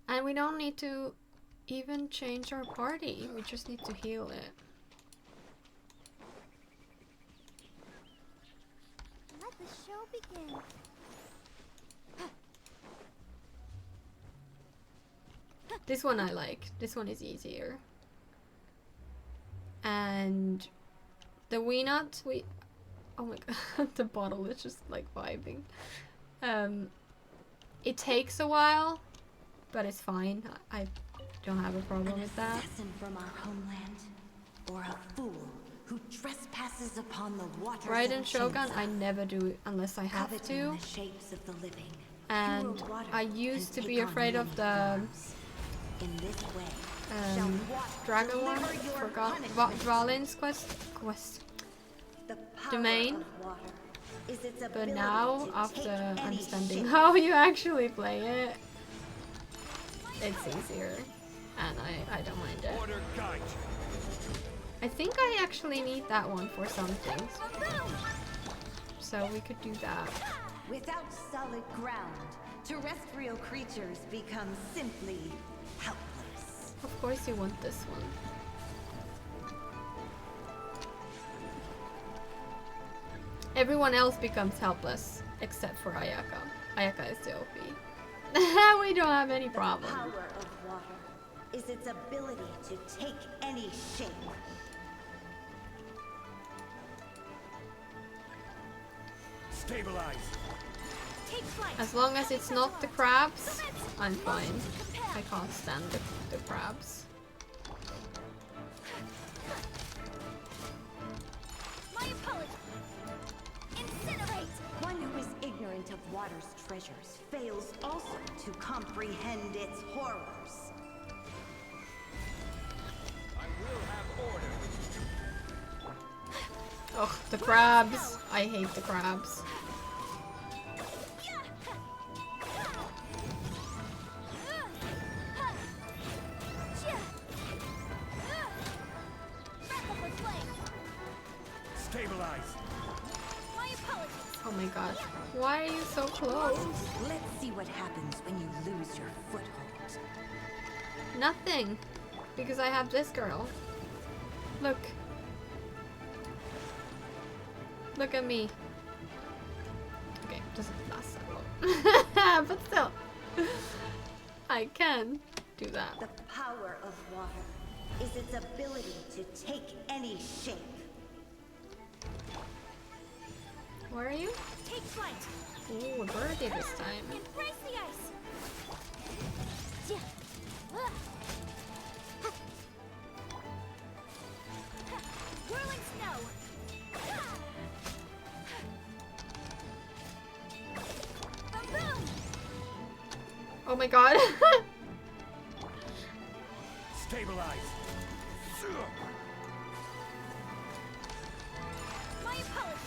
S2: And we don't need to even change our party. We just need to heal it.
S3: Let the show begin.
S2: This one I like. This one is easier. And the wee nut, oh my god, the bottle is just like vibing. It takes a while, but it's fine. I don't have a problem with that.
S9: Assassin from our homeland, or a fool who trespasses upon the waters
S2: Raiden
S9: of
S2: Shogun,
S9: Shinsa,
S2: I never do it unless I have
S9: coveting
S2: to.
S9: the shapes of the living.
S2: And
S9: Pure water
S2: I used to
S9: can
S2: be
S9: take on
S2: afraid of
S9: many
S2: the
S9: forms. In this way, shall water
S2: dragon one.
S9: deliver your
S2: Forgot
S9: punishment.
S2: Dvalin's quest.
S9: The power
S2: domain.
S9: of water is its
S2: But
S9: ability
S2: now,
S9: to
S2: after
S9: take any
S2: understanding
S9: shape.
S2: how you actually play it, it's easier. And I don't mind it.
S5: Order guide.
S2: I think I actually need that one for some things. So we could do that.
S9: Without solid ground, terrestrial creatures become simply helpless.
S2: Of course you want this one. Everyone else becomes helpless, except for Ayaka. Ayaka is the OP. We don't have any
S9: The
S2: problem.
S9: power of water is its ability to take any shape.
S5: Stabilize.
S3: Take flight.
S2: As long as it's not the crabs, I'm fine. I can't stand the crabs.
S3: My apologies. Incinerate.
S9: One who is ignorant of water's treasures fails also to comprehend its horrors.
S5: I will have order.
S2: Ugh, the crabs. I hate the crabs.
S5: Stabilize.
S3: My apologies.
S2: Oh my gosh. Why are you so close?
S9: Let's see what happens when you lose your foothold.
S2: Nothing. Because I have this girl. Look. Look at me. Okay, doesn't last that long. But still. I can do that.
S9: The power of water is its ability to take any shape.
S2: Where are you?
S3: Take flight.
S2: Ooh, a birdie this time.
S3: Embrace the ice. Whirling snow. Boom!
S2: Oh my god.
S5: Stabilize.
S3: My apologies.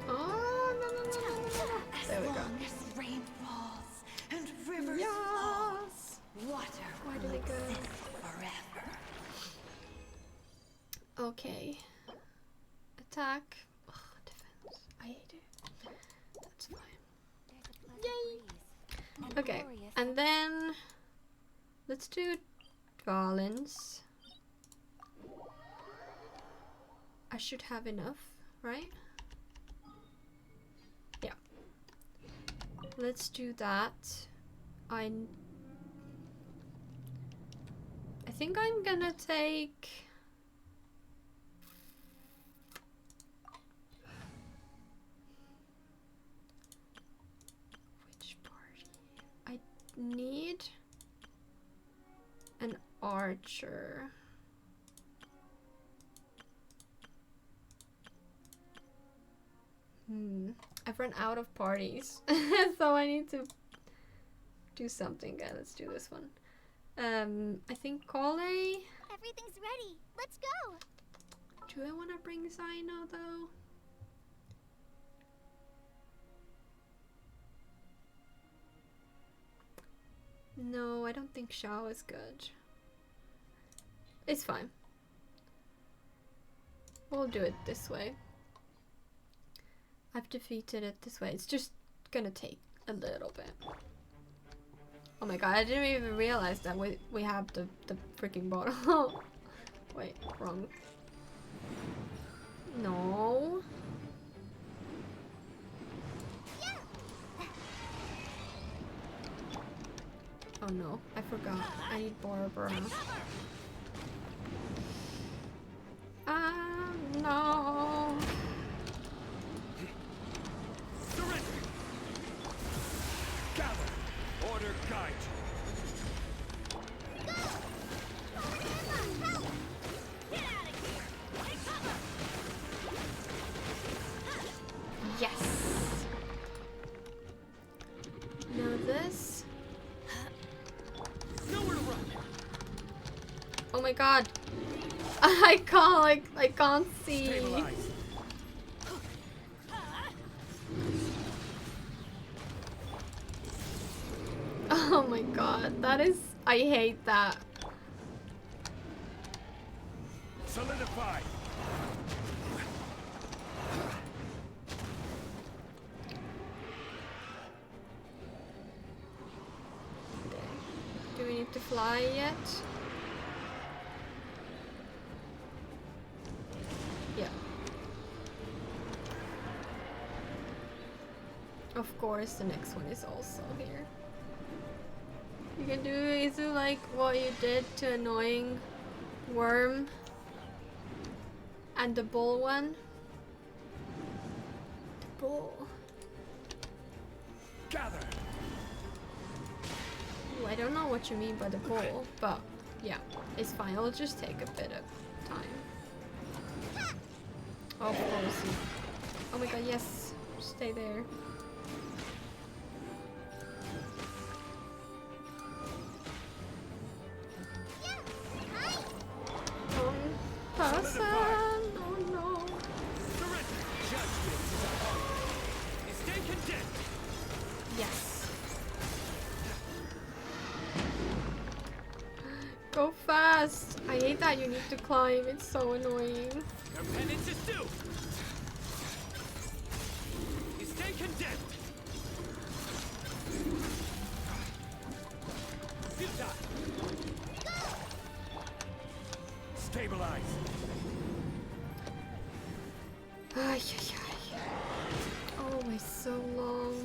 S2: Oh, no, no, no, no, no, no. There we go.
S9: As long as rain falls and rivers
S2: Yes.
S9: flow, water
S2: Where
S9: will
S2: did it go?
S9: exist forever.
S2: Okay. Attack. Ugh, defense. I hate it. That's fine. Yay! Okay, and then let's do Dvalin's. I should have enough, right? Yeah. Let's do that. I think I'm gonna take. Which party? I need an archer. I've run out of parties, so I need to do something. Okay, let's do this one. I think Kale.
S3: Everything's ready. Let's go.
S2: Do I want to bring Zaino though? No, I don't think Shao is good. It's fine. We'll do it this way. I've defeated it this way. It's just gonna take a little bit. Oh my god, I didn't even realize that we have the freaking bottle. Wait, wrong. No. Oh no, I forgot. I need Barbara. No.
S5: Surrender! Gather! Order guide
S2: Yes. Now this.
S4: Nowhere to run.
S2: Oh my god. I can't see.
S5: Stabilize!
S2: Oh my god, that is, I hate that.
S5: Solidify!
S2: Do we need to fly yet? Yeah. Of course, the next one is also here. You can do either like what you did to Annoying Worm and the bull one. The bull.
S5: Gather!
S2: Ooh, I don't know what you mean by the bull, but yeah, it's fine. It'll just take a bit of time. Oh, of course. Oh my god, yes. Stay there. Person. Oh no.
S5: Surrender! Judgment is upon you! Stay condemned!
S2: Yes. Go fast. I hate that you need to climb. It's so annoying.
S5: Your penance is due! Stay condemned! Futile! Stabilize!
S2: Ay, ay, ay. Oh, my, so long.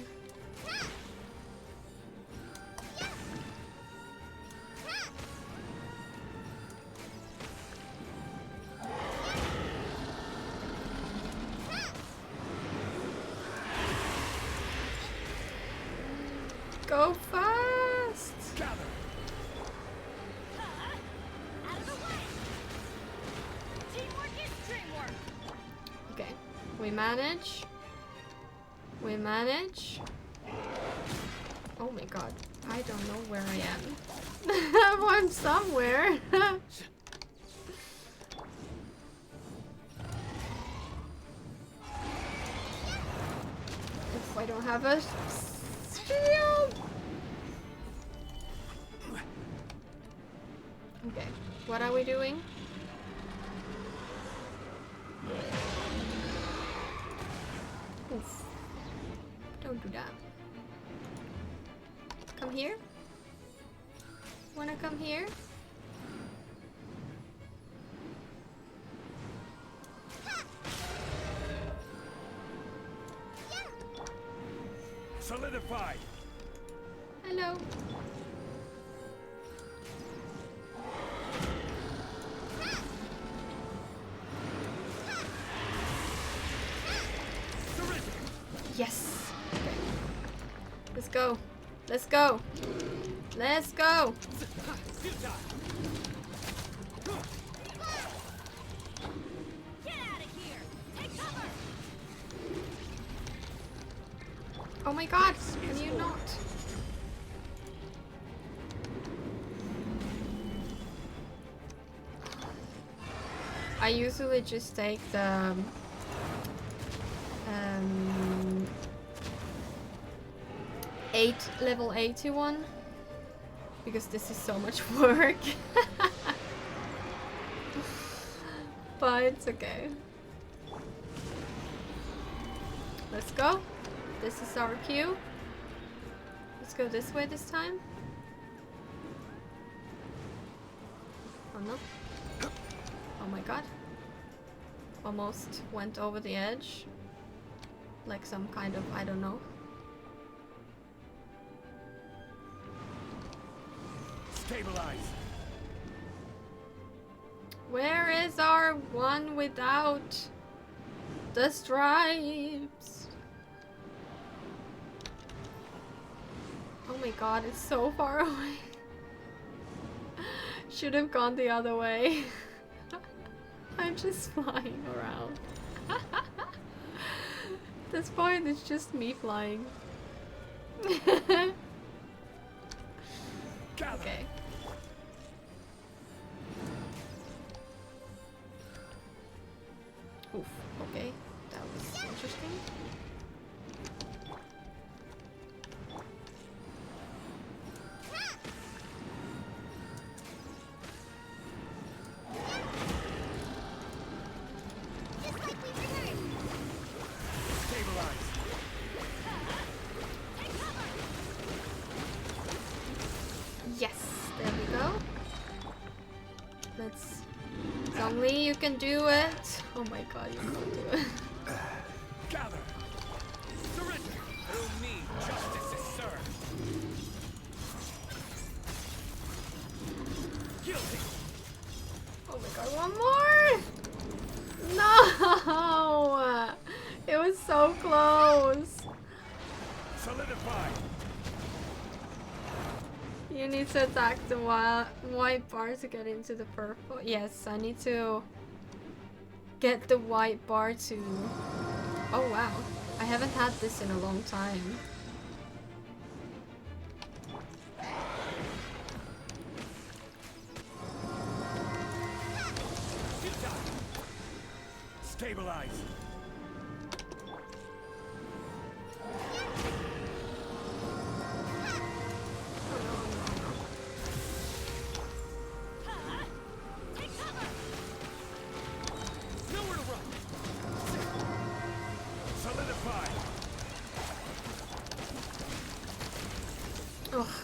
S2: Go fast!
S5: Gather!
S3: Out of the way! Teamwork is dreamwork!
S2: Okay, we manage. We manage. Oh my god, I don't know where I am. I'm somewhere. If I don't have a shield. Okay, what are we doing? Oof. Don't do that. Come here? Wanna come here?
S5: Solidify!
S2: Hello.
S5: Surrender!
S2: Yes. Okay. Let's go. Let's go. Let's go.
S5: Futile!
S3: Get out of here! Take cover!
S2: Oh my god. Can you not? I usually just take the level 81 because this is so much work. But it's okay. Let's go. this is our cue. Let's go this way this time. Oh no. Oh my god. Almost went over the edge. Like some kind of, I don't know.
S7: Stabilize.
S2: Where is our one without the stripes? Oh my god, it's so far away. Should have gone the other way. I'm just flying around. This point it's just me flying. Okay. Oof, okay. That was interesting. Yes, there we go. Let's... Zhongli, you can do it! Oh my god, you can't do it.
S7: Gather. Surrender.
S5: Through me, justice is served.
S7: Guilty.
S2: Oh my god, one more! No! It was so close!
S7: Solidify.
S2: You need to attack the white bar to get into the purple. Yes, I need to get the white bar to... Oh wow, I haven't had this in a long time.
S7: Stabilize.
S5: Nowhere to run.
S7: Solidify.
S2: Ugh,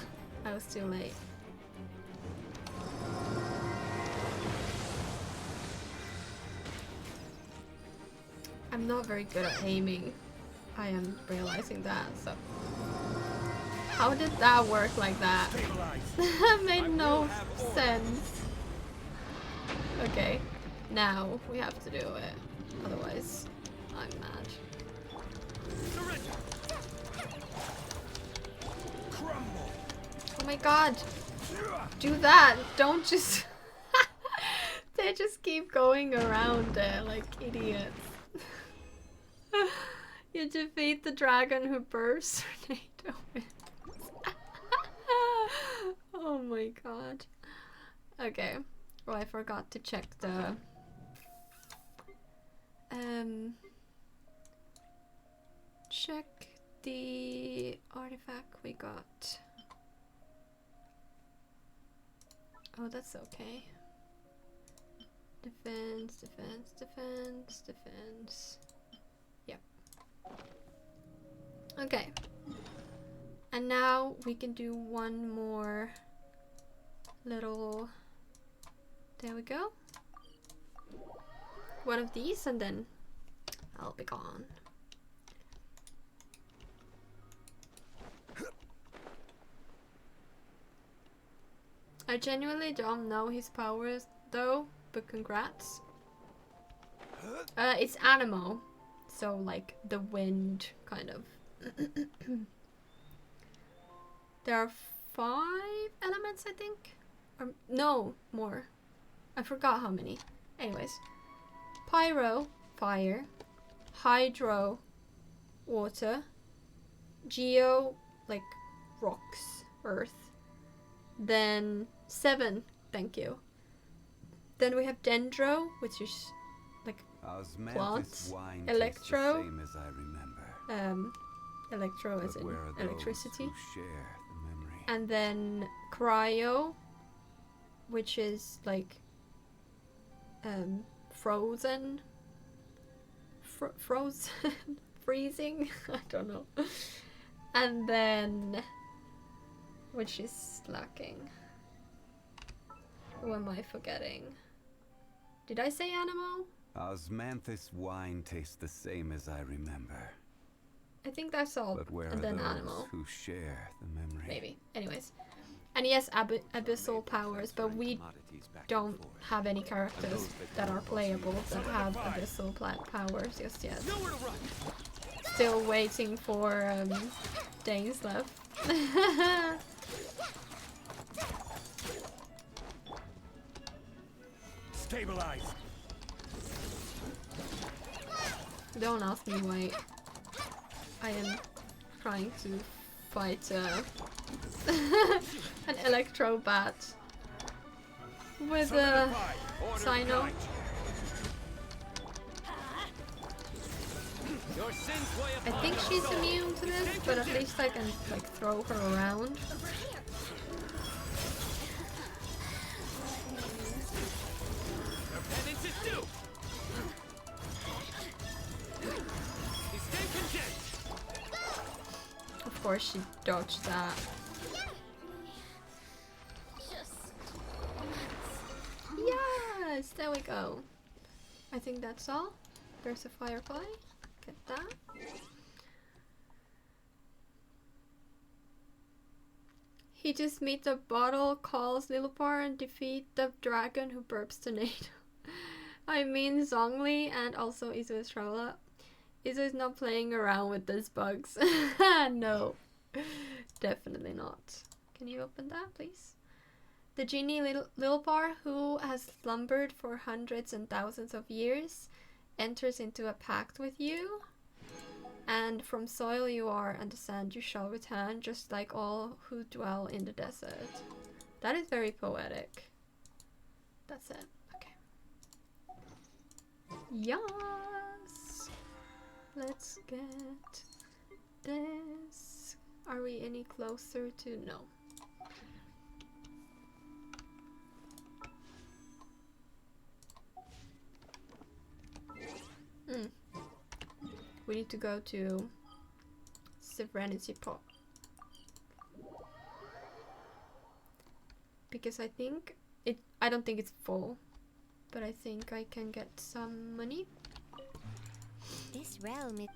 S2: I was too late. I'm not very good at aiming. I am realizing that, so... How did that work like that? That made no sense. Okay, now we have to do it. Otherwise, I'm mad.
S7: Surrender. Crumble.
S2: Oh my god! Do that! Don't just... They just keep going around it like idiots. You defeat the dragon who bursts tornado winds. Oh my god. Okay. Well, I forgot to check the... Check the artifact we got. Oh, that's okay. Defense, defense, defense, defense. Yep. Okay. And now we can do one more little... There we go. One of these and then I'll be gone. I genuinely don't know his powers though, but congrats. It's Nemo, so like the wind kind of. There are 5 elements, I think, or no, more. I forgot how many. Anyways, pyro, fire, hydro, water, geo, like rocks, earth. Then 7, thank you. Then we have dendro, which is like plants. Electro,
S6: Same as I remember.
S2: Electro as
S6: But
S2: in
S6: where are those
S2: electricity.
S6: who share the memory?
S2: And then cryo, which is like frozen freezing. I don't know. And then, which is lacking? Who am I forgetting? Did I say animal?
S6: Osmanthus wine tastes the same as I remember.
S2: I think that's all.
S6: But where
S2: And
S6: are
S2: then
S6: those
S2: animal.
S6: who share the memory?
S2: Maybe. Anyways. And yes, abyssal powers, but we don't have any characters that are playable that have abyssal powers just yet.
S5: Nowhere to run.
S2: Still waiting for days left.
S7: Stabilize.
S2: Don't ask me why I am trying to fight an electro bat with a Sino.
S5: Your sins weigh
S2: I
S5: upon
S2: think
S5: your
S2: she's
S5: soul.
S2: immune to this, but at least I can like throw her around.
S5: Penance is due. Stay content.
S2: Of course she dodged that. Yes, there we go. I think that's all. There's a firefly. Get that. He just meets a bottle, calls Lilipar, and defeat the dragon who burps tornado. I mean Zhongli and also Izu's traveler. Izu is not playing around with these bugs. No, definitely not. Can you open that, please? The genie Lilipar, who has slumbered for hundreds and thousands of years, enters into a pact with you. And from soil you are, and the sand you shall return, just like all who dwell in the desert. That is very poetic. That's it. Okay. Yes! Let's get this. Are we any closer to... No. We need to go to Serenity Pot. Because I think I don't think it's full, but I think I can get some money.
S3: This realm is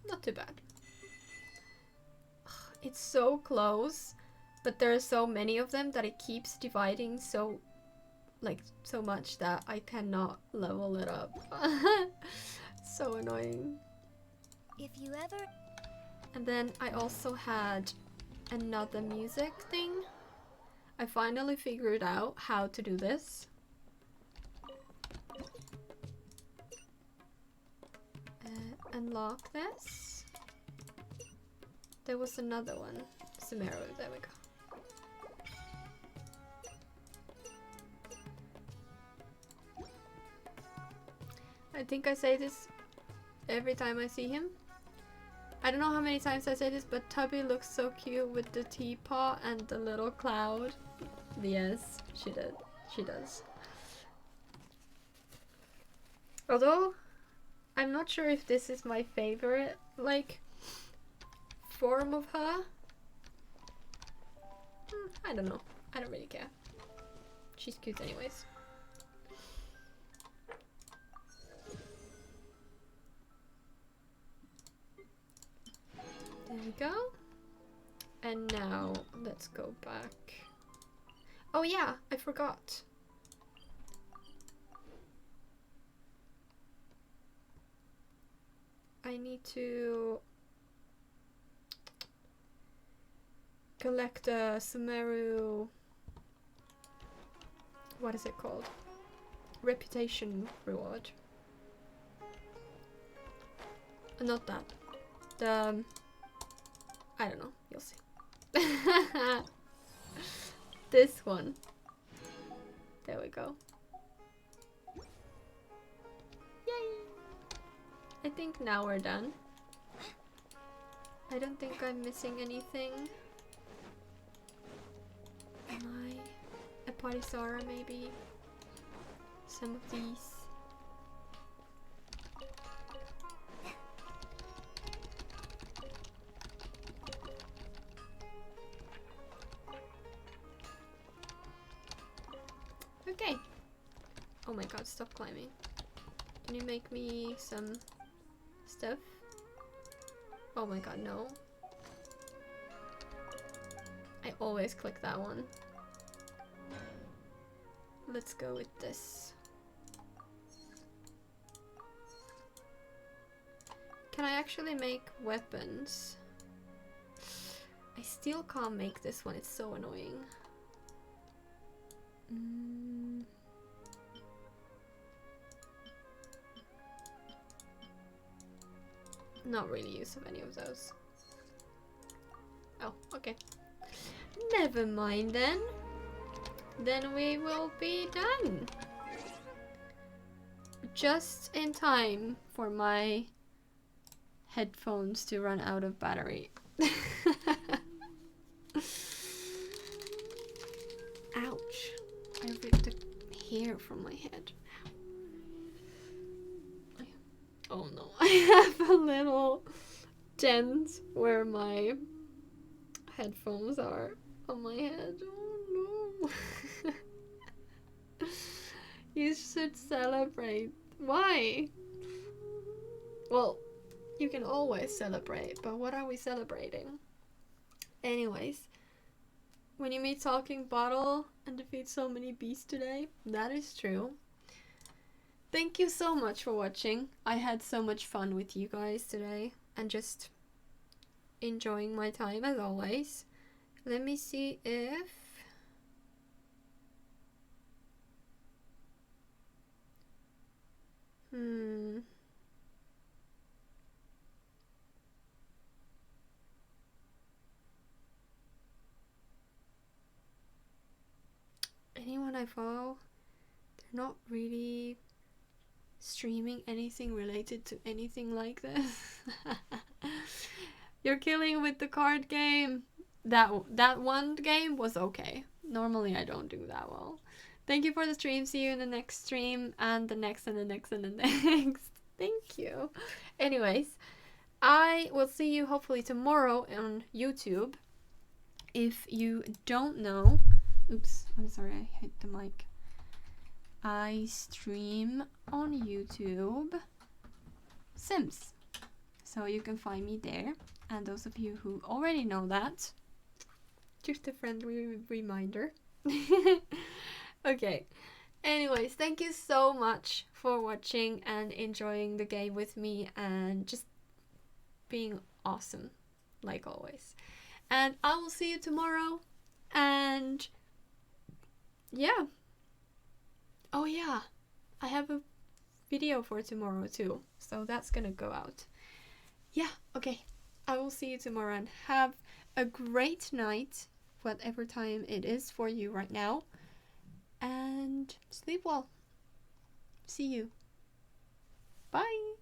S2: Not too bad. It's so close, but there are so many of them that it keeps dividing so much that I cannot level it up. So annoying.
S3: if you ever
S2: And then I also had another music thing. I finally figured out how to do this. Unlock this. There was another one. Sumeru, there we go. I think I say this every time I see him. I don't know how many times I say this, but Tubby looks so cute with the teapot and the little cloud. Yes, she did. She does. Although, I'm not sure if this is my favorite, like, form of her. I don't know. I don't really care. She's cute anyways. There we go. And now let's go back. Oh yeah, I forgot. I need to collect a Sumeru. What is it called? Reputation reward. Not that. The I don't know. You'll see. This one. There we go. Yay! I think now we're done. I don't think I'm missing anything. Am I? A Parisara maybe? Some of these. my god, stop climbing. Can you make me some stuff? Oh my god, no. I always click that one. Let's go with this. Can I actually make weapons? I still can't make this one, it's so annoying. Not really use of any of those. Oh, okay. Never mind then. Then we will be done. Just in time for my headphones to run out of battery. Ouch. I ripped the hair from my head. Oh no, I have a little dent where my headphones are on my head. Oh no. You should celebrate. Why? Well, you can always celebrate, but what are we celebrating? Anyways, when you meet talking bottle and defeat so many beasts today, that is true. Thank you so much for watching. I had so much fun with you guys today and just enjoying my time as always. Let me see if anyone I follow, they're not really streaming anything related to anything like this. You're killing with the card game. That one game was okay. Normally I don't do that well. Thank you for the stream. See you in the next stream and the next and the next and the next. Thank you. Anyways, I will see you hopefully tomorrow on YouTube. If you don't know, oops, I'm sorry, I hit the mic. I stream on YouTube Sims, so you can find me there. And those of you who already know that, just a friendly reminder. Okay, anyways, thank you so much for watching and enjoying the game with me and just being awesome like always. And I will see you tomorrow. And yeah. Oh yeah, I have a video for tomorrow too, so that's gonna go out. Yeah, okay. I will see you tomorrow and have a great night, whatever time it is for you right now. And sleep well. See you. Bye.